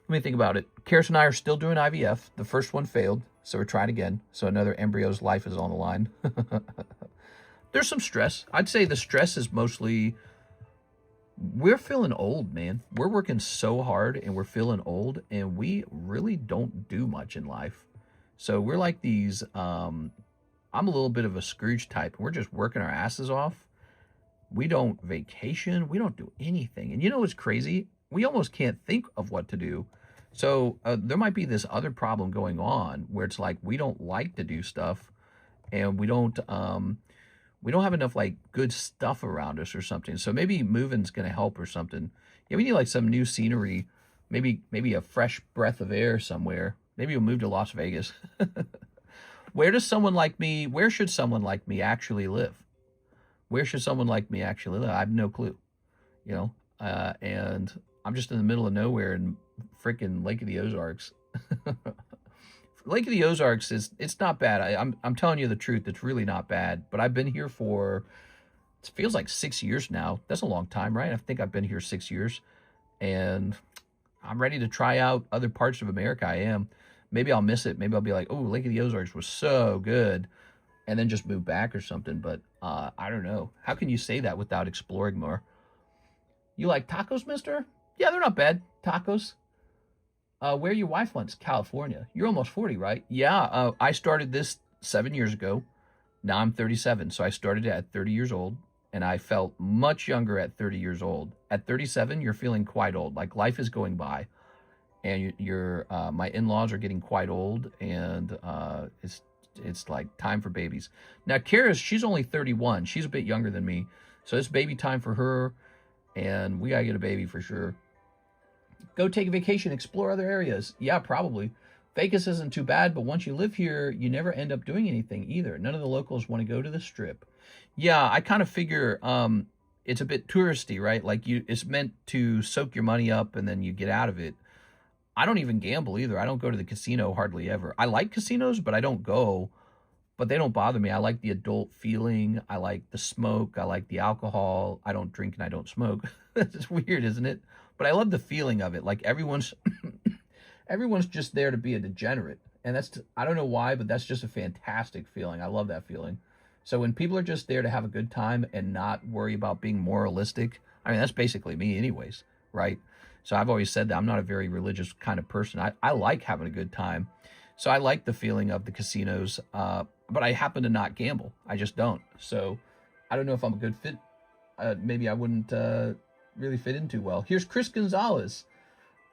let me think about it. Karis and I are still doing IVF. The first one failed, so we're trying again. So another embryo's life is on the line. There's some stress. I'd say the stress is mostly we're feeling old, man. We're working so hard and we're feeling old, and we really don't do much in life. So we're like these, I'm a little bit of a Scrooge type. We're just working our asses off. We don't vacation. We don't do anything. And you know what's crazy? We almost can't think of what to do. So there might be this other problem going on where it's like we don't like to do stuff, and we don't have enough like good stuff around us or something. So maybe moving's gonna help or something. Yeah, we need like some new scenery, maybe a fresh breath of air somewhere. Maybe we'll move to Las Vegas. Where should someone like me actually live? Where should someone like me actually live? I have no clue, you know. And I'm just in the middle of nowhere in freaking Lake of the Ozarks. Lake of the Ozarks it's not bad. I'm telling you the truth. It's really not bad. But I've been here for, it feels like 6 years now. That's a long time, right? I think I've been here 6 years. And I'm ready to try out other parts of America. I am. Maybe I'll miss it. Maybe I'll be like, oh, Lake of the Ozarks was so good, and then just move back or something. But I don't know. How can you say that without exploring more? You like tacos, mister? Yeah, they're not bad. Tacos. Where your wife wants? California. You're almost 40, right? Yeah, I started this 7 years ago. Now I'm 37, so I started at 30 years old, and I felt much younger at 30 years old. At 37, you're feeling quite old. Like life is going by, and my in-laws are getting quite old, and it's like time for babies. Now, Karis, she's only 31. She's a bit younger than me, so it's baby time for her, and we gotta get a baby for sure. Go take a vacation, explore other areas. Yeah, probably. Vegas isn't too bad, but once you live here, you never end up doing anything either. None of the locals want to go to the Strip. Yeah, I kind of figure it's a bit touristy, right? Like it's meant to soak your money up and then you get out of it. I don't even gamble either. I don't go to the casino hardly ever. I like casinos, but I don't go. But they don't bother me. I like the adult feeling. I like the smoke. I like the alcohol. I don't drink and I don't smoke. It's weird, isn't it? But I love the feeling of it. Like everyone's just there to be a degenerate. And I don't know why, but that's just a fantastic feeling. I love that feeling. So when people are just there to have a good time and not worry about being moralistic, I mean, that's basically me anyways, right? So I've always said that I'm not a very religious kind of person. I like having a good time. So I like the feeling of the casinos, but I happen to not gamble. I just don't. So I don't know if I'm a good fit. Maybe I wouldn't really fit in too well. Here's Chris Gonzalez.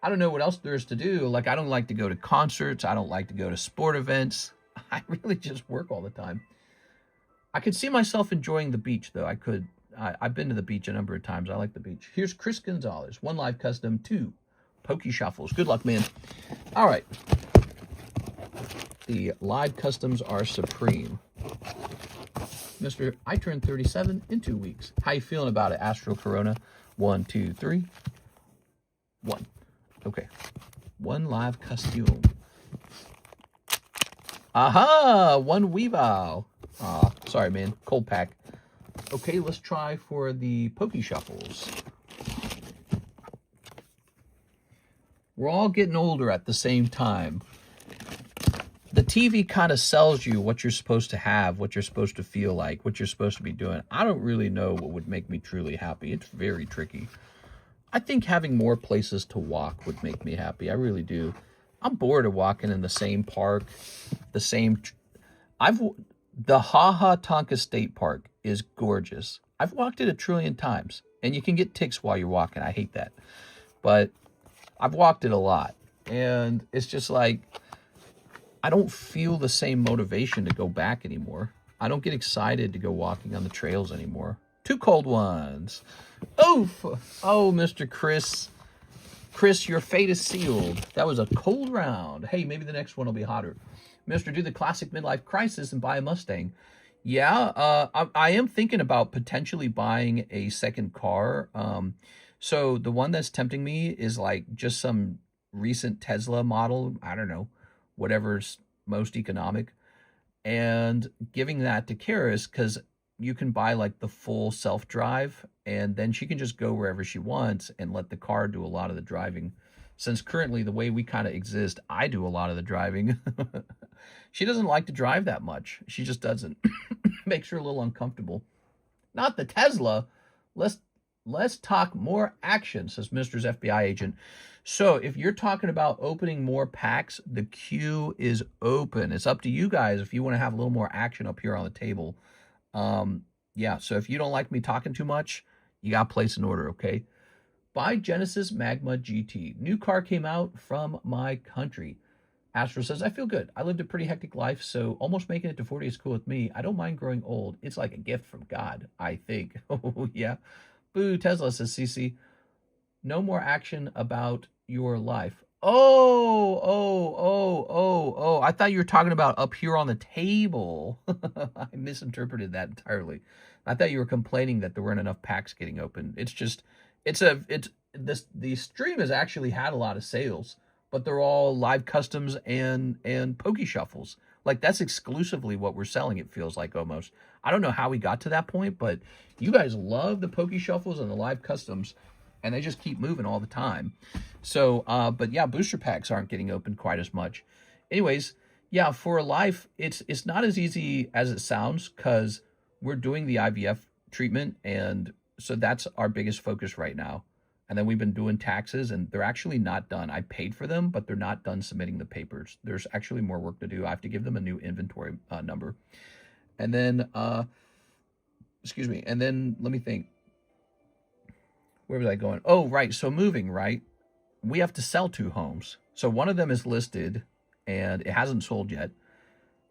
I don't know what else there is to do. Like, I don't like to go to concerts. I don't like to go to sport events. I really just work all the time. I could see myself enjoying the beach, though. I've been to the beach a number of times. I like the beach. Here's Chris Gonzalez. 1 live custom, 2 pokey shuffles. Good luck, man. All right. The live customs are supreme. Mr. I turned 37 in 2 weeks. How you feeling about it, Astro Corona? 1, 2, 3. 1. Okay. 1 live costume. Aha! 1 Weavile. Sorry, man. Cold pack. Okay, let's try for the pokey shuffles. We're all getting older at the same time. The TV kind of sells you what you're supposed to have, what you're supposed to feel like, what you're supposed to be doing. I don't really know what would make me truly happy. It's very tricky. I think having more places to walk would make me happy. I really do. I'm bored of walking in the same park, the same... The Ha Tonka State Park is gorgeous. I've walked it 1 trillion times, and you can get ticks while you're walking. I hate that. But I've walked it a lot, and it's just like, I don't feel the same motivation to go back anymore. I don't get excited to go walking on the trails anymore. 2 cold ones. Oof! Oh, Mr. Chris. Chris, your fate is sealed. That was a cold round. Hey, maybe the next one will be hotter. Mr. Do the classic midlife crisis and buy a Mustang. Yeah, I am thinking about potentially buying a second car. So the one that's tempting me is like just some recent Tesla model. I don't know, whatever's most economic. And giving that to Karis, because you can buy like the full self-drive, and then she can just go wherever she wants and let the car do a lot of the driving. Since currently the way we kind of exist, I do a lot of the driving. She doesn't like to drive that much. She just doesn't. Makes her a little uncomfortable. Not the Tesla. Let's talk more action, says Mr.'s FBI agent. So if you're talking about opening more packs, the queue is open. It's up to you guys if you want to have a little more action up here on the table. Yeah, so if you don't like me talking too much, you got to place an order, okay? Buy Genesis Magma GT. New car came out from my country. Astro says, I feel good. I lived a pretty hectic life, so almost making it to 40 is cool with me. I don't mind growing old. It's like a gift from God, I think. Oh, yeah. Boo, Tesla, says CC. No more action about your life. Oh. I thought you were talking about up here on the table. I misinterpreted that entirely. I thought you were complaining that there weren't enough packs getting open. It's just, the stream has actually had a lot of sales, but they're all live customs and pokey shuffles. Like, that's exclusively what we're selling, it feels like, almost. I don't know how we got to that point, but you guys love the pokey shuffles and the live customs, and they just keep moving all the time. So, but yeah, booster packs aren't getting opened quite as much. Anyways, yeah, for a life, it's not as easy as it sounds, because we're doing the IVF treatment, and so that's our biggest focus right now. And then we've been doing taxes, and they're actually not done. I paid for them, but they're not done submitting the papers. There's actually more work to do. I have to give them a new inventory number. And then, excuse me, and then let me think. Where was I going? Oh, right, so moving, right? We have to sell 2 homes. So one of them is listed, and it hasn't sold yet.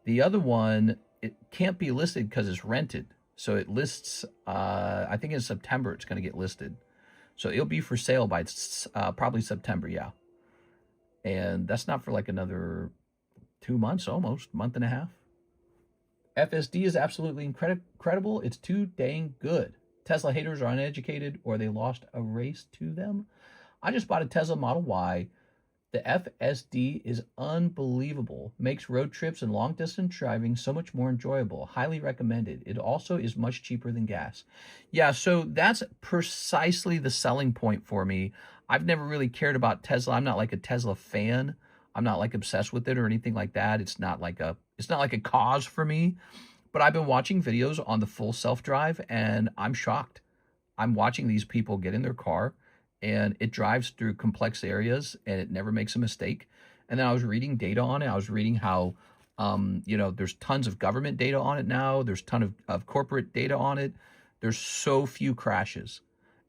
The other one, it can't be listed because it's rented. So it lists, I think in September it's going to get listed. So it'll be for sale by probably September, yeah. And that's not for like another 2 months, almost, month and a half. FSD is absolutely incredible. It's too dang good. Tesla haters are uneducated or they lost a race to them. I just bought a Tesla Model Y. The FSD is unbelievable. Makes road trips and long distance driving so much more enjoyable. Highly recommended. It also is much cheaper than gas. Yeah, so that's precisely the selling point for me. I've never really cared about Tesla. I'm not like a Tesla fan. I'm not like obsessed with it or anything like that. It's not like a cause for me. But I've been watching videos on the full self-drive and I'm shocked. I'm watching these people get in their car and it drives through complex areas and it never makes a mistake. And then I was reading data on it. I was reading how, there's tons of government data on it now. There's ton of corporate data on it. There's so few crashes.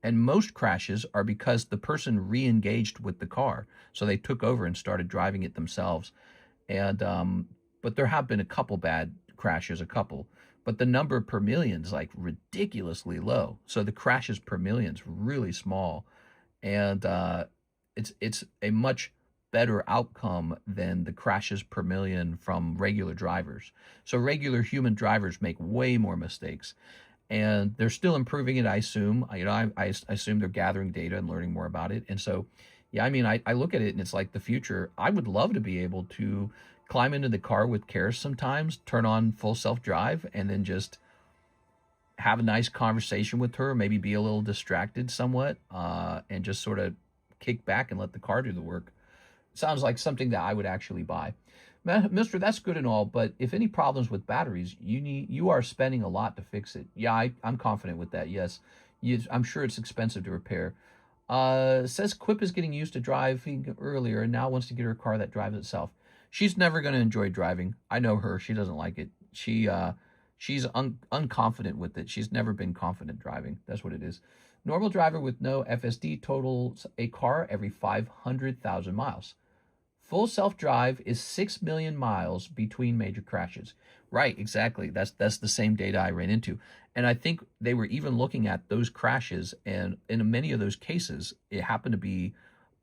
And most crashes are because the person re-engaged with the car. So they took over and started driving it themselves. And, but there have been a couple bad crashes, but the number per million is like ridiculously low. So the crashes per million is really small. And it's a much better outcome than the crashes per million from regular drivers. So regular human drivers make way more mistakes, and they're still improving it. I assume, I assume they're gathering data and learning more about it. And so, yeah, I mean, I look at it and it's like the future. I would love to be able to climb into the car with Karis sometimes, turn on full self-drive, and then just have a nice conversation with her, maybe be a little distracted somewhat, and just sort of kick back and let the car do the work. Sounds like something that I would actually buy. Mister, that's good and all, but if any problems with batteries, you are spending a lot to fix it. Yeah, I'm confident with that, yes. I'm sure it's expensive to repair. Says Quip is getting used to driving earlier and now wants to get her a car that drives itself. She's never going to enjoy driving. I know her. She doesn't like it. She's unconfident with it. She's never been confident driving. That's what it is. Normal driver with no FSD totals a car every 500,000 miles. Full self-drive is 6 million miles between major crashes. Right, exactly. That's the same data I ran into. And I think they were even looking at those crashes, and in many of those cases, it happened to be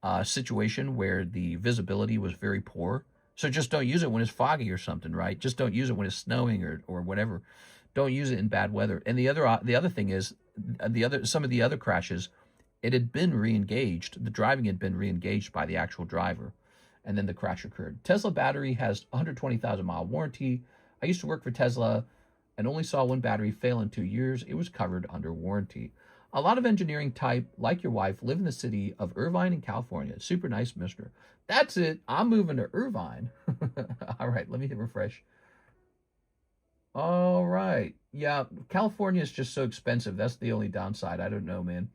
a situation where the visibility was very poor. So just don't use it when it's foggy or something, right? Just don't use it when it's snowing or whatever. Don't use it in bad weather. And the other thing is, some of the other crashes, it had been re-engaged. The driving had been re-engaged by the actual driver, and then the crash occurred. Tesla battery has 120,000 mile warranty. I used to work for Tesla and only saw one battery fail in 2 years. It was covered under warranty. A lot of engineering type, like your wife, live in the city of Irvine in California. Super nice, mister. That's it. I'm moving to Irvine. All right, let me hit refresh. All right. Yeah, California is just so expensive. That's the only downside. I don't know, man.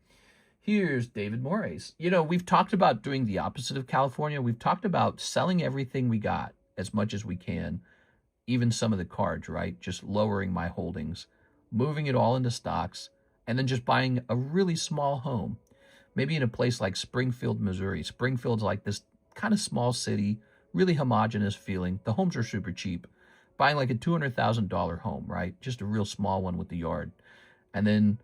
Here's David Moraes. We've talked about doing the opposite of California. We've talked about selling everything we got as much as we can, even some of the cards, right? Just lowering my holdings, moving it all into stocks, and then just buying a really small home, maybe in a place like Springfield, Missouri. Springfield's like this kind of small city, really homogenous feeling. The homes are super cheap. Buying like a $200,000 home, right? Just a real small one with the yard. And then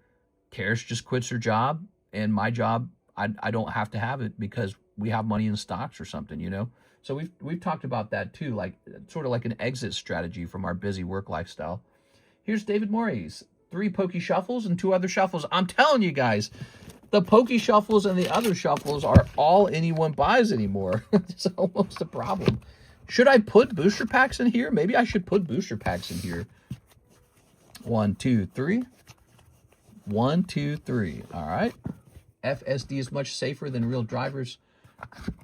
Karis just quits her job, and my job, I don't have to have it because we have money in stocks or something, So we've talked about that too, like sort of like an exit strategy from our busy work lifestyle. Here's David Moraes. 3 pokey shuffles and 2 other shuffles. I'm telling you guys, the pokey shuffles and the other shuffles are all anyone buys anymore. It's almost a problem. Should I put booster packs in here? Maybe I should put booster packs in here. 1, 2, 3. 1, 2, 3. All right. FSD is much safer than real drivers.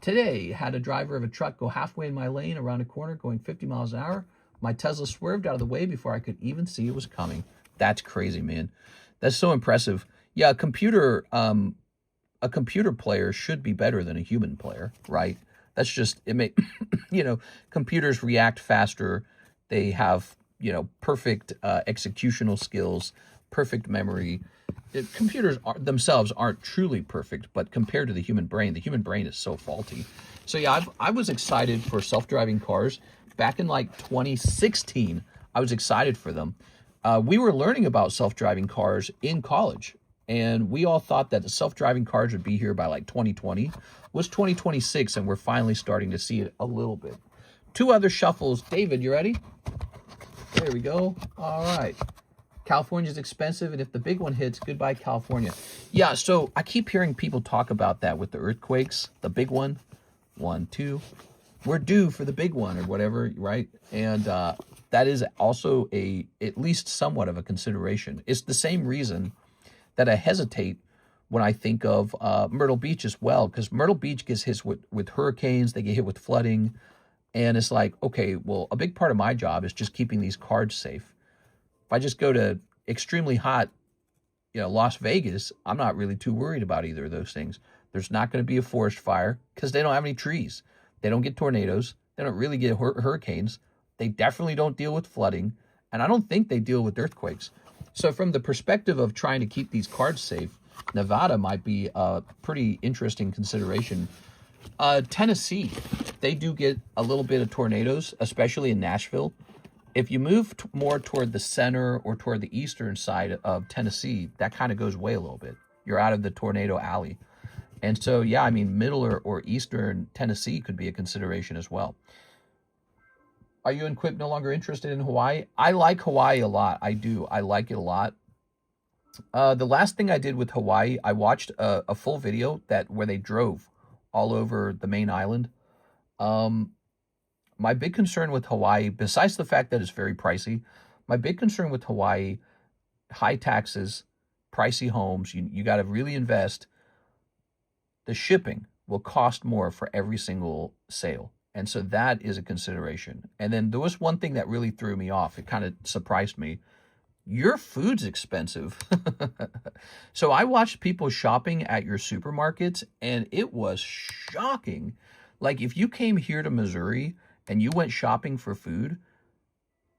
Today, had a driver of a truck go halfway in my lane around a corner going 50 miles an hour. My Tesla swerved out of the way before I could even see it was coming. That's crazy, man. That's so impressive. Yeah, a computer player should be better than a human player, right? That's just, computers react faster. They have, perfect executional skills, perfect memory. Computers themselves aren't truly perfect, but compared to the human brain is so faulty. So yeah, I was excited for self-driving cars. Back in like 2016, I was excited for them. We were learning about self-driving cars in college, And we all thought that the self-driving cars would be here by like 2020. It was 2026, and we're finally starting to see it a little bit. 2 other shuffles. David, you ready? There we go. All right. California's expensive, and if the big one hits, goodbye, California. Yeah, so I keep hearing people talk about that with the earthquakes. The big one. 1, 2. We're due for the big one or whatever, right? And that is also at least somewhat of a consideration. It's the same reason that I hesitate when I think of Myrtle Beach as well, because Myrtle Beach gets hit with hurricanes, they get hit with flooding, and it's like, okay, well, a big part of my job is just keeping these cards safe. If I just go to extremely hot, Las Vegas, I'm not really too worried about either of those things. There's not going to be a forest fire because they don't have any trees. They don't get tornadoes. They don't really get hurricanes. They definitely don't deal with flooding, and I don't think they deal with earthquakes. So from the perspective of trying to keep these cards safe, Nevada might be a pretty interesting consideration. Tennessee, they do get a little bit of tornadoes, especially in Nashville. If you move more toward the center or toward the eastern side of Tennessee, that kind of goes away a little bit. You're out of the tornado alley. And so, yeah, I mean, middle or eastern Tennessee could be a consideration as well. Are you and Quip no longer interested in Hawaii? I like Hawaii a lot. I do. I like it a lot. The last thing I did with Hawaii, I watched a full video where they drove all over the main island. My big concern with Hawaii, besides the fact that it's very pricey, my big concern with Hawaii, high taxes, pricey homes, you got to really invest. The shipping will cost more for every single sale. And so that is a consideration. And then there was one thing that really threw me off. It kind of surprised me. Your food's expensive. So I watched people shopping at your supermarkets, and it was shocking. Like, if you came here to Missouri and you went shopping for food,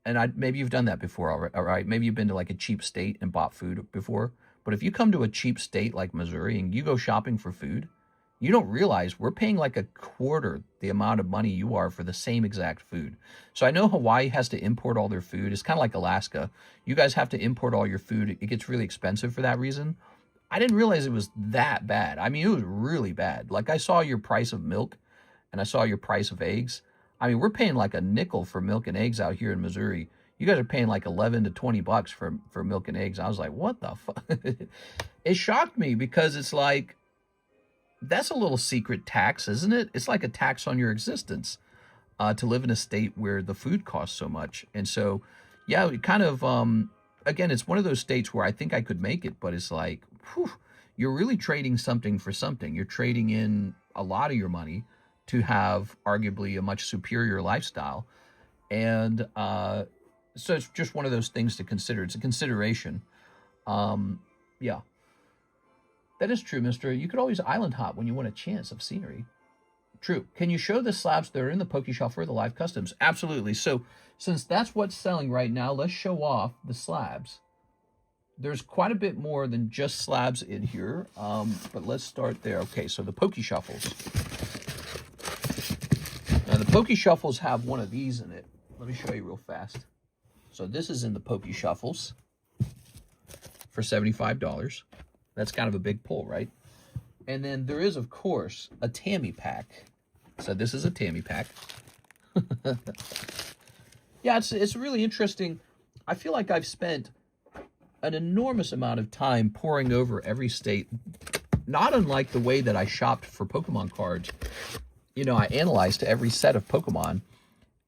and maybe you've done that before, all right? Maybe you've been to like a cheap state and bought food before. But if you come to a cheap state like Missouri and you go shopping for food, you don't realize we're paying like a quarter the amount of money you are for the same exact food. So I know Hawaii has to import all their food. It's kind of like Alaska. You guys have to import all your food. It gets really expensive for that reason. I didn't realize it was that bad. I mean, it was really bad. Like, I saw your price of milk and I saw your price of eggs. I mean, we're paying like a nickel for milk and eggs out here in Missouri. You guys are paying like 11 to 20 bucks for milk and eggs. I was like, what the fuck? It shocked me because it's like, that's a little secret tax, isn't it? It's like a tax on your existence to live in a state where the food costs so much. And so, yeah, it kind of, again, it's one of those states where I think I could make it, but it's like, whew, you're really trading something for something. You're trading in a lot of your money to have arguably a much superior lifestyle. And so it's just one of those things to consider. It's a consideration. Yeah. That is true, mister. You could always island hop when you want a chance of scenery. True. Can you show the slabs that are in the PokeShelf for the live customs? Absolutely. So since that's what's selling right now, let's show off the slabs. There's quite a bit more than just slabs in here, but let's start there. Okay, so the PokeShuffles. Now the PokeShuffles have one of these in it. Let me show you real fast. So this is in the PokeShuffles for $75. That's kind of a big pull, right? And then there is, of course, a Tammy pack. So this is a Tammy pack. Yeah, it's really interesting. I feel like I've spent an enormous amount of time poring over every state, not unlike the way that I shopped for Pokemon cards. You know, I analyzed every set of Pokemon,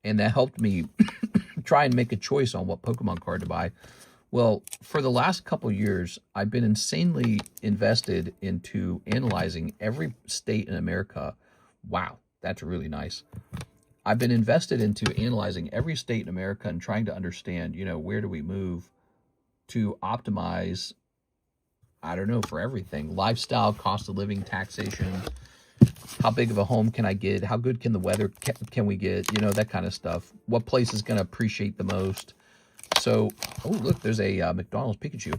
and that helped me try and make a choice on what Pokemon card to buy. Well, for the last couple of years, I've been insanely invested into analyzing every state in America. Wow, that's really nice. I've been invested into analyzing every state in America and trying to understand, where do we move to optimize, I don't know, for everything. Lifestyle, cost of living, taxation, how big of a home can I get? How good can the weather can we get? That kind of stuff. What place is going to appreciate the most? So, oh, look, there's a McDonald's Pikachu.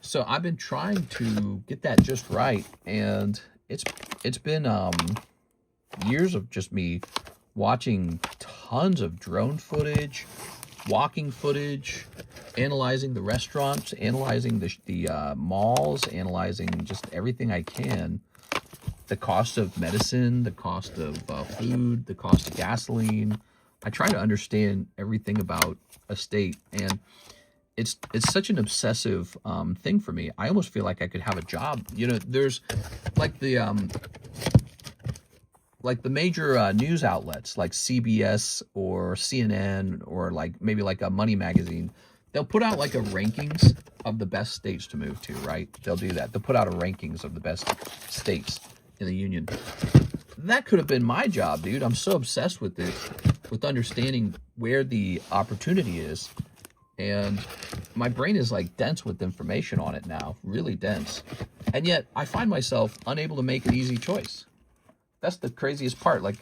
So I've been trying to get that just right, and it's been years of just me watching tons of drone footage, walking footage, analyzing the restaurants, analyzing the malls, analyzing just everything I can. The cost of medicine, the cost of food, the cost of gasoline. I try to understand everything about a state, and it's such an obsessive thing for me. I almost feel like I could have a job. You know, there's like the major news outlets like CBS or CNN or like maybe like a Money magazine. They'll put out like a rankings of the best states to move to, right? They'll do that. They'll put out a rankings of the best states in the union. That could have been my job, dude. I'm so obsessed with it, with understanding where the opportunity is. And my brain is like dense with information on it now, really dense. And yet I find myself unable to make an easy choice. That's the craziest part. Like,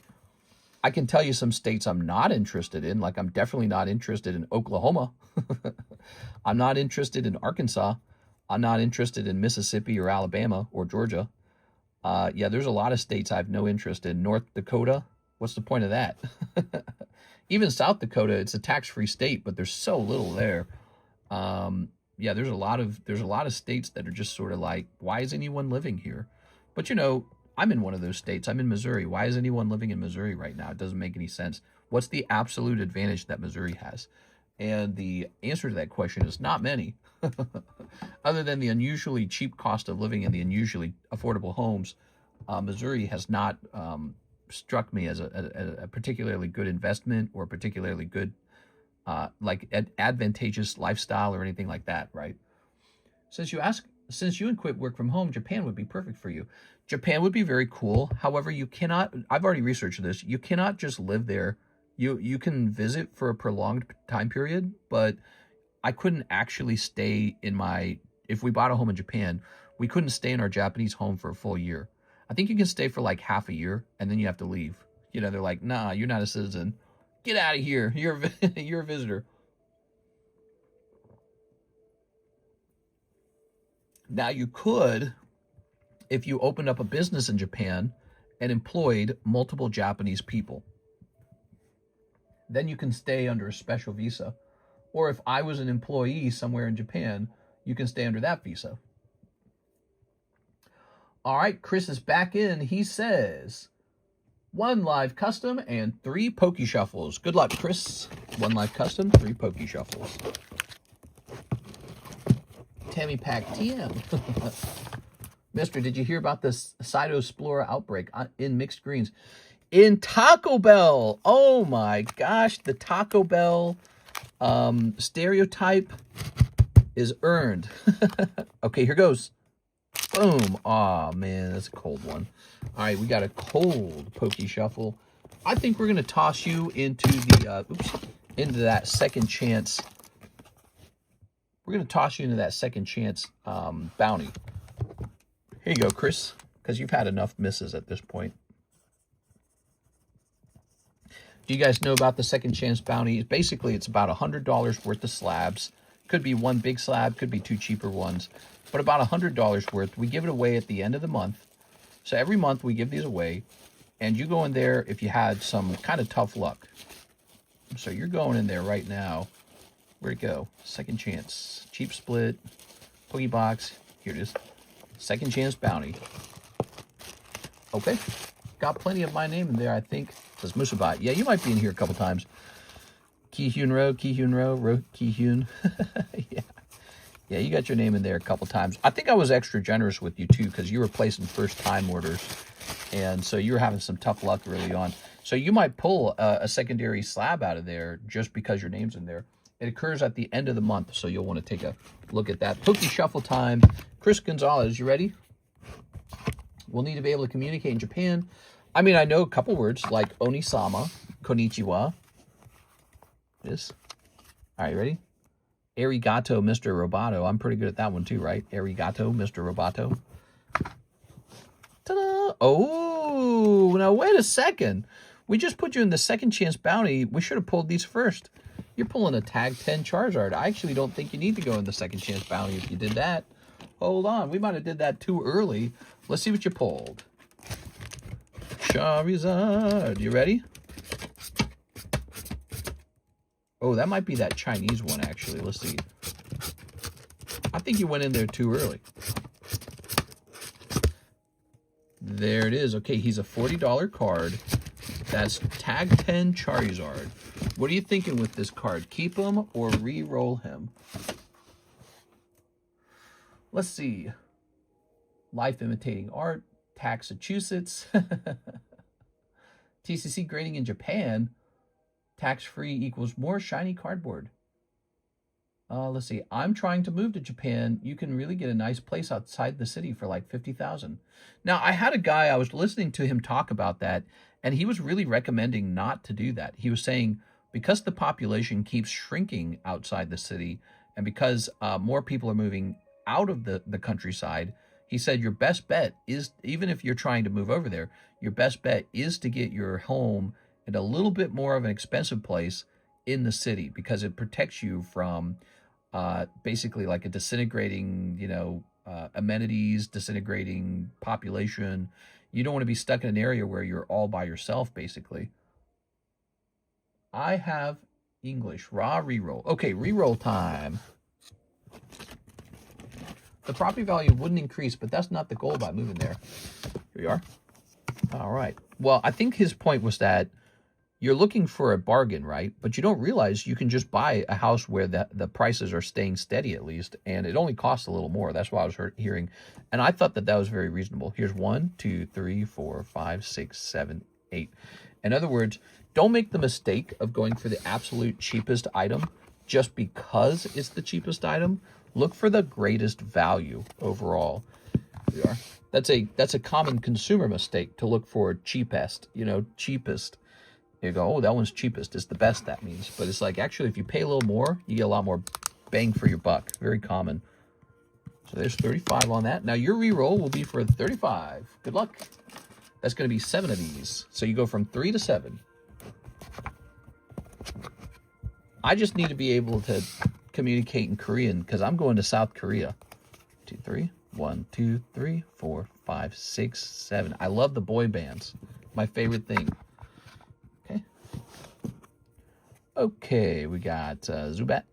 I can tell you some states I'm not interested in. Like, I'm definitely not interested in Oklahoma. I'm not interested in Arkansas. I'm not interested in Mississippi or Alabama or Georgia. Yeah, there's a lot of states I have no interest in. North Dakota, what's the point of that? Even South Dakota, it's a tax-free state, but there's so little there. Yeah, there's a lot of states that are just sort of like, why is anyone living here? But you know, I'm in one of those states. I'm in Missouri. Why is anyone living in Missouri right now? It doesn't make any sense. What's the absolute advantage that Missouri has? And the answer to that question is not many. Other than the unusually cheap cost of living and the unusually affordable homes, Missouri has not struck me as a particularly good investment or particularly good, advantageous lifestyle or anything like that, right? Since you and Quip work from home, Japan would be perfect for you. Japan would be very cool. However, you cannot, I've already researched this, you cannot just live there. You can visit for a prolonged time period, but I couldn't actually stay in if we bought a home in Japan, we couldn't stay in our Japanese home for a full year. I think you can stay for like half a year and then you have to leave. You know, they're like, nah, you're not a citizen. Get out of here. You're a visitor. Now you could, if you opened up a business in Japan and employed multiple Japanese people, then you can stay under a special visa. Or if I was an employee somewhere in Japan, you can stay under that visa. All right, Chris is back in. He says, 1 live custom and 3 pokey shuffles. Good luck, Chris. 1 live custom, 3 pokey shuffles. Tammy Pack TM. Mister, did you hear about this Cytospora outbreak in mixed greens? In Taco Bell. Oh my gosh, the Taco Bell stereotype is earned. Okay, here goes. Boom. Aw, man, that's a cold one. All right, we got a cold pokey shuffle. I think we're going to toss you into into that second chance. We're going to toss you into that second chance bounty. Here you go, Chris, because you've had enough misses at this point. Do you guys know about the second chance bounty? Basically, it's about $100 worth of slabs. Could be 1 big slab, could be 2 cheaper ones, but about $100 worth. We give it away at the end of the month. So every month we give these away, and you go in there if you had some kind of tough luck. So you're going in there right now. Where'd it go? Second chance, cheap split, Pokey Box. Here it is. Second chance bounty. Okay, got plenty of my name in there, I think. Says Musabot. Yeah, you might be in here a couple times. Ki-Hyun Ro, Ki-Hyun. Yeah. Yeah, you got your name in there a couple times. I think I was extra generous with you, too, because you were placing first-time orders. And so you were having some tough luck early on. So you might pull a secondary slab out of there just because your name's in there. It occurs at the end of the month, so you'll want to take a look at that. Pokey Shuffle time. Chris Gonzalez, you ready? We'll need to be able to communicate in Japan. I mean, I know a couple words like Onisama, Konnichiwa. This. All right, ready? Arigato, Mr. Roboto. I'm pretty good at that one too, right? Arigato, Mr. Roboto. Ta-da! Oh, now wait a second. We just put you in the second chance bounty. We should have pulled these first. You're pulling a Tag 10 Charizard. I actually don't think you need to go in the second chance bounty if you did that. Hold on. We might have did that too early. Let's see what you pulled. Charizard. You ready? Oh, that might be that Chinese one, actually. Let's see. I think you went in there too early. There it is. Okay, he's a $40 card. That's tag 10 Charizard. What are you thinking with this card? Keep him or re-roll him? Let's see. Life imitating art. Massachusetts. TCC grading in Japan. Tax-free equals more shiny cardboard. Let's see. I'm trying to move to Japan. You can really get a nice place outside the city for like $50,000. Now, I had a guy, I was listening to him talk about that, and he was really recommending not to do that. He was saying because the population keeps shrinking outside the city, and because more people are moving out of the countryside, he said your best bet is, even if you're trying to move over there, your best bet is to get your home in a little bit more of an expensive place in the city, because it protects you from basically like a disintegrating, amenities, disintegrating population. You don't want to be stuck in an area where you're all by yourself, basically. I have English. Raw reroll. Okay, reroll time. The property value wouldn't increase, but that's not the goal by moving there. Here we are. All right. Well, I think his point was that you're looking for a bargain, right? But you don't realize you can just buy a house where the prices are staying steady at least, and it only costs a little more. That's what I was hearing. And I thought that was very reasonable. Here's 1, 2, 3, 4, 5, 6, 7, 8. In other words, don't make the mistake of going for the absolute cheapest item just because it's the cheapest item. Look for the greatest value overall. Here we are. That's a common consumer mistake, to look for cheapest, cheapest. You go, oh, that one's cheapest. It's the best, that means. But it's like, actually, if you pay a little more, you get a lot more bang for your buck. Very common. So there's 35 on that. Now, your reroll will be for 35. Good luck. That's going to be 7 of these. So you go from 3 to 7. I just need to be able to communicate in Korean, because I'm going to South Korea. 2, 3. 1, 2, 3, 4, 5, 6, 7. I love the boy bands. My favorite thing. Okay, we got Zubat.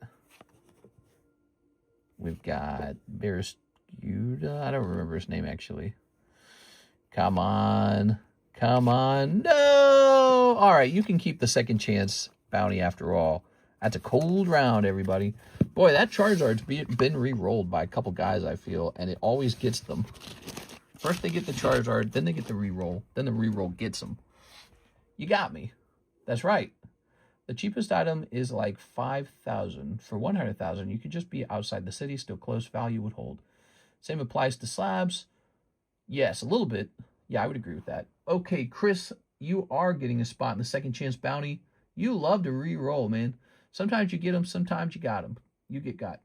We've got Barraskewda. I don't remember his name, actually. Come on. Come on. No! All right, you can keep the second chance bounty after all. That's a cold round, everybody. Boy, that Charizard's been re-rolled by a couple guys, I feel, and it always gets them. First they get the Charizard, then they get the re-roll, then the re-roll gets them. You got me. That's right. The cheapest item is like 5,000. For 100,000, you could just be outside the city, still close, value would hold. Same applies to slabs. Yes, a little bit. Yeah, I would agree with that. Okay, Chris, you are getting a spot in the second chance bounty. You love to re-roll, man. Sometimes you get them, sometimes you got them. You get got.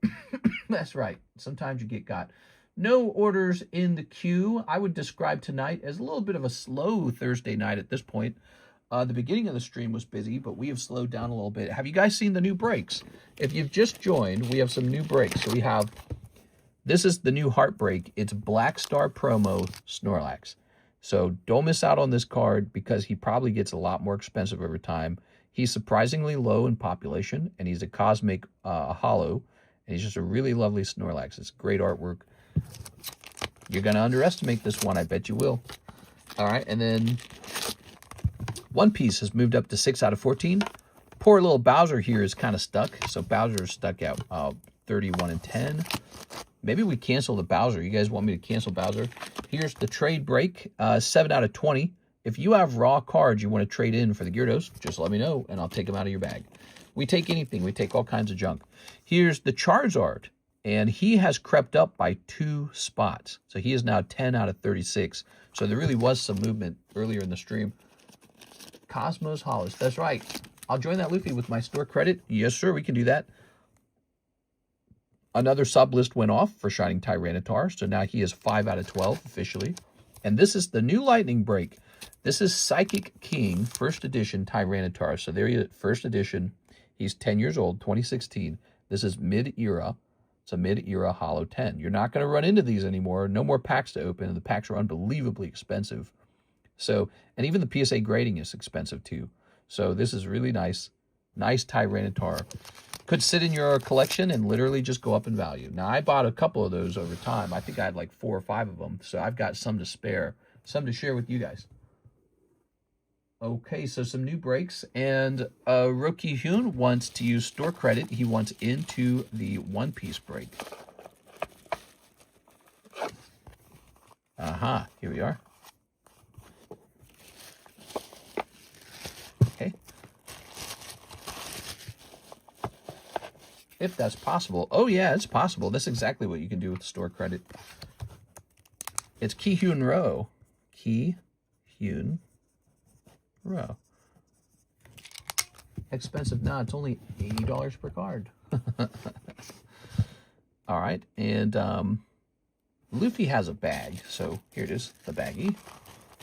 That's right. Sometimes you get got. No orders in the queue. I would describe tonight as a little bit of a slow Thursday night at this point. The beginning of the stream was busy, but we have slowed down a little bit. Have you guys seen the new breaks? If you've just joined, we have some new breaks. So we have, this is the new Heartbreak. It's Black Star Promo Snorlax. So don't miss out on this card, because he probably gets a lot more expensive over time. He's surprisingly low in population, and he's a cosmic holo, and he's just a really lovely Snorlax. It's great artwork. You're going to underestimate this one. I bet you will. All right, and then One Piece has moved up to 6 out of 14. Poor little Bowser here is kind of stuck. So Bowser's stuck at 31 and 10. Maybe we cancel the Bowser. You guys want me to cancel Bowser? Here's the trade break. 7 out of 20. If you have raw cards you want to trade in for the Gyarados, just let me know, and I'll take them out of your bag. We take anything. We take all kinds of junk. Here's the Charizard, and he has crept up by 2 spots. So he is now 10 out of 36. So there really was some movement earlier in the stream. Cosmos Hollis. That's right. I'll join that Luffy with my store credit. Yes, sir. We can do that. Another sub list went off for Shining Tyranitar. So now he is 5 out of 12 officially. And this is the new lightning break. This is Psychic King, first edition Tyranitar. So there he is, first edition. He's 10 years old, 2016. This is mid-era. It's a mid-era Holo 10. You're not going to run into these anymore. No more packs to open. The packs are unbelievably expensive. So, and even the PSA grading is expensive too. So this is really nice. Nice Tyranitar. could sit in your collection and literally just go up in value. Now, I bought a couple of those over time. I think I had like 4 or 5 of them, so I've got some to spare, some to share with you guys. Okay, so some new breaks, and Roki Hyun wants to use store credit. He wants into the One Piece break. Aha, here we are. Okay. If that's possible. Oh yeah, it's possible. That's exactly what you can do with store credit. It's Ki Hyun Ro. Ki Hyun Ro. Expensive? Nah, it's only $80 per card. All right, and Luffy has a bag, so here it is, the baggie.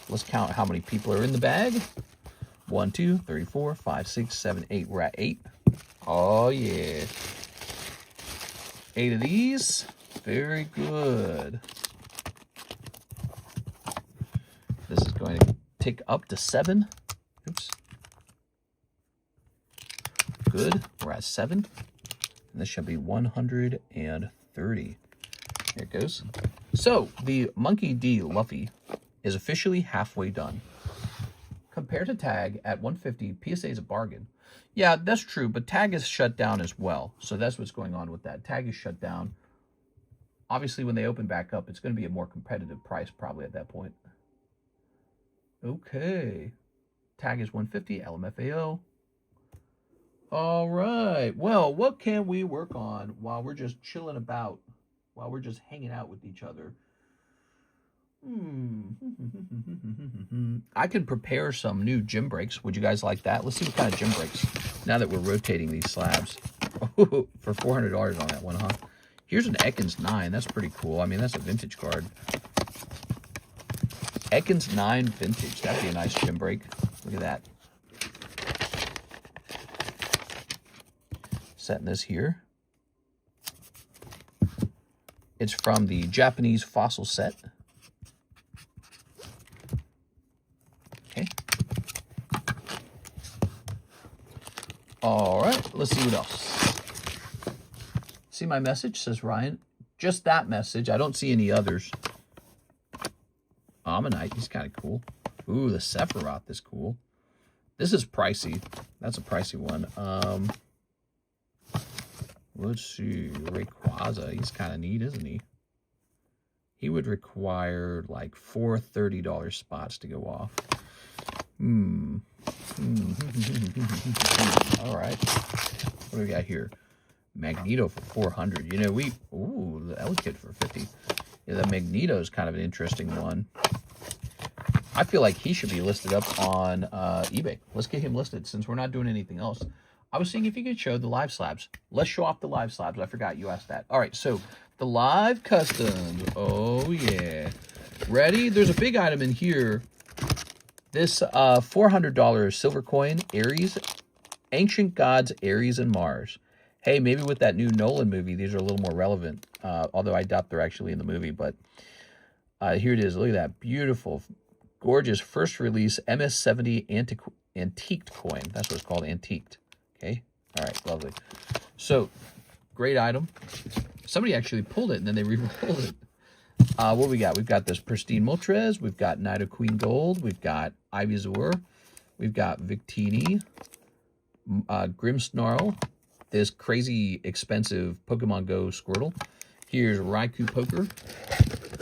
Let's count how many people are in the bag. 1, 2, 3, 4, 5, 6, 7, 8. We're at 8. Oh yeah. 8 of these. Very good. This is going to take up to 7. Oops. Good. We're at 7. And this should be 130. Here it goes. So, the Monkey D. Luffy is officially halfway done. Compared to Tag at 150, PSA is a bargain. Yeah, that's true, but Tag is shut down as well. So that's what's going on with that. Tag is shut down. Obviously, when they open back up, it's going to be a more competitive price probably at that point. Okay. Tag is 150, LMFAO. All right. Well, what can we work on while we're just chilling about, while we're just hanging out with each other? I can prepare some new gym breaks. Would you guys like that? Let's see what kind of gym breaks. Now that we're rotating these slabs. Oh, for $400 on that one, huh? Here's an Ekans 9. That's pretty cool. I mean, that's a vintage card. Ekans 9 vintage. That'd be a nice gym break. Look at that. Setting this here. It's from the Japanese fossil set. Okay. All right, let's see what else. See my message, says Ryan. Just that message. I don't see any others. Ammonite, he's kind of cool. Ooh, the Sephiroth is cool. This is pricey. That's a pricey one. Let's see. Rayquaza, he's kind of neat, isn't he? He would require like 4 $30 spots to go off. All right. What do we got here? Magneto for 400. You know, ooh, the Elekid for 50. Yeah, the Magneto is kind of an interesting one. I feel like he should be listed up on eBay. Let's get him listed since we're not doing anything else. I was seeing if you could show the live slabs. Let's show off the live slabs. I forgot you asked that. All right, so the live customs. Oh, yeah. Ready? There's a big item in here. This $400 silver coin, Ares, Ancient Gods, Ares, and Mars. Hey, maybe with that new Nolan movie, these are a little more relevant. Although I doubt they're actually in the movie. But here it is. Look at that. Beautiful, gorgeous first release MS-70 antiqued coin. That's what it's called, antiqued. Okay. All right. Lovely. So, great item. Somebody actually pulled it, and then they re-pulled it. What we got? We've got this Pristine Moltres. We've got Nidoking Gold. We've got Ivysaur. We've got Victini. Grimmsnarl. This crazy expensive Pokemon Go Squirtle. Here's Raikou Poker.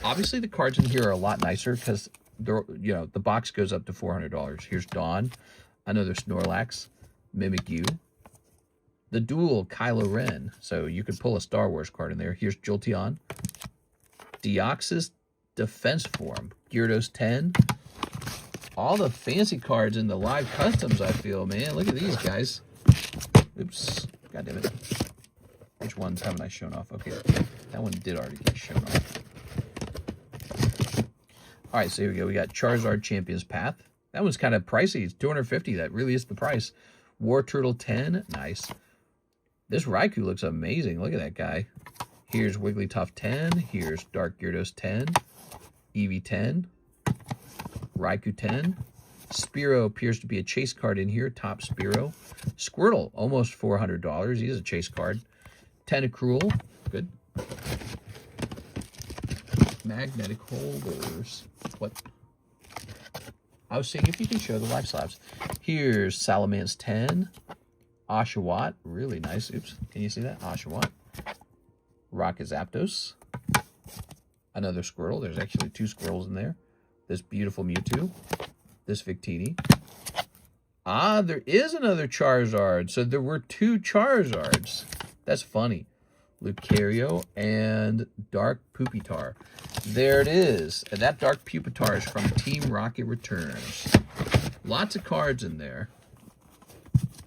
Obviously, the cards in here are a lot nicer because the box goes up to $400. Here's Dawn. Another Snorlax. Mimikyu. The dual Kylo Ren. So you could pull a Star Wars card in there. Here's Jolteon. Deoxys Defense Form. Gyarados 10. All the fancy cards in the live customs, I feel, man. Look at these guys. Oops. God damn it. Which ones haven't I shown off? Okay. That one did already get shown off. All right, so here we go. We got Charizard Champion's Path. That one's kind of pricey. It's $250. That really is the price. War Turtle 10. Nice. This Raikou looks amazing. Look at that guy. Here's Wigglytuff 10. Here's Dark Gyarados 10. Eevee 10. Raikou 10. Spearow appears to be a chase card in here. Top Spearow. Squirtle, almost $400. He is a chase card. Tentacruel, good. Magnetic holders. What? I was seeing if you can show the live slabs. Here's Salamence 10. Oshawott, really nice. Oops, can you see that? Oshawott. Rocket Zapdos. Another Squirtle. There's actually 2 squirrels in there. This beautiful Mewtwo. This Victini. Ah, there is another Charizard. So there were 2 Charizards. That's funny. Lucario and Dark Pupitar. There it is. And that Dark Pupitar is from Team Rocket Returns. Lots of cards in there.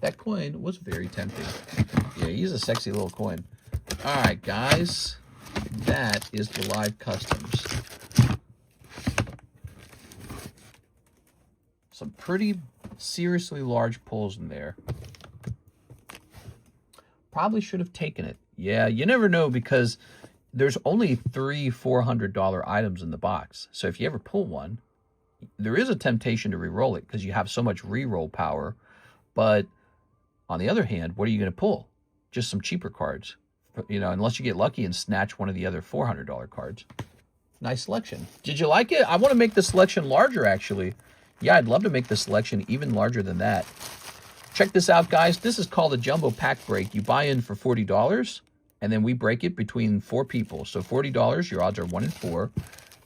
That coin was very tempting. Yeah, he's a sexy little coin. All right, guys. That is the live customs. Some pretty seriously large pulls in there. Probably should have taken it. Yeah, you never know because there's only 3 $400 items in the box. So if you ever pull one, there is a temptation to re-roll it because you have so much re-roll power. But on the other hand, what are you going to pull? Just some cheaper cards. You know, unless you get lucky and snatch one of the other $400 cards. Nice selection. Did you like it? I want to make the selection larger, actually. Yeah, I'd love to make the selection even larger than that. Check this out, guys. This is called a jumbo pack break. You buy in for $40, and then we break it between 4 people. So $40, your odds are 1 in 4.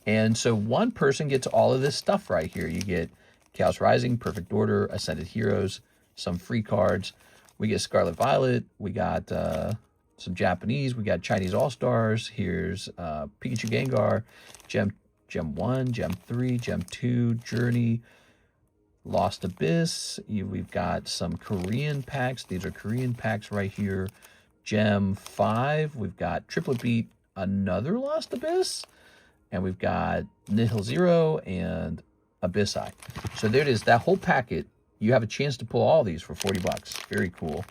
And so one person gets all of this stuff right here. You get Chaos Rising, Perfect Order, Ascended Heroes, some free cards. We get Scarlet Violet. We got some Japanese. We got Chinese All-Stars. Here's Pikachu Gengar, Gem 1, Gem 3, Gem 2, Journey, Lost Abyss. We've got some Korean packs. These are Korean packs right here. Gem 5. We've got Triplet Beat, another Lost Abyss. And we've got Nihil Zero and Abyss Eye. So there it is. That whole packet, you have a chance to pull all these for $40. Very cool.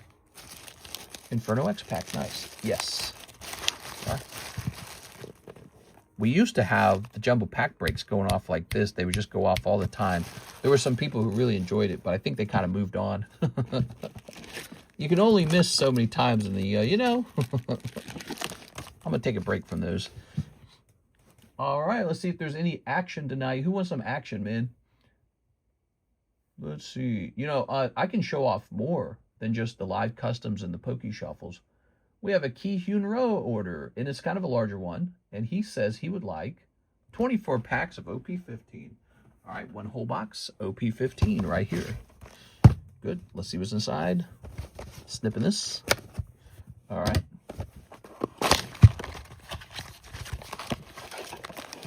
Inferno X pack. Nice. Yes. All right. We used to have the jumbo pack breaks going off like this. They would just go off all the time. There were some people who really enjoyed it, but I think they kind of moved on. You can only miss so many times in the, you know. I'm going to take a break from those. All right, let's see if there's any action tonight. Who wants some action, man? Let's see. You know, I can show off more than just the live customs and the Poke Shuffles. We have a Ki Hyun Ro order, and it's kind of a larger one. And he says he would like 24 packs of OP15. All right, 1 whole box, OP15 right here. Good. Let's see what's inside. Snipping this. All right.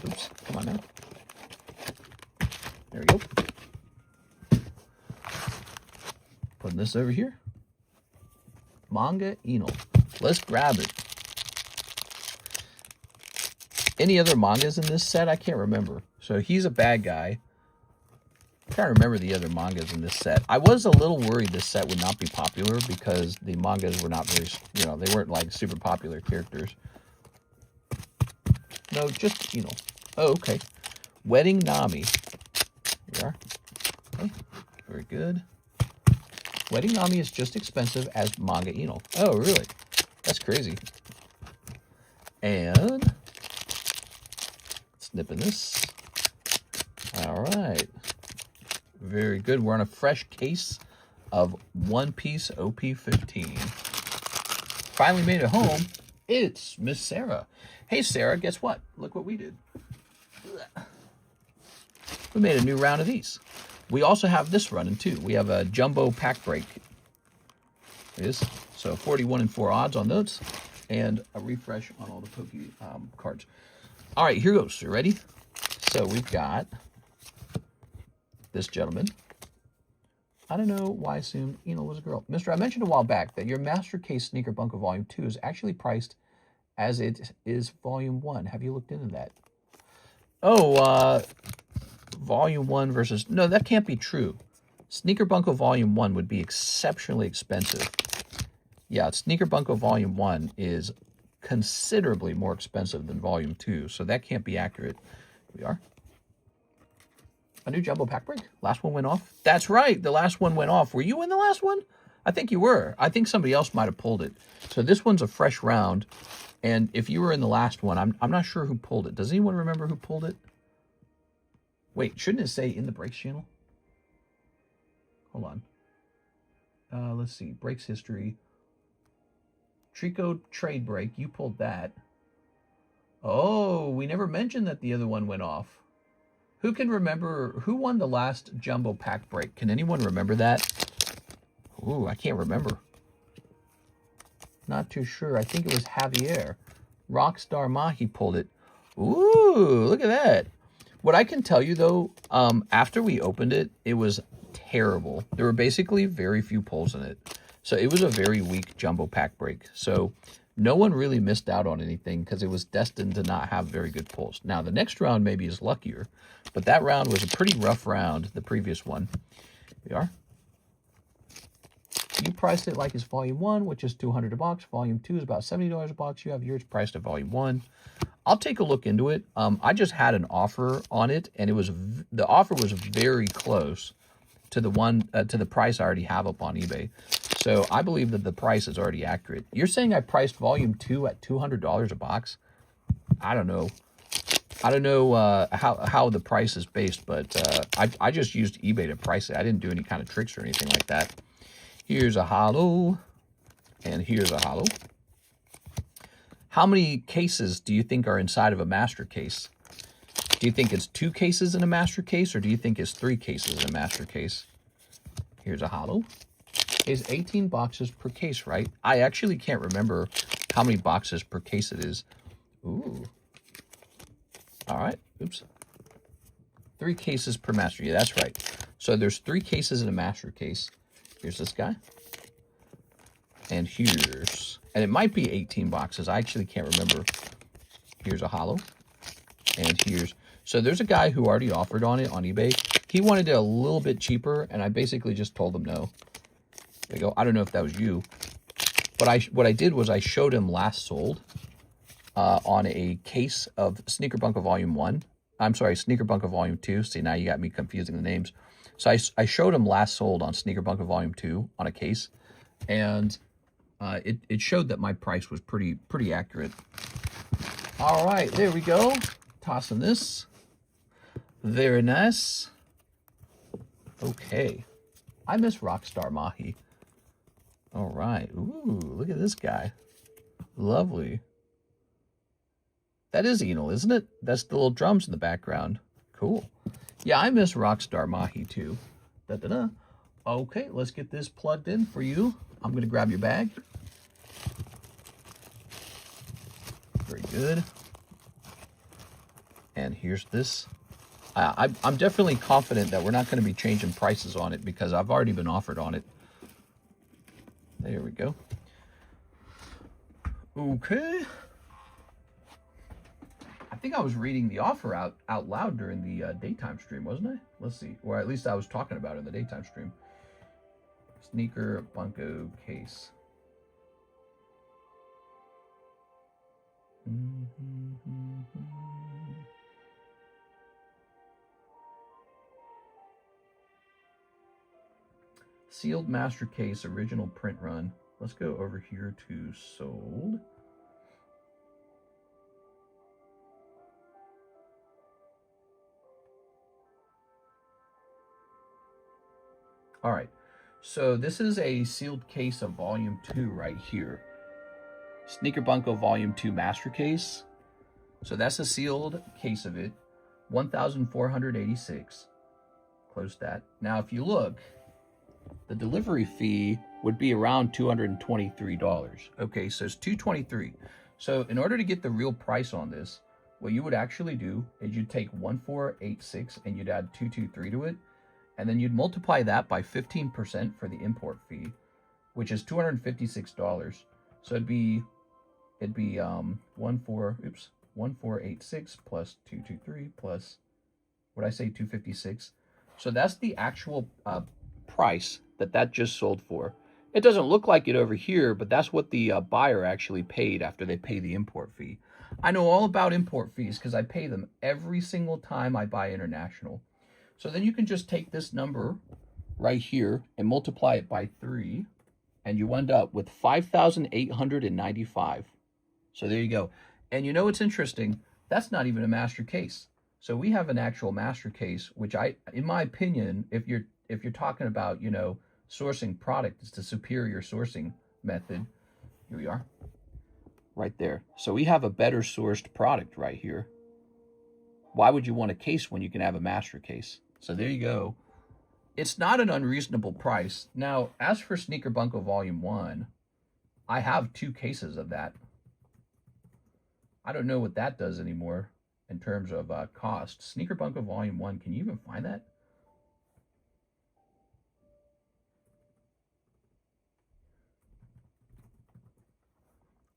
Oops, come on now. There we go. Putting this over here. Manga Enel. Let's grab it. Any other mangas in this set? I can't remember. So he's a bad guy. I'm trying to remember the other mangas in this set. I was a little worried this set would not be popular because the mangas were not very, you know, they weren't like super popular characters. No, just, you know. Oh, okay. Wedding Nami. Here we are. Okay. Very good. Wedding Nami is just expensive as Manga Enel. Oh, really? That's crazy. And snipping this. All right. Very good. We're on a fresh case of One Piece OP15. Finally made it home. It's Miss Sarah. Hey, Sarah, guess what? Look what we did. We made a new round of these. We also have this running, too. We have a jumbo pack break. It is. So 41 and 4 odds on those. And a refresh on all the Poke cards. All right, here goes. You ready? So we've got this gentleman. I don't know why I assumed Enel was a girl. Mister, I mentioned a while back that your Master Case Sneaker Bunko Volume 2 is actually priced as it is Volume 1. Have you looked into that? Oh, Volume 1 versus... No, that can't be true. Sneaker Bunko Volume 1 would be exceptionally expensive. Yeah, Sneaker Bunko Volume 1 is considerably more expensive than Volume 2, so that can't be accurate. Here we are. A new jumbo pack break. Last one went off. That's right. The last one went off. Were you in the last one? I think you were. I think somebody else might have pulled it. So this one's a fresh round. And if you were in the last one, I'm not sure who pulled it. Does anyone remember who pulled it? Wait, shouldn't it say in the breaks channel? Hold on. Let's see. Breaks history. Trico trade break. You pulled that. Oh, we never mentioned that the other one went off. Who can remember, who won the last jumbo pack break? Can anyone remember that? Ooh, I can't remember. Not too sure. I think it was Javier. Rockstar Mahi pulled it. Ooh, look at that. What I can tell you, though, after we opened it, it was terrible. There were basically very few pulls in it. So it was a very weak jumbo pack break. So no one really missed out on anything because it was destined to not have very good pulls. Now, the next round maybe is luckier, but that round was a pretty rough round, the previous one. Here we are. You priced it like it's volume 1, which is $200 a box. Volume 2 is about $70 a box. You have yours priced at volume 1. I'll take a look into it. I just had an offer on it, and the offer was very close to the price I already have up on eBay. So I believe that the price is already accurate. You're saying I priced volume 2 at $200 a box? I don't know. I don't know how the price is based, but I just used eBay to price it. I didn't do any kind of tricks or anything like that. Here's a holo, and here's a holo. How many cases do you think are inside of a master case? Do you think it's 2 cases in a master case, or do you think it's 3 cases in a master case? Here's a holo. Is 18 boxes per case, right? I actually can't remember how many boxes per case it is. Ooh. All right. Oops. 3 cases per master. Yeah, that's right. So there's 3 cases in a master case. Here's this guy. And here's... And it might be 18 boxes. I actually can't remember. Here's a holo. And here's... So there's a guy who already offered on it on eBay. He wanted it a little bit cheaper, and I basically just told him no. There you go. I don't know if that was you. But what I did was I showed him last sold on a case of Sneaker Bunker Volume 1. I'm sorry, Sneaker Bunker Volume 2. See, now you got me confusing the names. So I showed him last sold on Sneaker Bunker Volume 2 on a case. And it showed that my price was pretty accurate. All right, there we go. Tossing this. Very nice. Okay. I miss Rockstar Mahi. All right. Ooh, look at this guy. Lovely. That is Enel, isn't it? That's the little drums in the background. Cool. Yeah, I miss Rockstar Mahi too. Da-da-da. Okay, let's get this plugged in for you. I'm going to grab your bag. Very good. And here's this. I'm definitely confident that we're not going to be changing prices on it because I've already been offered on it. There we go. Okay. I think I was reading the offer out loud during the daytime stream, wasn't I? Let's see. Or at least I was talking about it in the daytime stream. Sneaker Bunko case. Sealed master case, original print run. Let's go over here to sold. All right, so this is a sealed case of Volume 2 right here. Sneaker Bunko Volume 2 master case. So that's a sealed case of it. 1,486. Close that. Now, if you look, the delivery fee would be around $223. Okay, so it's $223. So in order to get the real price on this, what you would actually do is you'd take 1,486 and you'd add 223 to it, and then you'd multiply that by 15% for the import fee, which is $256. So it'd be 1,486 plus 223 plus, what I say, 256. So that's the actual price that just sold for. It doesn't look like it over here, but that's what the buyer actually paid after they pay the import fee. I know all about import fees because I pay them every single time I buy international. So then you can just take this number right here and multiply it by 3, and you end up with 5,895. So there you go. And you know what's interesting? That's not even a master case. So we have an actual master case, which in my opinion, if you're talking about, you know, sourcing product, it's the superior sourcing method. Here we are, right there. So we have a better sourced product right here. Why would you want a case when you can have a master case? So there you go. It's not an unreasonable price. Now, as for Sneaker Bunko Volume 1, I have 2 cases of that. I don't know what that does anymore in terms of cost. Sneaker Bunko Volume 1, can you even find that?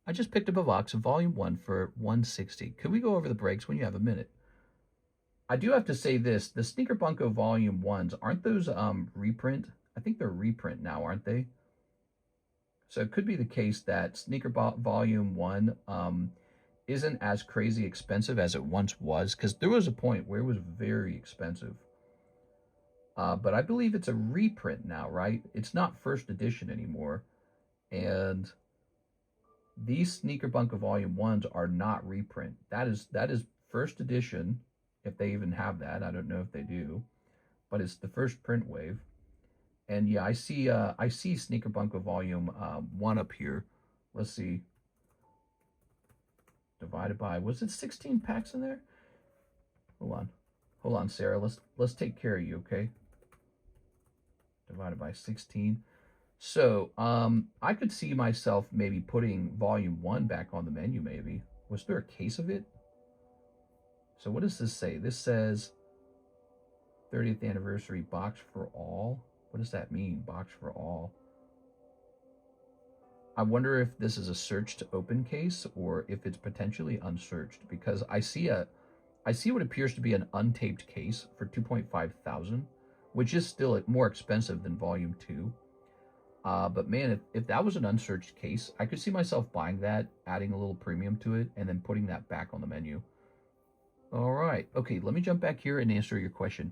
I just picked up a box of Volume 1 for $160. Could we go over the breaks when you have a minute? I do have to say this, the Sneaker Bunko Volume 1s, aren't those reprint? I think they're reprint now, aren't they? So it could be the case that Sneaker Volume 1 isn't as crazy expensive as it once was, because there was a point where it was very expensive. But I believe it's a reprint now, right? It's not first edition anymore. And these Sneaker Bunko Volume 1s are not reprint. That is first edition. If they even have that, I don't know if they do, but it's the first print wave. And yeah, I see Sneaker Bunko Volume 1 up here. Let's see. Divided by, was it 16 packs in there? Hold on, Sarah. Let's take care of you, okay? Divided by 16. So I could see myself maybe putting Volume 1 back on the menu. Maybe was there a case of it? So what does this say? This says 30th anniversary box for all. What does that mean, box for all? I wonder if this is a search to open case or if it's potentially unsearched, because I see what appears to be an untaped case for 2.5 thousand, which is still more expensive than Volume 2. But man, if that was an unsearched case, I could see myself buying that, adding a little premium to it, and then putting that back on the menu. All right. Okay, let me jump back here and answer your question.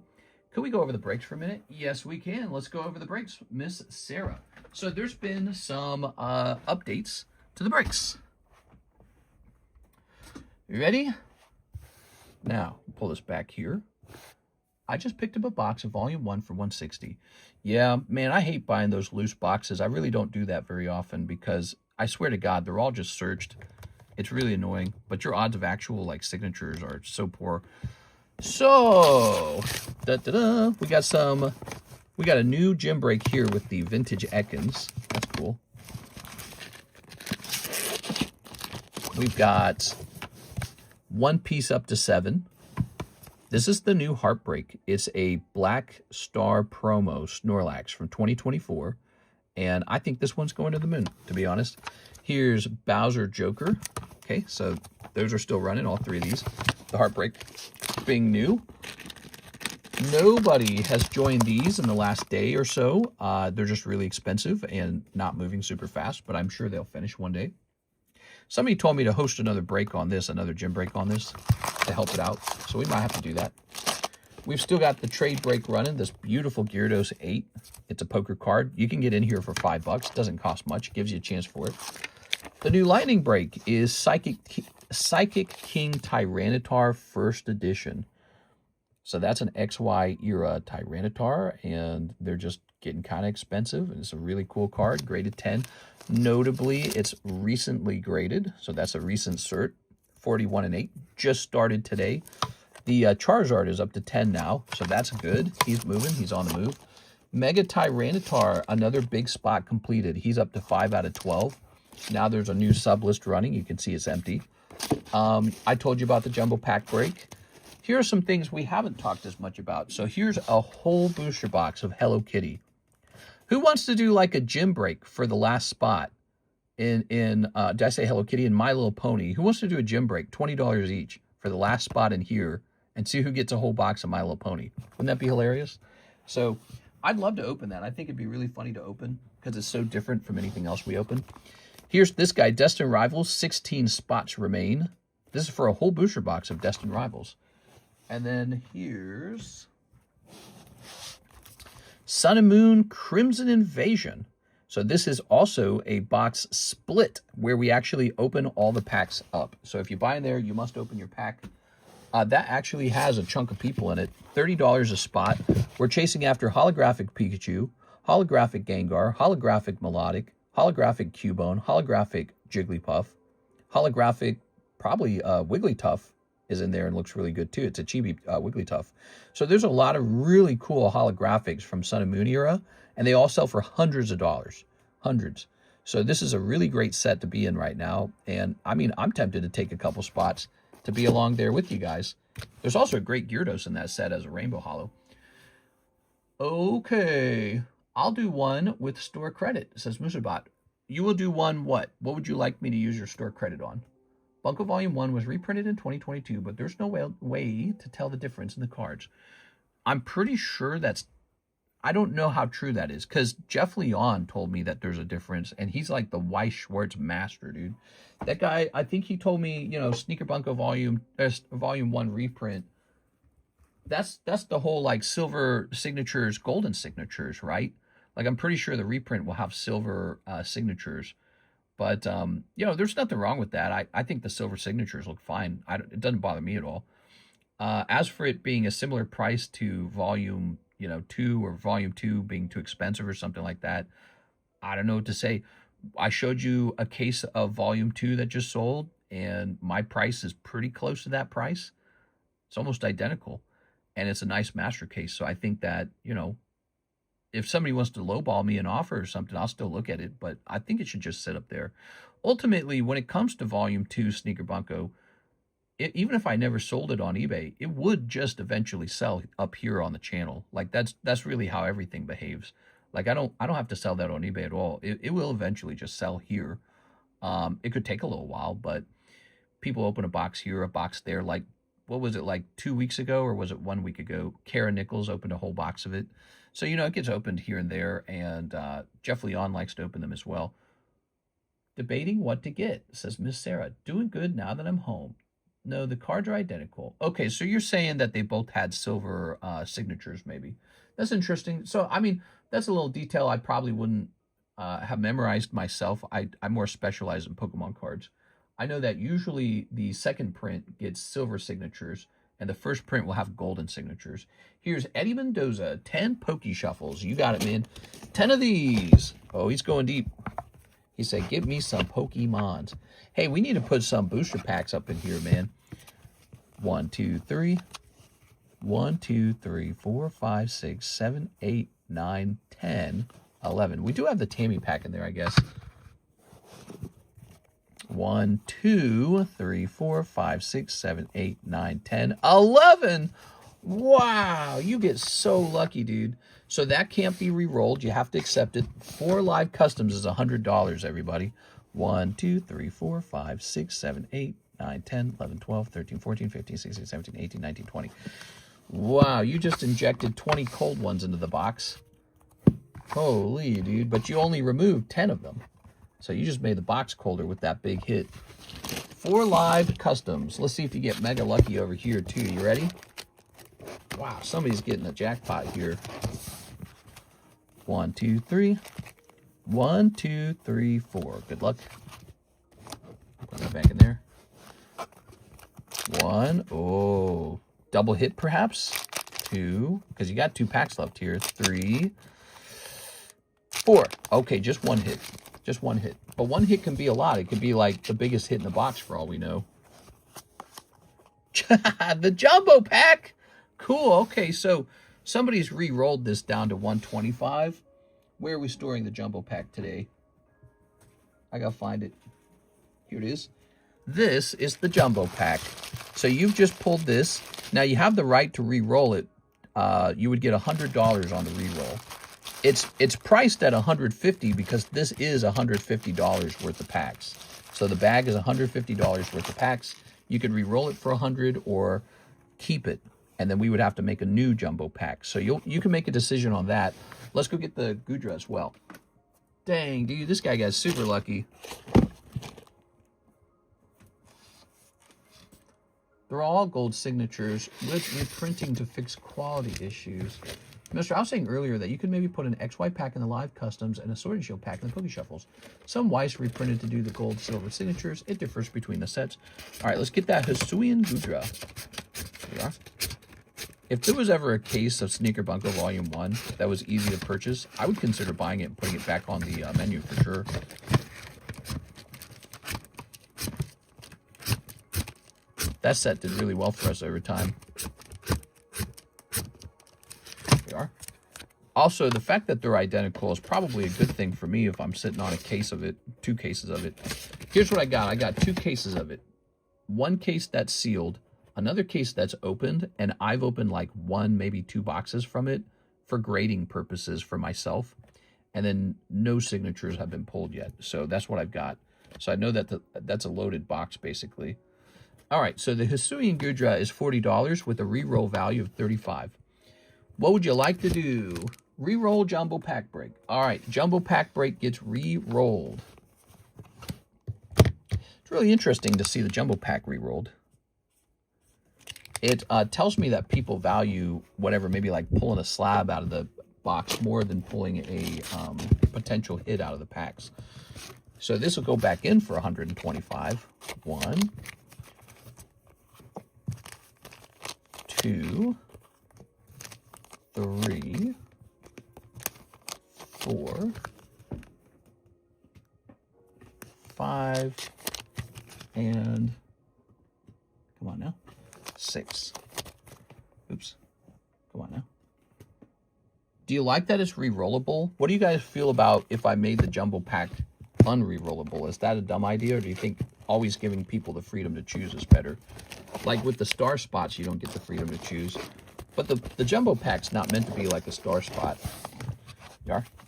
Could we go over the breaks for a minute? Yes, we can. Let's go over the breaks, Miss Sarah. So there's been some updates to the breaks. You ready? Now, pull this back here. I just picked up a box of Volume 1 for $160. Yeah, man, I hate buying those loose boxes. I really don't do that very often because I swear to God, they're all just searched. It's really annoying, but your odds of actual like signatures are so poor. So, we got a new gym break here with the vintage Ekans. That's cool. We've got one piece up to 7. This is the new Heartbreak. It's a Black Star promo Snorlax from 2024. And I think this one's going to the moon, to be honest. Here's Bowser Joker. Okay, so those are still running, all 3 of these. The Heartbreak being new. Nobody has joined these in the last day or so. They're just really expensive and not moving super fast, but I'm sure they'll finish one day. Somebody told me to host another break on this, another gym break on this to help it out. So we might have to do that. We've still got the trade break running, this beautiful Gyarados 8. It's a poker card. You can get in here for $5. Doesn't cost much. Gives you a chance for it. The new lightning break is Psychic King Tyranitar First Edition. So that's an XY era Tyranitar, and they're just getting kind of expensive. And it's a really cool card, graded 10. Notably, it's recently graded, so that's a recent cert, 41 and 8. Just started today. The Charizard is up to 10 now, so that's good. He's moving. He's on the move. Mega Tyranitar, another big spot completed. He's up to 5 out of 12. Now there's a new sub list running. You can see it's empty. I told you about the Jumbo Pack break. Here are some things we haven't talked as much about. So here's a whole booster box of Hello Kitty. Who wants to do like a gym break for the last spot in did I say Hello Kitty? In My Little Pony? Who wants to do a gym break, $20 each for the last spot in here, and see who gets a whole box of My Little Pony? Wouldn't that be hilarious? So I'd love to open that. I think it'd be really funny to open because it's so different from anything else we open. Here's this guy, Destined Rivals, 16 spots remain. This is for a whole booster box of Destined Rivals. And then here's Sun and Moon Crimson Invasion. So this is also a box split where we actually open all the packs up. So if you buy in there, you must open your pack. That actually has a chunk of people in it. $30 a spot. We're chasing after holographic Pikachu, holographic Gengar, holographic Melodic, holographic Cubone, holographic Jigglypuff, holographic, probably Wigglytuff is in there and looks really good too. It's a chibi Wigglytuff. So there's a lot of really cool holographics from Sun and Moon era, and they all sell for hundreds of dollars. Hundreds. So this is a really great set to be in right now. And I mean, I'm tempted to take a couple spots to be along there with you guys. There's also a great Gyarados in that set as a Rainbow Holo. Okay. I'll do one with store credit, says Musabot. You will do one what? What would you like me to use your store credit on? Bunko Volume 1 was reprinted in 2022, but there's no way to tell the difference in the cards. I'm pretty sure that's... I don't know how true that is, because Jeff Leon told me that there's a difference, and he's like the Weiss Schwartz master, dude. That guy, I think he told me, you know, Sneaker Bunko Volume 1 reprint, that's the whole, like, silver signatures, golden signatures, right? Like, I'm pretty sure the reprint will have silver signatures. But, you know, there's nothing wrong with that. I think the silver signatures look fine. It doesn't bother me at all. As for it being a similar price to Volume 2 or Volume 2 being too expensive or something like that, I don't know what to say. I showed you a case of Volume 2 that just sold, and my price is pretty close to that price. It's almost identical, and it's a nice master case. So I think that, you know, if somebody wants to lowball me an offer or something, I'll still look at it, but I think it should just sit up there. Ultimately, when it comes to Volume 2 Sneaker Bunko, even if I never sold it on eBay, it would just eventually sell up here on the channel. Like that's really how everything behaves. Like I don't have to sell that on eBay at all. It will eventually just sell here. It could take a little while, but people open a box here, a box there. Like, what was it, like 2 weeks ago, or was it 1 week ago? Kara Nichols opened a whole box of it. So, you know, it gets opened here and there, and Jeff Leon likes to open them as well. Debating what to get, says Miss Sarah. Doing good now that I'm home. No, the cards are identical. Okay, so you're saying that they both had silver signatures, maybe. That's interesting. So, I mean, that's a little detail I probably wouldn't have memorized myself. I'm more specialized in Pokemon cards. I know that usually the second print gets silver signatures, and the first print will have golden signatures. Here's Eddie Mendoza, 10 Poke Shuffles. You got it, man. 10 of these. Oh, he's going deep. He said, give me some Pokemons. Hey, we need to put some booster packs up in here, man. 1, 2, 3. 1, 2, 3, 4, 5, 6, 7, 8, 9, 10, 11. We do have the Tammy pack in there, I guess. 1, 2, 3, 4, 5, 6, 7, 8, 9, 10, 11. Wow, you get so lucky, dude. So that can't be re-rolled. You have to accept it. 4 live customs is $100, everybody. 1, 2, 3, 4, 5, 6, 7, 8, 9, 10, 11, 12, 13, 14, 15, 16, 17, 18, 19, 20. Wow, you just injected 20 cold ones into the box. Holy, dude. But you only removed 10 of them. So you just made the box colder with that big hit. 4 live customs. Let's see if you get mega lucky over here, too. You ready? Wow, somebody's getting a jackpot here. 1, 2, 3. 1, 2, 3, 4. Good luck. Put that back in there. 1. Oh. Double hit, perhaps? 2. Because you got 2 packs left here. 3. 4. Okay, just 1 hit. Just 1 hit. But 1 hit can be a lot. It could be like the biggest hit in the box for all we know. The jumbo pack! Cool. Okay, so somebody's re-rolled this down to 125. Where are we storing the jumbo pack today? I gotta find it. Here it is. This is the jumbo pack. So you've just pulled this. Now you have the right to re-roll it. You would get $100 on the re-roll. It's priced at $150 because this is $150 worth of packs. So the bag is $150 worth of packs. You could re-roll it for $100 or keep it, and then we would have to make a new jumbo pack. So you can make a decision on that. Let's go get the Gudra as well. Dang, dude, this guy got super lucky. They're all gold signatures with reprinting to fix quality issues. Mister, I was saying earlier that you could maybe put an XY pack in the live customs and a Sword and Shield pack in the Poke Shuffles. Some Weiss reprinted to do the gold, silver signatures. It differs between the sets. All right, let's get that Hisuian Goodra. Here we are. If there was ever a case of Sneaker Bunko Volume 1 that was easy to purchase, I would consider buying it and putting it back on the menu for sure. That set did really well for us over time. Here we are. Also, the fact that they're identical is probably a good thing for me if I'm sitting on a case of it, 2 cases of it. Here's what I got. I got 2 cases of it. 1 case that's sealed, another case that's opened, and I've opened like 1, maybe 2 boxes from it for grading purposes for myself. And then no signatures have been pulled yet. So that's what I've got. So I know that that's a loaded box, basically. All right, so the Hisuian Goodra is $40 with a reroll value of $35. What would you like to do? Reroll Jumbo Pack Break. All right, Jumbo Pack Break gets re-rolled. It's really interesting to see the Jumbo Pack re-rolled. It tells me that people value whatever, maybe like pulling a slab out of the box more than pulling a potential hit out of the packs. So this will go back in for $125. 1, 2, 3, 4, 5, and come on now, 6. Oops. Come on now. Do you like that it's re-rollable? What do you guys feel about if I made the jumbo pack unre-rollable? Is that a dumb idea, or do you think always giving people the freedom to choose is better? Like with the star spots, you don't get the freedom to choose. But the jumbo pack's not meant to be like a star spot.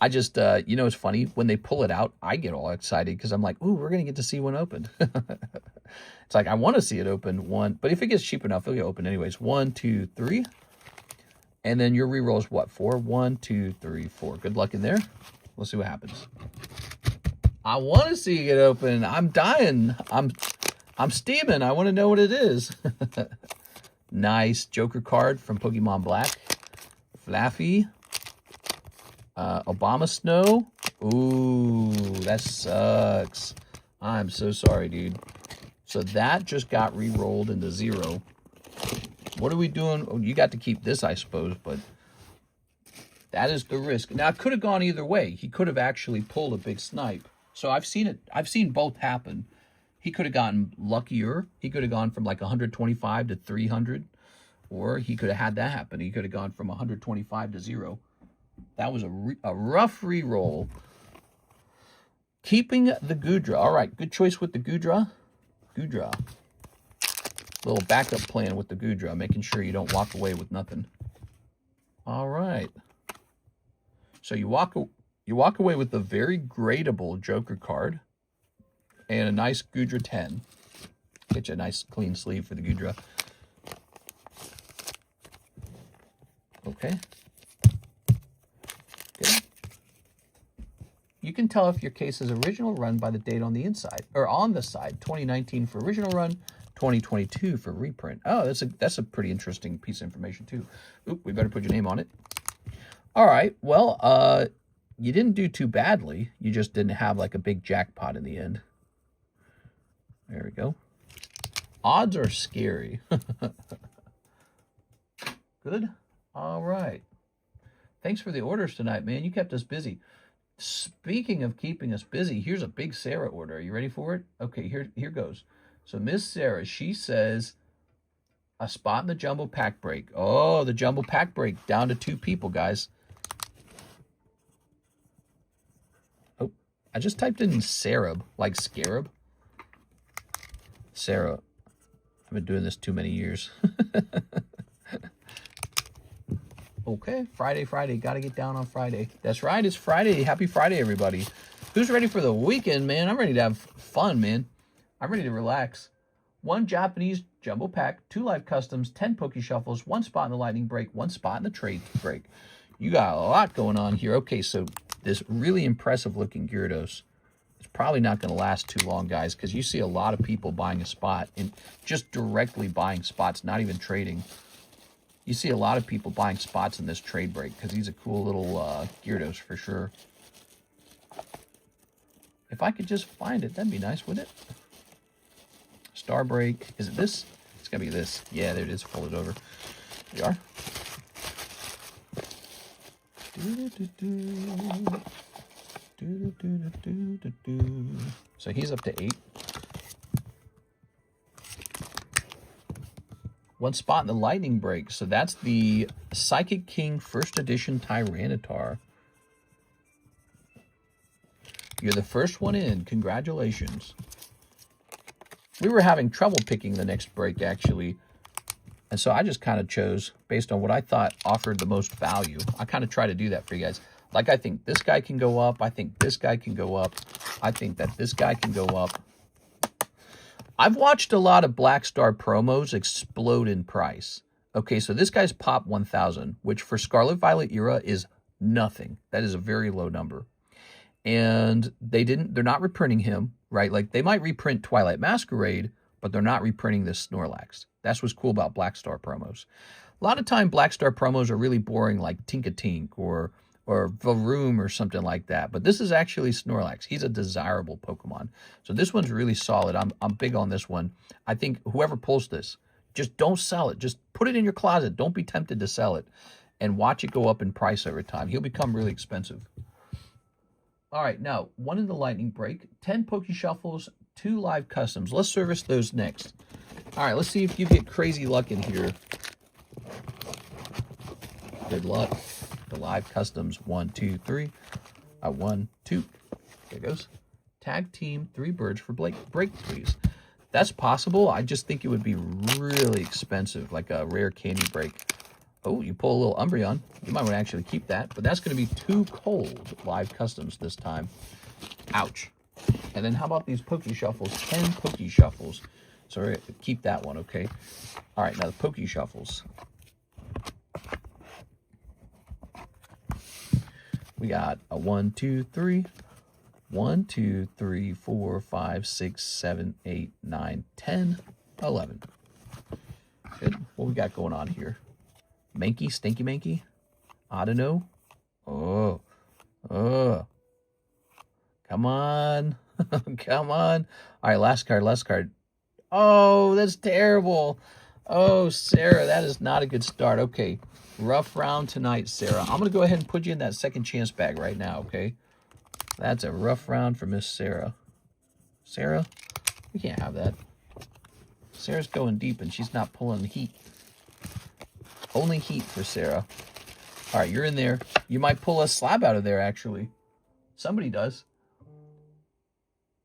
I just, you know, it's funny. When they pull it out, I get all excited because I'm like, ooh, we're going to get to see one opened. It's like, I want to see it open 1. But if it gets cheap enough, it'll get open anyways. 1, 2, 3. And then your reroll is what? 4? 1, 2, 3, 4. Good luck in there. Let's see what happens. I want to see it get open. I'm dying. I'm steaming. I want to know what it is. Nice Joker card from Pokemon Black. Flaffy. Obama Snow. Ooh, that sucks. I'm so sorry, dude. So that just got re-rolled into 0. What are we doing? Oh, you got to keep this, I suppose, but that is the risk. Now, it could have gone either way. He could have actually pulled a big snipe. So I've seen it. I've seen both happen. He could have gotten luckier. He could have gone from like 125 to 300, or he could have had that happen. He could have gone from 125 to 0. That was a rough re-roll. Keeping the Goodra. All right, good choice with the Goodra. Goodra. Little backup plan with the Goodra, making sure you don't walk away with nothing. All right. So you walk away with a very gradable Joker card and a nice Goodra 10. Get you a nice clean sleeve for the Goodra. Okay. Good. You can tell if your case is original run by the date on the inside, or on the side. 2019 for original run, 2022 for reprint. Oh, that's a pretty interesting piece of information too. Oop, we better put your name on it. All right. Well, you didn't do too badly. You just didn't have like a big jackpot in the end. There we go. Odds are scary. Good. All right. Thanks for the orders tonight, man. You kept us busy. Speaking of keeping us busy, here's a big Sarah order. Are you ready for it? Okay, here goes. So Miss Sarah, she says a spot in the jumbo pack break. Oh, the jumbo pack break down to 2 people, guys. Oh, I just typed in Sarab, like scarab. Sarah. I've been doing this too many years. Okay, Friday. Got to get down on Friday. That's right, it's Friday. Happy Friday, everybody. Who's ready for the weekend, man? I'm ready to have fun, man. I'm ready to relax. 1 Japanese jumbo pack, 2 live customs, 10 Poke Shuffles, 1 spot in the lightning break, 1 spot in the trade break. You got a lot going on here. Okay, so this really impressive looking Gyarados. It's probably not going to last too long, guys, because you see a lot of people buying a spot and just directly buying spots, not even trading. You see a lot of people buying spots in this trade break because he's a cool little Gyarados for sure. If I could just find it, that'd be nice, wouldn't it? Star break. Is it this? It's going to be this. Yeah, there it is. Fold it over. There we are. So he's up to 8. One spot in the lightning break. So that's the Psychic King First Edition Tyranitar. You're the first one in. Congratulations. We were having trouble picking the next break, actually. And so I just kind of chose based on what I thought offered the most value. I kind of try to do that for you guys. Like, I think this guy can go up. I think this guy can go up. I think that this guy can go up. I've watched a lot of Black Star promos explode in price. Okay, so this guy's pop 1,000, which for Scarlet Violet era is nothing. That is a very low number. And they're not reprinting him, right? Like, they might reprint Twilight Masquerade, but they're not reprinting this Snorlax. That's what's cool about Black Star promos. A lot of time, Black Star promos are really boring, like Tinkatink or Varoom or something like that. But this is actually Snorlax. He's a desirable Pokemon. So this one's really solid. I'm big on this one. I think whoever pulls this, just don't sell it. Just put it in your closet. Don't be tempted to sell it. And watch it go up in price over time. He'll become really expensive. All right, now, one in the lightning break, 10 Pokeshuffles, 2 live customs. Let's service those next. All right, let's see if you get crazy luck in here. Good luck. The live customs, 1, 2, 3. 1, 2. There it goes. Tag team, 3 birds for break, please. That's possible. I just think it would be really expensive, like a rare candy break. Oh, you pull a little Umbreon. You might want to actually keep that, but that's going to be too cold live customs this time. Ouch. And then how about these Pokeshuffles? 10 Pokeshuffles. Sorry, keep that one, okay? All right, now the Pokeshuffles. We got a 1, 2, 3. 1, 2, 3, 4, 5, 6, 7, 8, 9, 10, 11. Good. What we got going on here? Mankey, Stinky Mankey, Audino. Oh, come on, come on. All right, last card. Oh, that's terrible. Oh, Sarah, that is not a good start. Okay, rough round tonight, Sarah. I'm gonna go ahead and put you in that second chance bag right now. Okay, that's a rough round for Miss Sarah. Sarah, we can't have that. Sarah's going deep and she's not pulling the heat. Only heat for Sarah. All right, you're in there. You might pull a slab out of there, actually. Somebody does.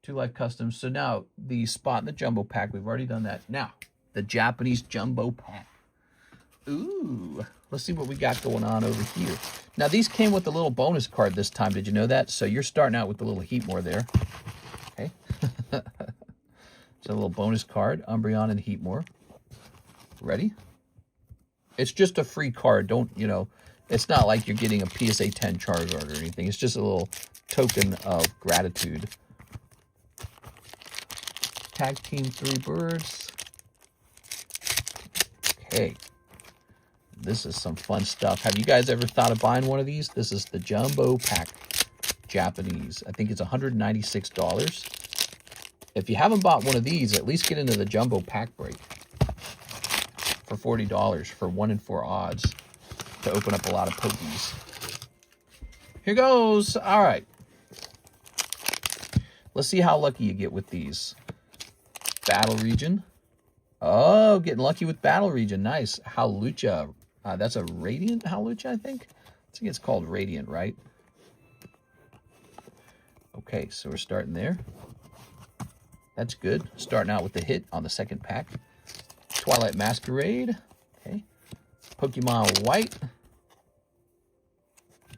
2 live customs. So now, the spot in the jumbo pack, we've already done that. Now, the Japanese jumbo pack. Ooh, let's see what we got going on over here. Now, these came with a little bonus card this time. Did you know that? So you're starting out with a little Heatmore there. Okay. So a little bonus card, Umbreon and Heatmore. Ready? It's just a free card. Don't, you know, it's not like you're getting a PSA 10 Charizard or anything. It's just a little token of gratitude. Tag team 3 birds. Okay. This is some fun stuff. Have you guys ever thought of buying one of these? This is the Jumbo Pack Japanese. I think it's $196. If you haven't bought one of these, at least get into the Jumbo Pack break. For $40 for 1 in 4 odds to open up a lot of Pokies. Here goes. All right. Let's see how lucky you get with these. Battle Region. Oh, getting lucky with Battle Region. Nice. Hawlucha. That's a Radiant Hawlucha, I think. I think it's called Radiant, right? Okay, so we're starting there. That's good. Starting out with the hit on the second pack. Twilight Masquerade. Okay. Pokemon White.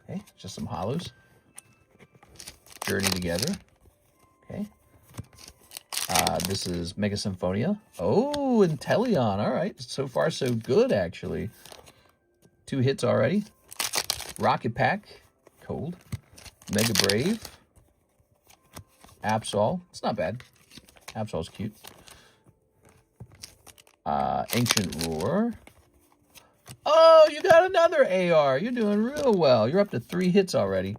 Okay, just some hollows. Journey Together. Okay. This is Mega Symphonia. Oh, Inteleon. All right. So far, so good, actually. 2 hits already. Rocket Pack. Cold. Mega Brave. Absol. It's not bad. Absol's cute. Ancient Roar. you got another AR. You're doing real well. You're up to 3 hits already.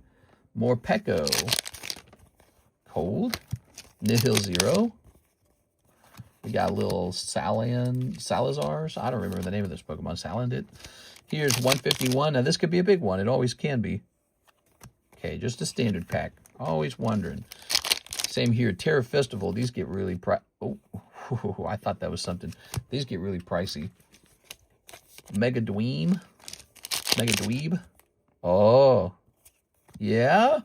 More Pecco. Cold. Nihil 0. We got a little Salazars. I don't remember the name of this Pokemon. Salandit. Here's 151. Now, this could be a big one. It always can be. Okay, just a standard pack. Always wondering. Same here. Terra Festival. These get really Oh, I thought that was something. These get really pricey. Mega Dweeb. Oh. Yeah?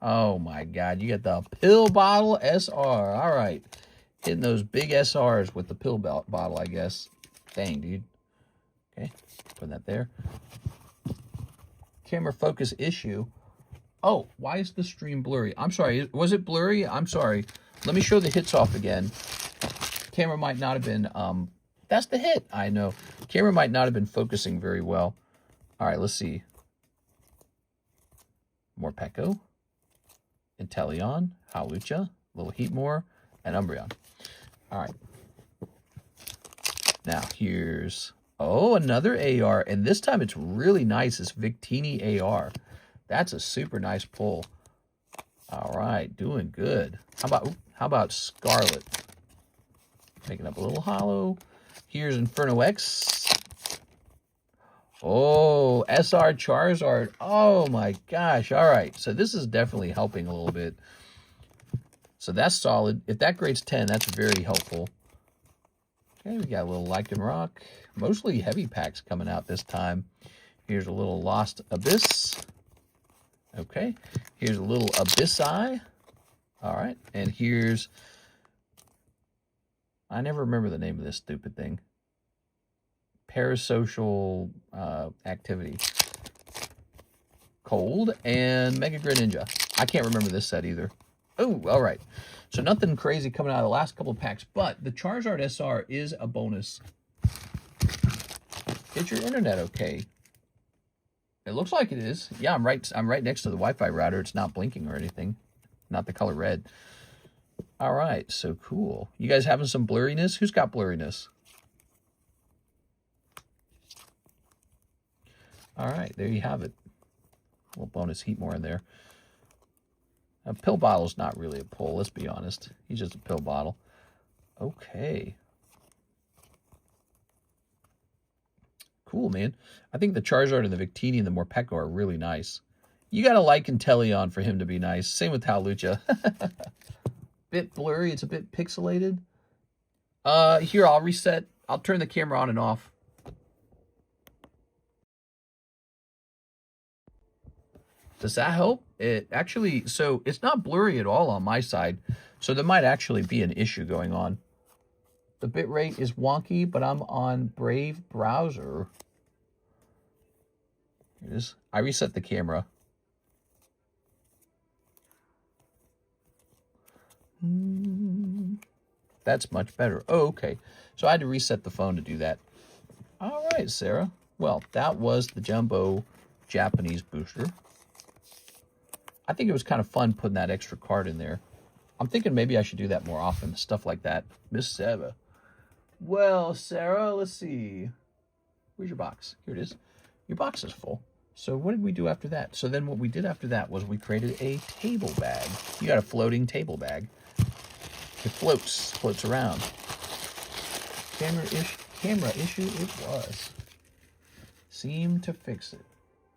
Oh, my God. You get the pill bottle SR. All right. Hitting those big SRs with the pill bottle, I guess. Dang, dude. Okay. Put that there. Camera focus issue. Oh, why is the stream blurry? I'm sorry. Was it blurry? I'm sorry. Let me show the hits off again. Camera might not have been... that's the hit. I know. Camera might not have been focusing very well. All right, let's see. More Pecco. Inteleon. Hawlucha. Little Heatmore. And Umbreon. All right. Now, here's... Oh, another AR. And this time it's really nice. It's Victini AR. That's a super nice pull. All right. Doing good. How about Scarlet? Making up a little hollow. Here's Inferno X. Oh, SR Charizard. Oh, my gosh. All right. So this is definitely helping a little bit. So that's solid. If that grades 10, that's very helpful. Okay, we got a little Lycanroc. Mostly heavy packs coming out this time. Here's a little Lost Abyss. Okay. Here's a little Abyssi. All right. And here's... I never remember the name of this stupid thing. Parasocial activity. Cold and Mega Greninja. I can't remember this set either. Oh, all right. So nothing crazy coming out of the last couple of packs, but the Charizard SR is a bonus. Is your internet okay? It looks like it is. Yeah, I'm right next to the Wi-Fi router. It's not blinking or anything. Not the color red. All right, so cool. You guys having some blurriness? Who's got blurriness? All right, there you have it. A little bonus Heatmore in there. A pill bottle's not really a pull, let's be honest. He's just a pill bottle. Okay. Cool, man. I think the Charizard and the Victini and the Morpeko are really nice. You got to like Inteleon for him to be nice. Same with Hawlucha. Bit blurry. It's a bit pixelated. Here, I'll reset. I'll turn the camera on and off. Does that help? It actually, so it's not blurry at all on my side. So there might actually be an issue going on. The bitrate is wonky, but I'm on Brave browser. Here it is. I reset the camera. That's much better. Oh, okay. So I had to reset the phone to do that. All right, Sarah. Well, that was the Jumbo Japanese booster. I think it was kind of fun putting that extra card in there. I'm thinking maybe I should do that more often, stuff like that. Miss Sarah. Well, Sarah, let's see. Where's your box? Here it is. Your box is full. So what did we do after that? So then what we did after that was we created a table bag. You got a floating table bag. It floats around. Camera issue it was. Seemed to fix it.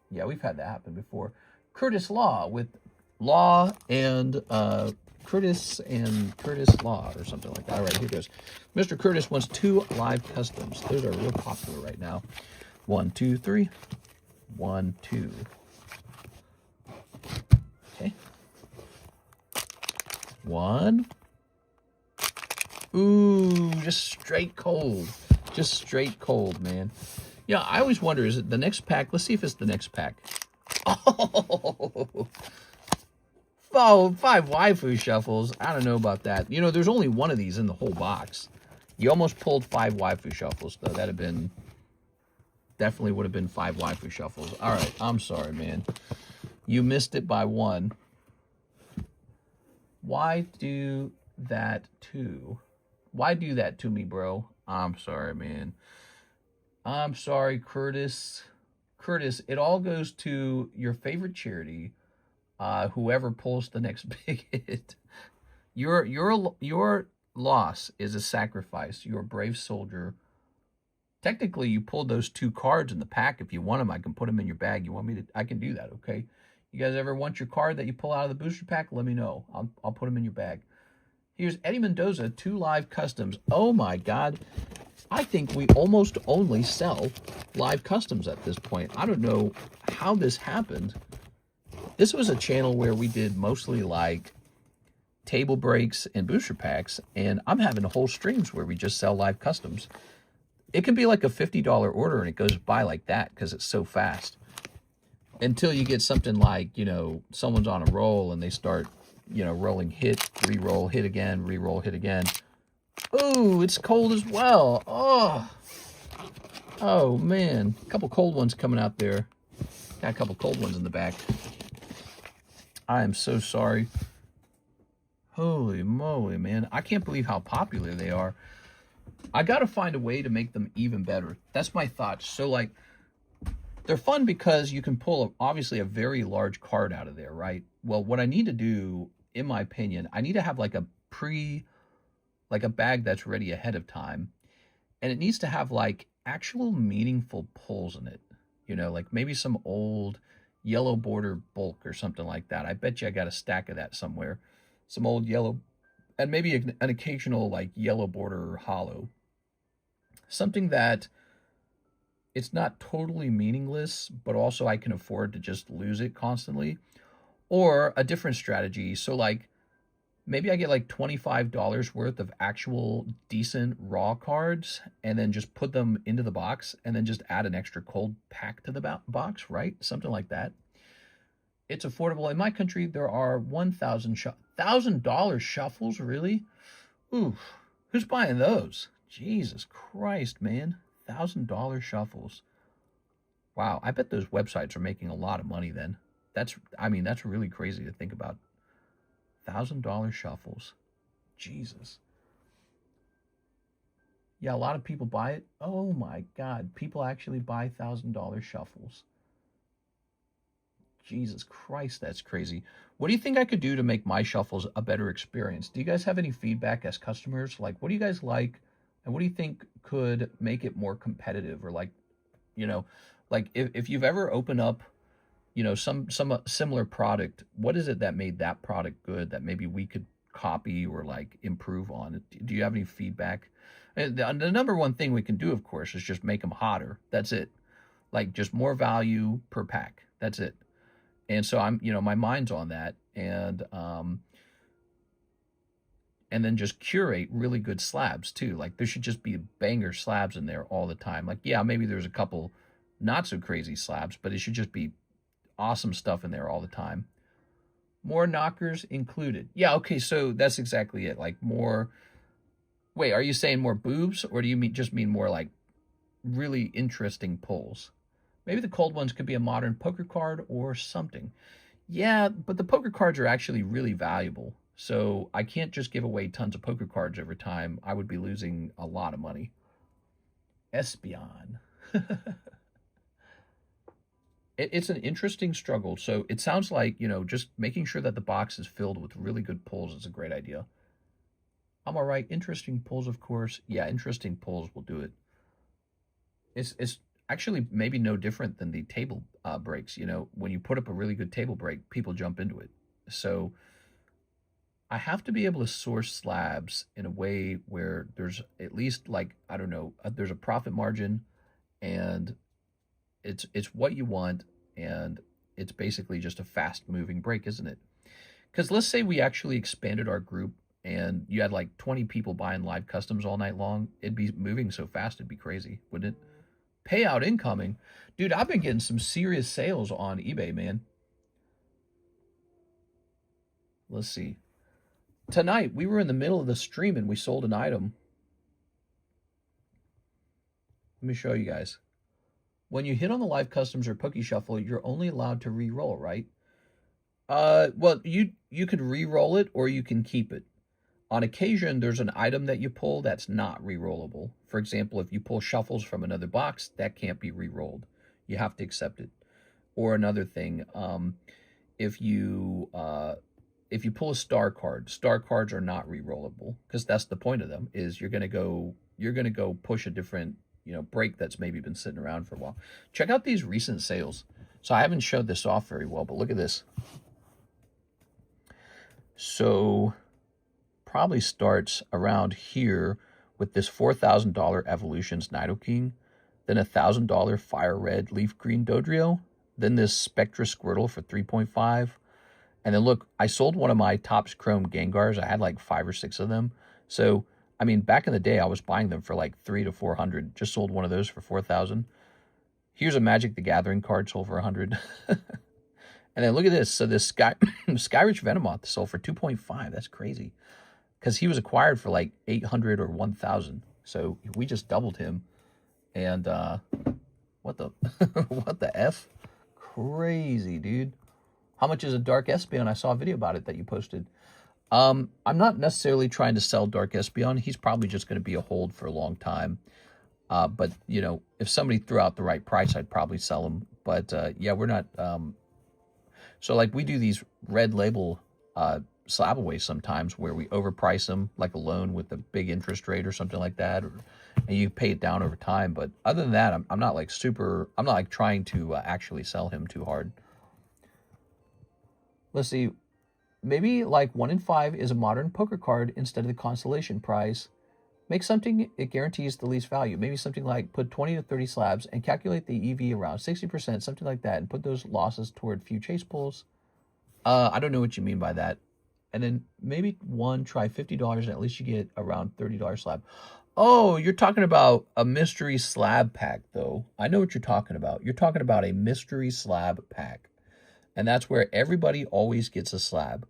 Yeah, we've had that happen before. Curtis Law with Law and Curtis Law or something like that. All right, here goes. Mr. Curtis wants 2 live customs. Those are real popular right now. 1, 2, 3. 1, 2. Okay. 1. Ooh, just straight cold. Just straight cold, man. Yeah, I always wonder, is it the next pack? Let's see if it's the next pack. Oh, 5 waifu shuffles. I don't know about that. You know, there's only one of these in the whole box. You almost pulled 5 waifu shuffles, though. That'd have been... Definitely would have been 5 waifu shuffles. All right, I'm sorry, man. You missed it by 1. Why do that to... Why do that to me, bro? I'm sorry, man. I'm sorry, Curtis. Curtis, it all goes to your favorite charity, whoever pulls the next big hit. Your loss is a sacrifice. You're a brave soldier. Technically, you pulled those 2 cards in the pack. If you want them, I can put them in your bag. You want me to? I can do that, okay? You guys ever want your card that you pull out of the booster pack? Let me know. I'll put them in your bag. Here's Eddie Mendoza, 2 live customs. Oh my God. I think we almost only sell live customs at this point. I don't know how this happened. This was a channel where we did mostly like table breaks and booster packs, and I'm having whole streams where we just sell live customs. It can be like a $50 order and it goes by like that because it's so fast. Until you get something like, you know, someone's on a roll and they start, you know, rolling hit, re-roll, hit again, re-roll, hit again. Ooh, it's cold as well. Oh man, a couple cold ones coming out there. Got a couple cold ones in the back. I am so sorry. Holy moly, man. I can't believe how popular they are. I got to find a way to make them even better. That's my thought. So, like, they're fun because you can pull, obviously, a very large card out of there, right? Well, what I need to do, in my opinion, I need to have, like, a bag that's ready ahead of time. And it needs to have, like, actual meaningful pulls in it. You know, like maybe some old yellow border bulk or something like that. I bet you I got a stack of that somewhere. Some old yellow, and maybe an occasional like yellow border or hollow. Something that it's not totally meaningless, but also I can afford to just lose it constantly. Or a different strategy. So like maybe I get like $25 worth of actual decent raw cards and then just put them into the box and then just add an extra cold pack to the box, right? Something like that. It's affordable. In my country, there are $1,000 shuffles, really? Ooh, who's buying those? Jesus Christ, man. $1,000 shuffles. Wow, I bet those websites are making a lot of money then. That's really crazy to think about. $1,000 shuffles. Jesus. Yeah, a lot of people buy it. Oh my God, people actually buy $1,000 shuffles. Jesus Christ, that's crazy. What do you think I could do to make my shuffles a better experience? Do you guys have any feedback as customers? Like, what do you guys like? And what do you think could make it more competitive? Or like, you know, like if you've ever opened up, you know, some similar product, what is it that made that product good that maybe we could copy or like improve on? Do you have any feedback? And the number one thing we can do, of course, is just make them hotter. That's it. Like just more value per pack. That's it. And so I'm, you know, my mind's on that, and then just curate really good slabs too. Like there should just be banger slabs in there all the time. Like, yeah, maybe there's a couple not so crazy slabs, but it should just be awesome stuff in there all the time. More knockers included. Yeah, okay, so that's exactly it. Like more, wait, are you saying more boobs, or do you just mean more like really interesting pulls? Maybe the cold ones could be a modern poker card or something. Yeah, but the poker cards are actually really valuable. So I can't just give away tons of poker cards every time. I would be losing a lot of money. Espion. It's an interesting struggle. So it sounds like, you know, just making sure that the box is filled with really good pulls is a great idea. I'm all right. Interesting pulls, of course. Yeah, interesting pulls will do it. It's actually maybe no different than the table breaks. You know, when you put up a really good table break, people jump into it. So I have to be able to source slabs in a way where there's at least like, I don't know, there's a profit margin, and it's what you want, and it's basically just a fast moving break, isn't it? Because let's say we actually expanded our group and you had like 20 people buying live customs all night long. It'd be moving so fast, it'd be crazy, wouldn't it? Payout incoming. Dude, I've been getting some serious sales on eBay, man. Let's see. Tonight, we were in the middle of the stream and we sold an item. Let me show you guys. When you hit on the live customs or Poke Shuffle, you're only allowed to re-roll, right? Well, you could re-roll it or you can keep it. On occasion, there's an item that you pull that's not re-rollable. For example, if you pull shuffles from another box, that can't be re-rolled. You have to accept it. Or another thing, if you pull a star card, star cards are not re-rollable, because that's the point of them, is you're gonna go push a different, break that's maybe been sitting around for a while. Check out these recent sales. So I haven't showed this off very well, but look at this. So probably starts around here with this $4,000 Evolutions Nidoking, then $1,000 Fire Red Leaf Green Dodrio, then this Spectra Squirtle for 3.5. And then look, I sold one of my Topps Chrome Gengars. I had like 5 or 6 of them. So, I mean, back in the day, I was buying them for like 300 to 400. Just sold one of those for 4,000. Here's a Magic the Gathering card sold for 100. And then look at this. So this Skyrich Venomoth sold for 2.5. That's crazy, because he was acquired for like 800 or 1,000. So we just doubled him. And what the what the F? Crazy, dude. How much is a Dark Espeon? I saw a video about it that you posted. I'm not necessarily trying to sell Dark Espeon. He's probably just going to be a hold for a long time. But, if somebody threw out the right price, I'd probably sell him. But, yeah, we're not... So, like, we do these red label slabaways sometimes where we overprice them, like a loan with a big interest rate or something like that, and you pay it down over time. But other than that, I'm not like I'm not like trying to actually sell him too hard. Let's see, maybe like 1 in 5 is a modern poker card instead of the consolation prize. Make something it guarantees the least value. Maybe something like put 20 to 30 slabs and calculate the EV around 60%, something like that, and put those losses toward few chase pulls. I don't know what you mean by that. And then maybe try $50 and at least you get around $30 slab. Oh, you're talking about a mystery slab pack, though. I know what you're talking about. You're talking about a mystery slab pack. And that's where everybody always gets a slab.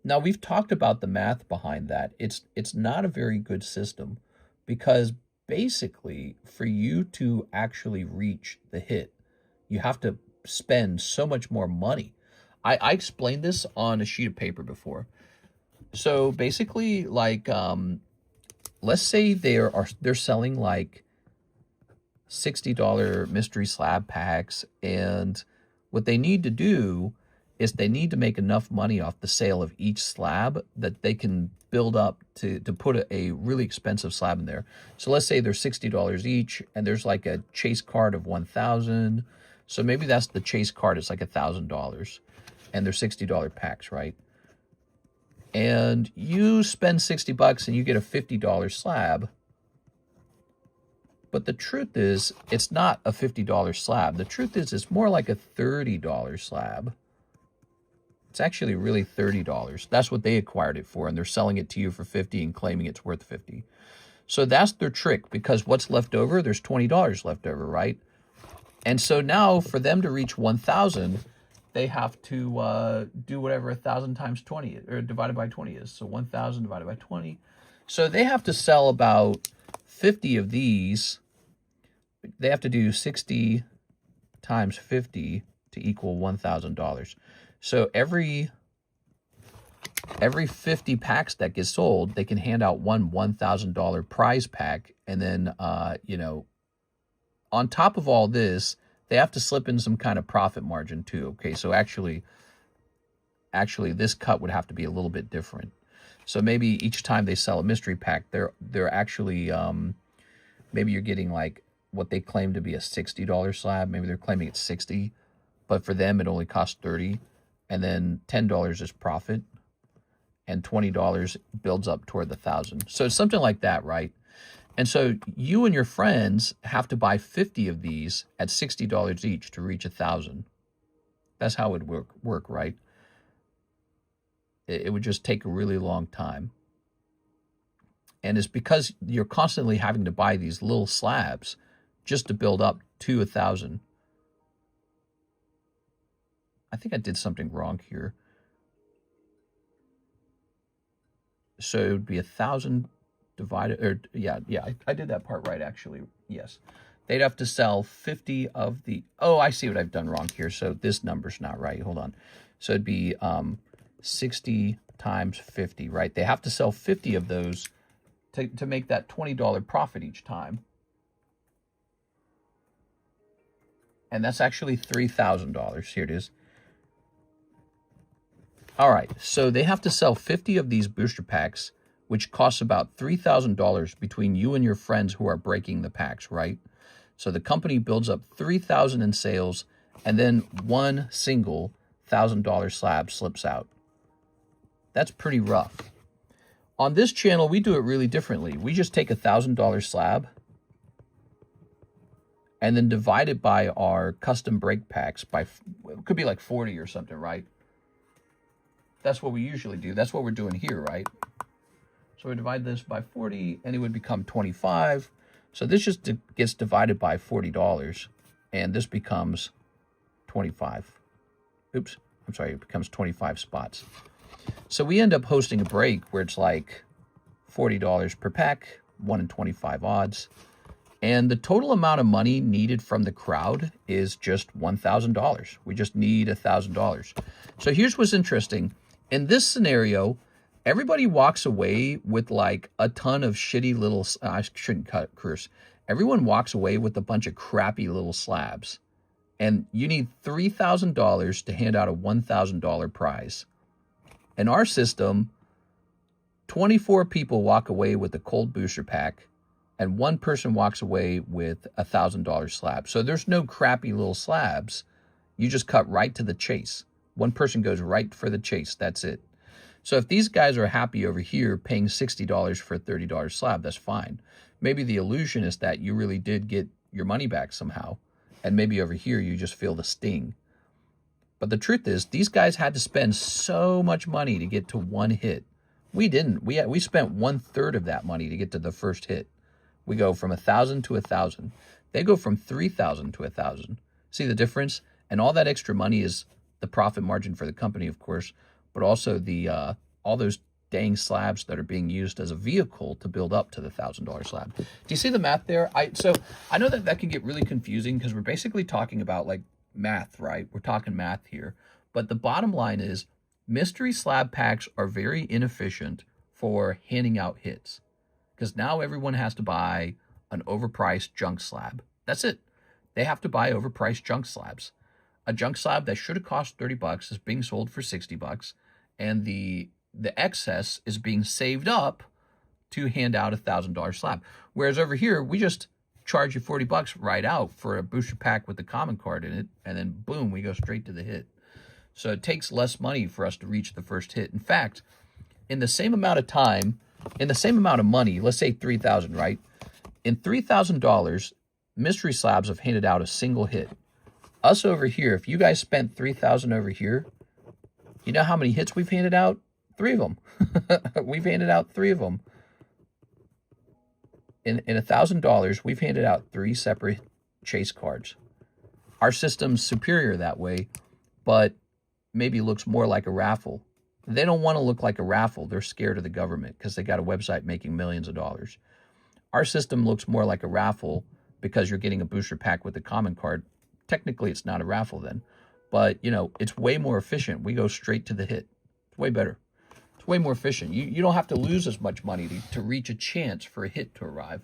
Now, we've talked about the math behind that. It's not a very good system, because basically for you to actually reach the hit, you have to spend so much more money. I explained this on a sheet of paper before. So basically, like, let's say they're selling like $60 mystery slab packs, and what they need to do is they need to make enough money off the sale of each slab that they can build up to put a really expensive slab in there. So let's say they're $60 each, and there's like a chase card of 1,000. So maybe that's the chase card. It's like $1,000, and they're $60 packs, right? And you spend $60 and you get a $50 slab. But the truth is, it's not a $50 slab. The truth is, it's more like a $30 slab. It's actually really $30. That's what they acquired it for, and they're selling it to you for $50 and claiming it's worth $50. So that's their trick, because what's left over, there's $20 left over, right? And so now for them to reach 1,000, they have to do whatever 1,000 times 20 or divided by 20 is. So 1,000 divided by 20. So they have to sell about 50 of these. They have to do 60 times 50 to equal $1,000. So every 50 packs that get sold, they can hand out one $1,000 prize pack. And then, on top of all this, they have to slip in some kind of profit margin too. Okay, so actually this cut would have to be a little bit different. So maybe each time they sell a mystery pack, they're actually, maybe you're getting like what they claim to be a $60 slab. Maybe they're claiming it's 60, but for them it only costs 30. And then $10 is profit, and $20 builds up toward the 1,000. So it's something like that, right? And so you and your friends have to buy 50 of these at $60 each to reach 1,000. That's how it would work, right? It would just take a really long time. And it's because you're constantly having to buy these little slabs just to build up to 1,000. I think I did something wrong here. So it would be 1,000 divided, or yeah, I did that part right, actually. Yes. They'd have to sell 50 of the, oh, I see what I've done wrong here. So this number's not right. Hold on. So it'd be 60 times 50, right? They have to sell 50 of those to make that $20 profit each time. And that's actually $3,000. Here it is. All right, so they have to sell 50 of these booster packs, which costs about $3,000 between you and your friends who are breaking the packs, right? So the company builds up $3,000 in sales, and then one single $1,000 slab slips out. That's pretty rough. On this channel, we do it really differently. We just take $1,000 slab and then divide it by our custom break packs by, it could be like 40 or something, right? That's what we usually do. That's what we're doing here, right? So we divide this by 40 and it would become 25. So this just gets divided by $40 and this becomes 25. Oops, I'm sorry, it becomes 25 spots. So we end up hosting a break where it's like $40 per pack, 1 in 25 odds. And the total amount of money needed from the crowd is just $1,000. We just need $1,000. So here's what's interesting. In this scenario, everybody walks away with like a ton of shitty little, I shouldn't curse. Everyone walks away with a bunch of crappy little slabs. And you need $3,000 to hand out a $1,000 prize. In our system, 24 people walk away with a cold booster pack, and one person walks away with a $1,000 slab. So there's no crappy little slabs. You just cut right to the chase. One person goes right for the chase. That's it. So if these guys are happy over here paying $60 for a $30 slab, that's fine. Maybe the illusion is that you really did get your money back somehow. And maybe over here you just feel the sting. But the truth is, these guys had to spend so much money to get to one hit. We didn't. We spent 1/3 of that money to get to the first hit. We go from 1,000 to 1,000. They go from 3,000 to 1,000. See the difference? And all that extra money is the profit margin for the company, of course, but also the all those dang slabs that are being used as a vehicle to build up to the $1,000 slab. Do you see the math there? So I know that can get really confusing because we're basically talking about like math, right? We're talking math here. But the bottom line is mystery slab packs are very inefficient for handing out hits. Because now everyone has to buy an overpriced junk slab. That's it. They have to buy overpriced junk slabs. A junk slab that should have cost $30 is being sold for $60, and the excess is being saved up to hand out a $1,000 slab. Whereas over here, we just charge you $40 right out for a booster pack with the common card in it, and then boom, we go straight to the hit. So it takes less money for us to reach the first hit. In fact, in the same amount of time, in the same amount of money, let's say $3,000, right? In $3,000, mystery slabs have handed out a single hit. Us over here, if you guys spent $3,000 over here, you know how many hits we've handed out? 3 of them. We've handed out 3 of them. In $1,000, we've handed out 3 separate chase cards. Our system's superior that way, but maybe looks more like a raffle. They don't want to look like a raffle. They're scared of the government because they got a website making millions of dollars. Our system looks more like a raffle because you're getting a booster pack with a common card. Technically, it's not a raffle then. But, you know, it's way more efficient. We go straight to the hit. It's way better. It's way more efficient. You don't have to lose as much money to reach a chance for a hit to arrive.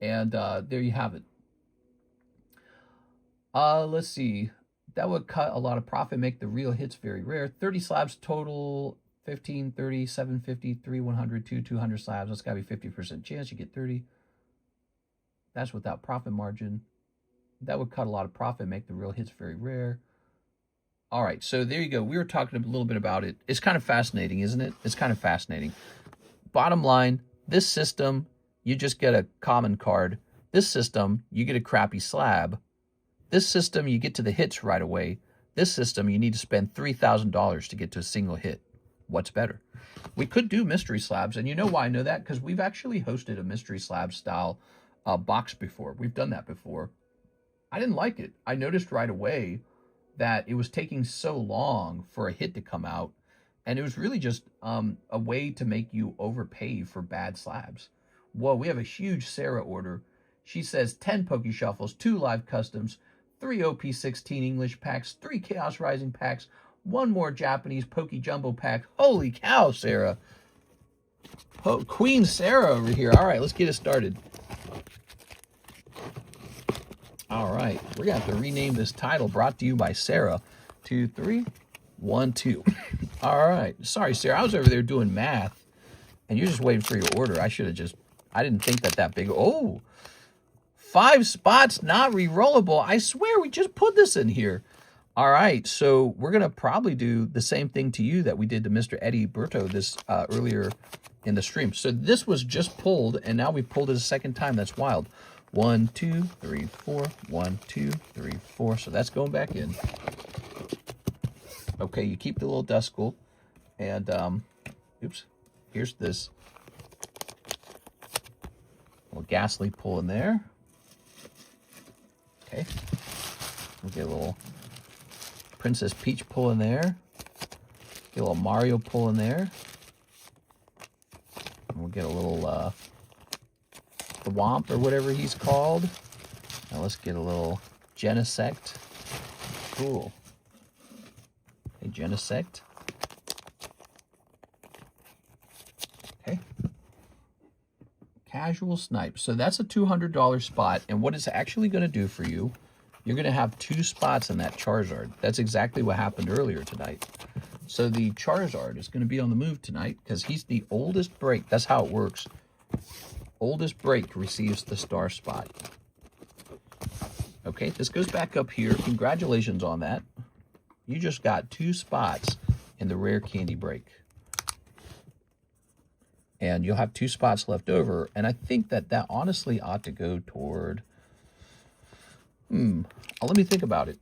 And there you have it. Let's see. That would cut a lot of profit, make the real hits very rare. 30 slabs total, 15, 30, 750, 3, 100, 2, 200 slabs. That's got to be 50% chance you get 30. That's without profit margin. That would cut a lot of profit, make the real hits very rare. All right, so there you go. We were talking a little bit about it. It's kind of fascinating, isn't it? It's kind of fascinating. Bottom line, this system, you just get a common card. This system, you get a crappy slab. This system, you get to the hits right away. This system, you need to spend $3,000 to get to a single hit. What's better? We could do mystery slabs, and you know why I know that? Because we've actually hosted a mystery slab style box before. We've done that before. I didn't like it. I noticed right away that it was taking so long for a hit to come out, and it was really just a way to make you overpay for bad slabs. Whoa, we have a huge Sarah order. She says 10 Poke Shuffles, 2 live customs, 3 OP16 English packs, 3 Chaos Rising packs, 1 more Japanese Poke Jumbo pack. Holy cow, Sarah. Oh, Queen Sarah over here. All right, let's get it started. All right, we're gonna have to rename this title. Brought to you by Sarah. 2, 3, 1, 2. All right, sorry, Sarah. I was over there doing math, and you're just waiting for your order. I should have just. I didn't think that big. Oh, 5 spots not re-rollable. I swear we just put this in here. All right, so we're gonna probably do the same thing to you that we did to Mr. Eddie Berto this earlier in the stream. So this was just pulled, and now we pulled it a second time. That's wild. 1, 2, 3, 4. 1, 2, 3, 4. So that's going back in. Okay, you keep the little duskull, and oops, here's this little Ghastly pull in there. Okay, we'll get a little Princess Peach pull in there. Get a little Mario pull in there. And we'll get a little Thwomp or whatever he's called. Now let's get a little Genesect. Cool. Okay, Genesect. Okay. Casual Snipe. So that's a $200 spot. And what it's actually going to do for you, you're going to have 2 spots in that Charizard. That's exactly what happened earlier tonight. So the Charizard is going to be on the move tonight because he's the oldest break. That's how it works. Oldest break receives the star spot. Okay, this goes back up here. Congratulations on that. You just got 2 spots in the rare candy break. And you'll have 2 spots left over. And I think that honestly ought to go toward... let me think about it.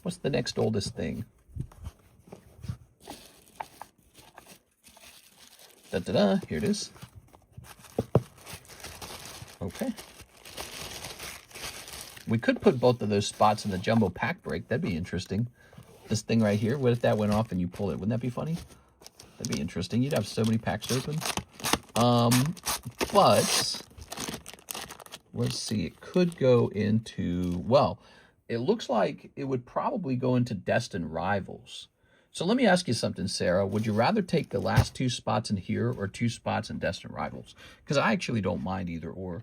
What's the next oldest thing? Da-da-da, here it is. Okay. We could put both of those spots in the jumbo pack break. That'd be interesting. This thing right here, what if that went off and you pulled it? Wouldn't that be funny? That'd be interesting. You'd have so many packs open. But let's see. It could go into, well, it looks like it would probably go into Destined Rivals. So let me ask you something, Sarah. Would you rather take the last 2 spots in here or 2 spots in Destined Rivals? Because I actually don't mind either or.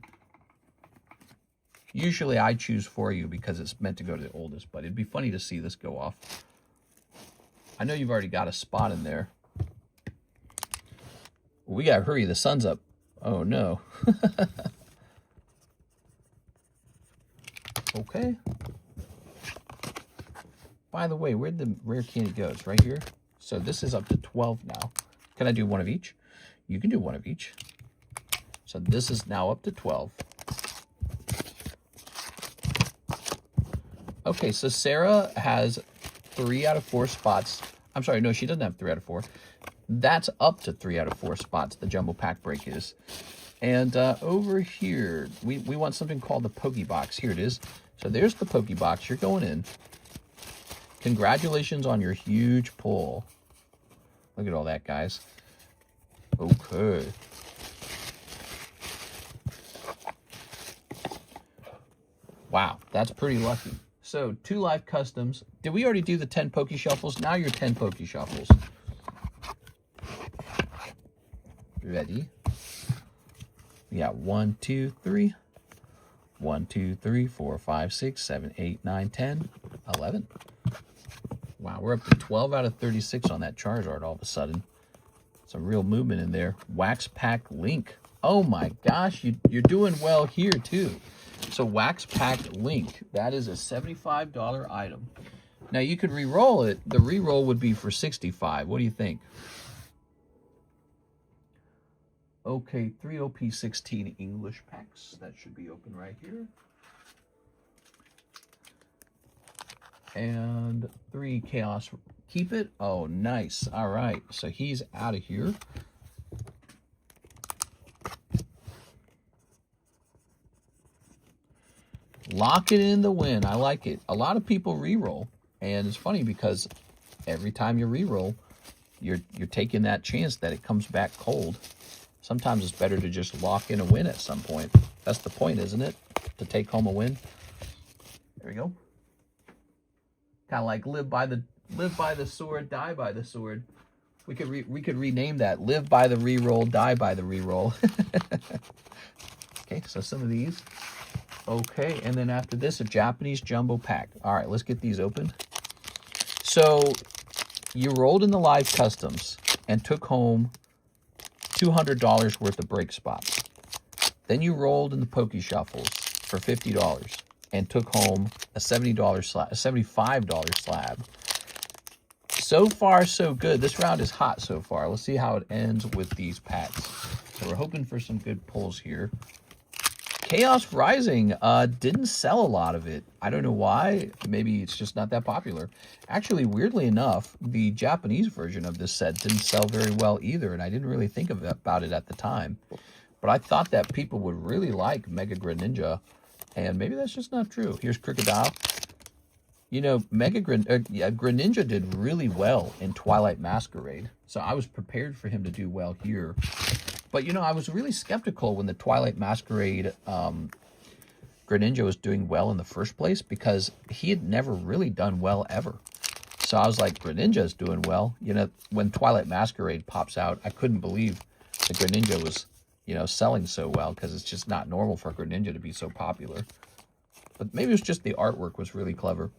Usually I choose for you because it's meant to go to the oldest, but it'd be funny to see this go off. I know you've already got a spot in there. We gotta hurry, the sun's up. Oh no. Okay. By the way, where'd the rare candy go? It's right here. So this is up to 12 now. Can I do one of each? You can do one of each. So this is now up to 12. Okay, so Sarah has 3 out of 4 spots. I'm sorry, no, she doesn't have 3 out of 4. That's up to 3 out of 4 spots, the jumbo pack break is. And over here, we want something called the Pokebox. Here it is. So there's the Pokebox. You're going in. Congratulations on your huge pull. Look at all that, guys. Okay. Wow, that's pretty lucky. So, 2 live customs. Did we already do the 10 Poke Shuffles? Now you're 10 Poke Shuffles. Ready? We got 1, 2, 3. 1, 2, 3, 4, 5, 6, 7, 8, 9, 10, 11. Wow, we're up to 12 out of 36 on that Charizard all of a sudden. Some real movement in there. Wax Pack Link. Oh my gosh, you're doing well here too. So Wax Pack Link, that is a $75 item. Now you could re-roll it. The re-roll would be for $65. What do you think? Okay, 3 OP16 English packs. That should be open right here. And 3 Chaos. Keep it. Oh, nice. All right. So he's out of here. Lock it in the win. I like it. A lot of people re-roll. And it's funny because every time you re-roll, you're taking that chance that it comes back cold. Sometimes it's better to just lock in a win at some point. That's the point, isn't it? To take home a win. There we go. Kind of like live by the sword, die by the sword. We could rename that. Live by the reroll, die by the reroll. Okay, so some of these. Okay, and then after this, a Japanese jumbo pack. All right, let's get these open. So you rolled in the live customs and took home $200 worth of break spots. Then you rolled in the Poke Shuffles for $50 and took home a $75 slab. So far, so good. This round is hot so far. Let's see how it ends with these packs. So we're hoping for some good pulls here. Chaos Rising didn't sell a lot of it. I don't know why. Maybe it's just not that popular. Actually, weirdly enough, the Japanese version of this set didn't sell very well either, and I didn't really think about it at the time. But I thought that people would really like Mega Greninja, and maybe that's just not true. Here's Crocodile. You know, Greninja did really well in Twilight Masquerade, so I was prepared for him to do well here. But, you know, I was really skeptical when the Twilight Masquerade Greninja was doing well in the first place because he had never really done well ever. So I was like, Greninja's doing well. You know, when Twilight Masquerade pops out, I couldn't believe the Greninja was, you know, selling so well because it's just not normal for Greninja to be so popular. But maybe it was just the artwork was really clever.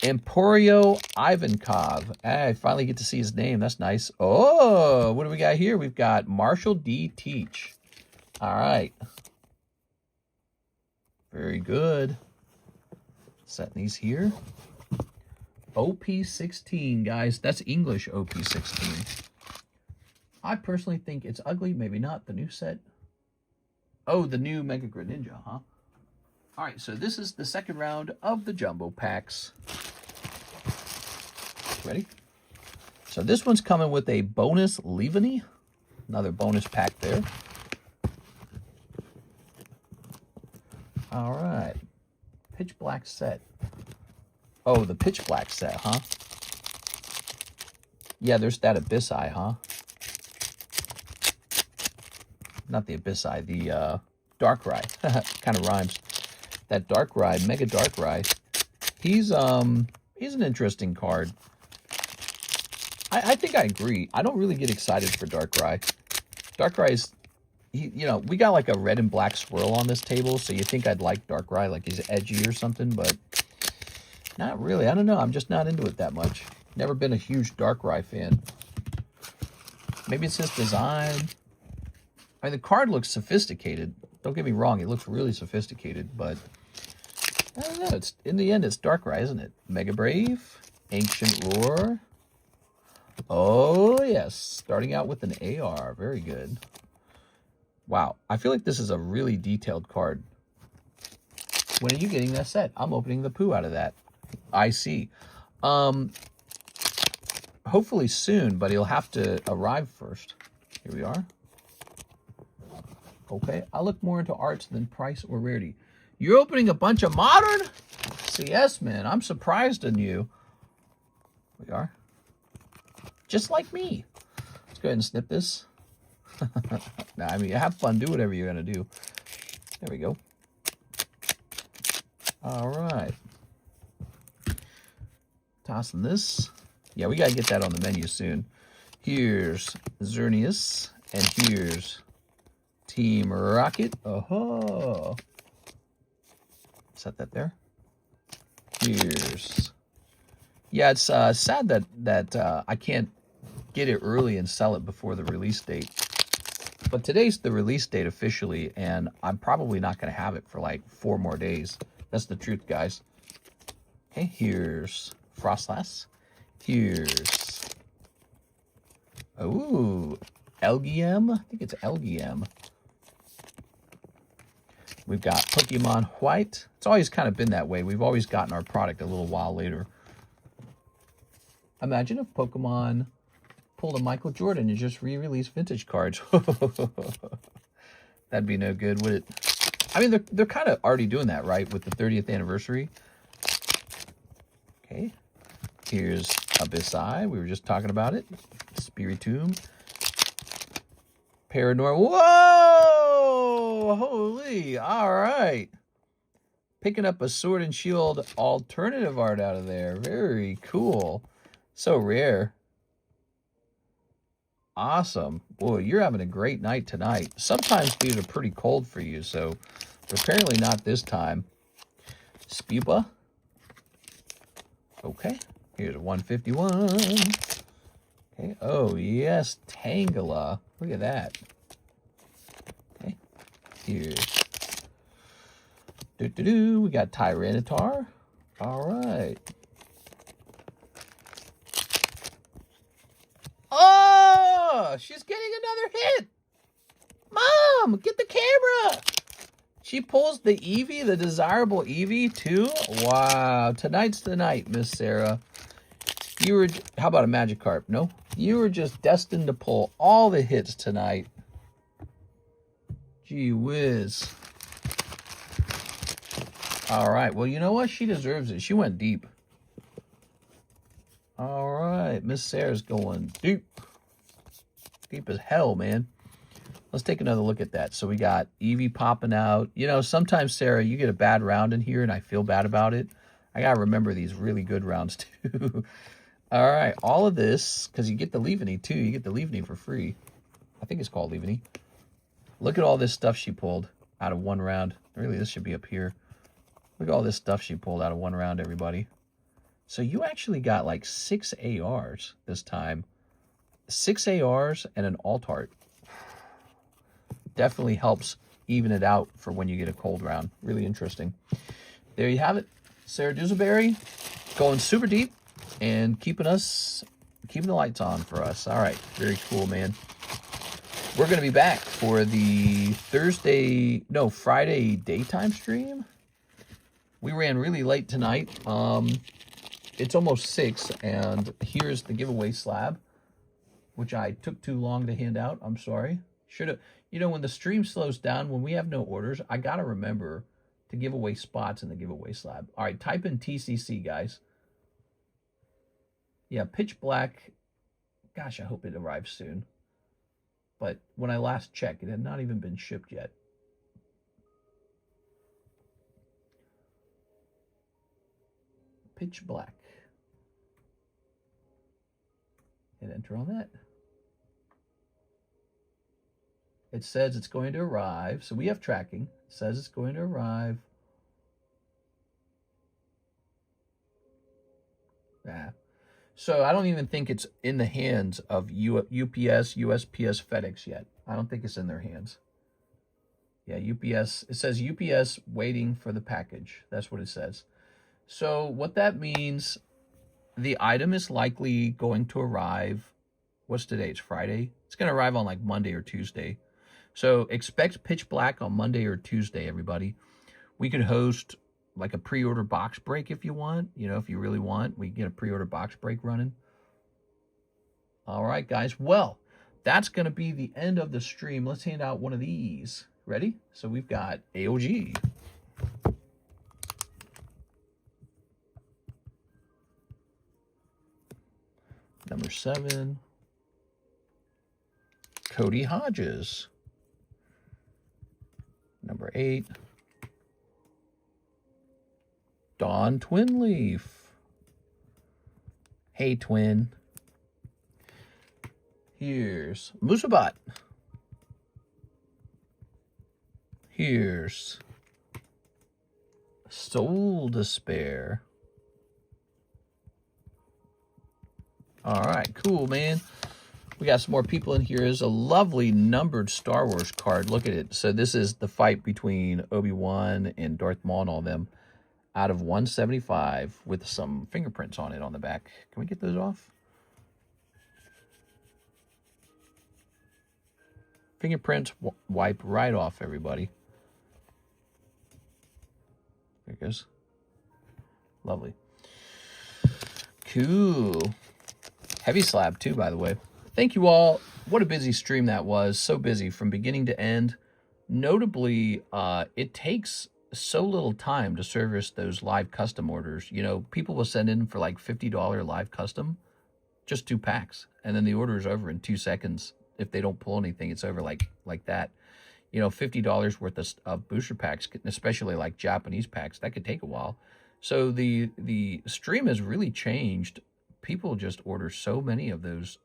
Emporio Ivankov. I finally get to see his name. That's nice. Oh, what do we got here? We've got Marshall D. Teach. All right. Very good. Setting these here. OP16, guys. That's English OP16. I personally think it's ugly. Maybe not. The new set. Oh, the new Mega Greninja, huh? All right, so this is the second round of the jumbo packs. Ready? So this one's coming with a bonus Leaveney. Another bonus pack there. All right. Pitch Black set. Oh, the Pitch Black set, huh? Yeah, there's that Abyss Eye, huh? Not the Abyss Eye, the Darkrai. Kind of rhymes. That Darkrai, Mega Darkrai. He's an interesting card. I think I agree. I don't really get excited for Darkrai. Darkrai's, you know, we got like a red and black swirl on this table, so you think I'd like Darkrai, like he's edgy or something, but not really. I don't know. I'm just not into it that much. Never been a huge Darkrai fan. Maybe it's his design. I mean, the card looks sophisticated. Don't get me wrong. It looks really sophisticated, but I don't know. It's, in the end, it's Darkrai, isn't it? Mega Brave, Ancient Roar. Oh, yes. Starting out with an AR. Very good. Wow. I feel like this is a really detailed card. When are you getting that set? I'm opening the poo out of that. I see. Hopefully soon, but he'll have to arrive first. Here we are. Okay. I look more into arts than price or rarity. You're opening a bunch of modern? CS, man. I'm surprised in you. We are. Just like me. Let's go ahead and snip this. Nah, I mean, have fun. Do whatever you're going to do. There we go. All right. Tossing this. Yeah, we got to get that on the menu soon. Here's Xerneas. And here's Team Rocket. Oh. Set that there. Here's... Yeah, it's sad that I can't get it early and sell it before the release date. But today's the release date officially, and I'm probably not going to have it for like 4 more days. That's the truth, guys. Okay, here's Frostlass. Here's... Ooh, Elgiem? I think it's Elgiem. We've got Pokemon White. It's always kind of been that way. We've always gotten our product a little while later. Imagine if Pokemon pulled a Michael Jordan and just re-released vintage cards. That'd be no good, would it? I mean, they're kind of already doing that, right? With the 30th anniversary. Okay. Here's Abyss Eye. We were just talking about it. Spiritomb. Paranormal. Whoa! Holy. All right. Picking up a Sword and Shield alternative art out of there. Very cool. So rare. Awesome. Boy, you're having a great night tonight. Sometimes these are pretty cold for you, so Apparently not this time. Spupa. Okay. Here's a 151. Okay. Oh, yes. Tangela. Look at that. Okay. Here's. We got Tyranitar. All right. Oh, she's getting another hit. Mom, get the camera. She pulls the Eevee, the desirable Eevee, too. Wow. Tonight's the night, Miss Sarah. You were, how about a Magikarp? No? You were just destined to pull all the hits tonight. Gee whiz. All right. Well, you know what? She deserves it. She went deep. All right. Miss Sarah's going deep. Deep as hell, man. Let's take another look at that. So we got Eevee popping out. You know, sometimes, Sarah, you get a bad round in here, and I feel bad about it. I got to remember these really good rounds, too. All right. All of this, because you get the Leaveney, too. You get the Leaveney for free. I think it's called Leaveney. Look at all this stuff she pulled out of one round. Really, this should be up here. Look at all this stuff she pulled out of one round, everybody. So you actually got like 6 ARs this time. 6 ARs and an alt-art. Definitely helps even it out for when you get a cold round. Really interesting. There you have it. Sarah Duzelberry going super deep and keeping the lights on for us. All right. Very cool, man. We're going to be back for the Friday daytime stream. We ran really late tonight. It's almost 6, and here's the giveaway slab, which I took too long to hand out. I'm sorry. Should have, you know, when the stream slows down, when we have no orders, I got to remember to give away spots in the giveaway slab. All right, type in TCC, guys. Yeah, Pitch Black. Gosh, I hope it arrives soon. But when I last checked, it had not even been shipped yet. Pitch Black. Hit enter on that. It says it's going to arrive. So we have tracking. It says it's going to arrive. Yeah. So I don't even think it's in the hands of UPS, USPS, FedEx yet. I don't think it's in their hands. Yeah, UPS. It says UPS waiting for the package. That's what it says. So what that means, the item is likely going to arrive. What's today? It's Friday. It's going to arrive on like Monday or Tuesday. So expect Pitch Black on Monday or Tuesday, everybody. We could host like a pre-order box break if you want. You know, if you really want, we can get a pre-order box break running. All right, guys. Well, that's going to be the end of the stream. Let's hand out one of these. Ready? So we've got AOG. Number 7. Cody Hodges. Number 8. Dawn Twinleaf. Hey, Twin. Here's Musabot. Here's Soul Despair. All right, cool, man. We got some more people in here. There's a lovely numbered Star Wars card. Look at it. So this is the fight between Obi-Wan and Darth Maul and all them. Out of 175 with some fingerprints on it on the back. Can we get those off? Fingerprints wipe right off, everybody. There it goes. Lovely. Cool. Heavy slab too, by the way. Thank you all. What a busy stream that was. So busy from beginning to end. Notably, it takes so little time to service those live custom orders. You know, people will send in for like $50 live custom, just 2 packs. And then the order is over in 2 seconds. If they don't pull anything, it's over like that. You know, $50 worth of booster packs, especially like Japanese packs, that could take a while. So the stream has really changed. People just order so many of those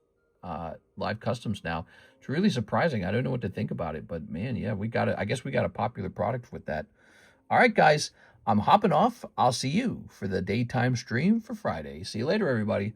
live customs now. It's really surprising. I don't know what to think about it, but man, yeah, we got it. I guess we got a popular product with that. All right, guys, I'm hopping off. I'll see you for the daytime stream for Friday. See you later, everybody.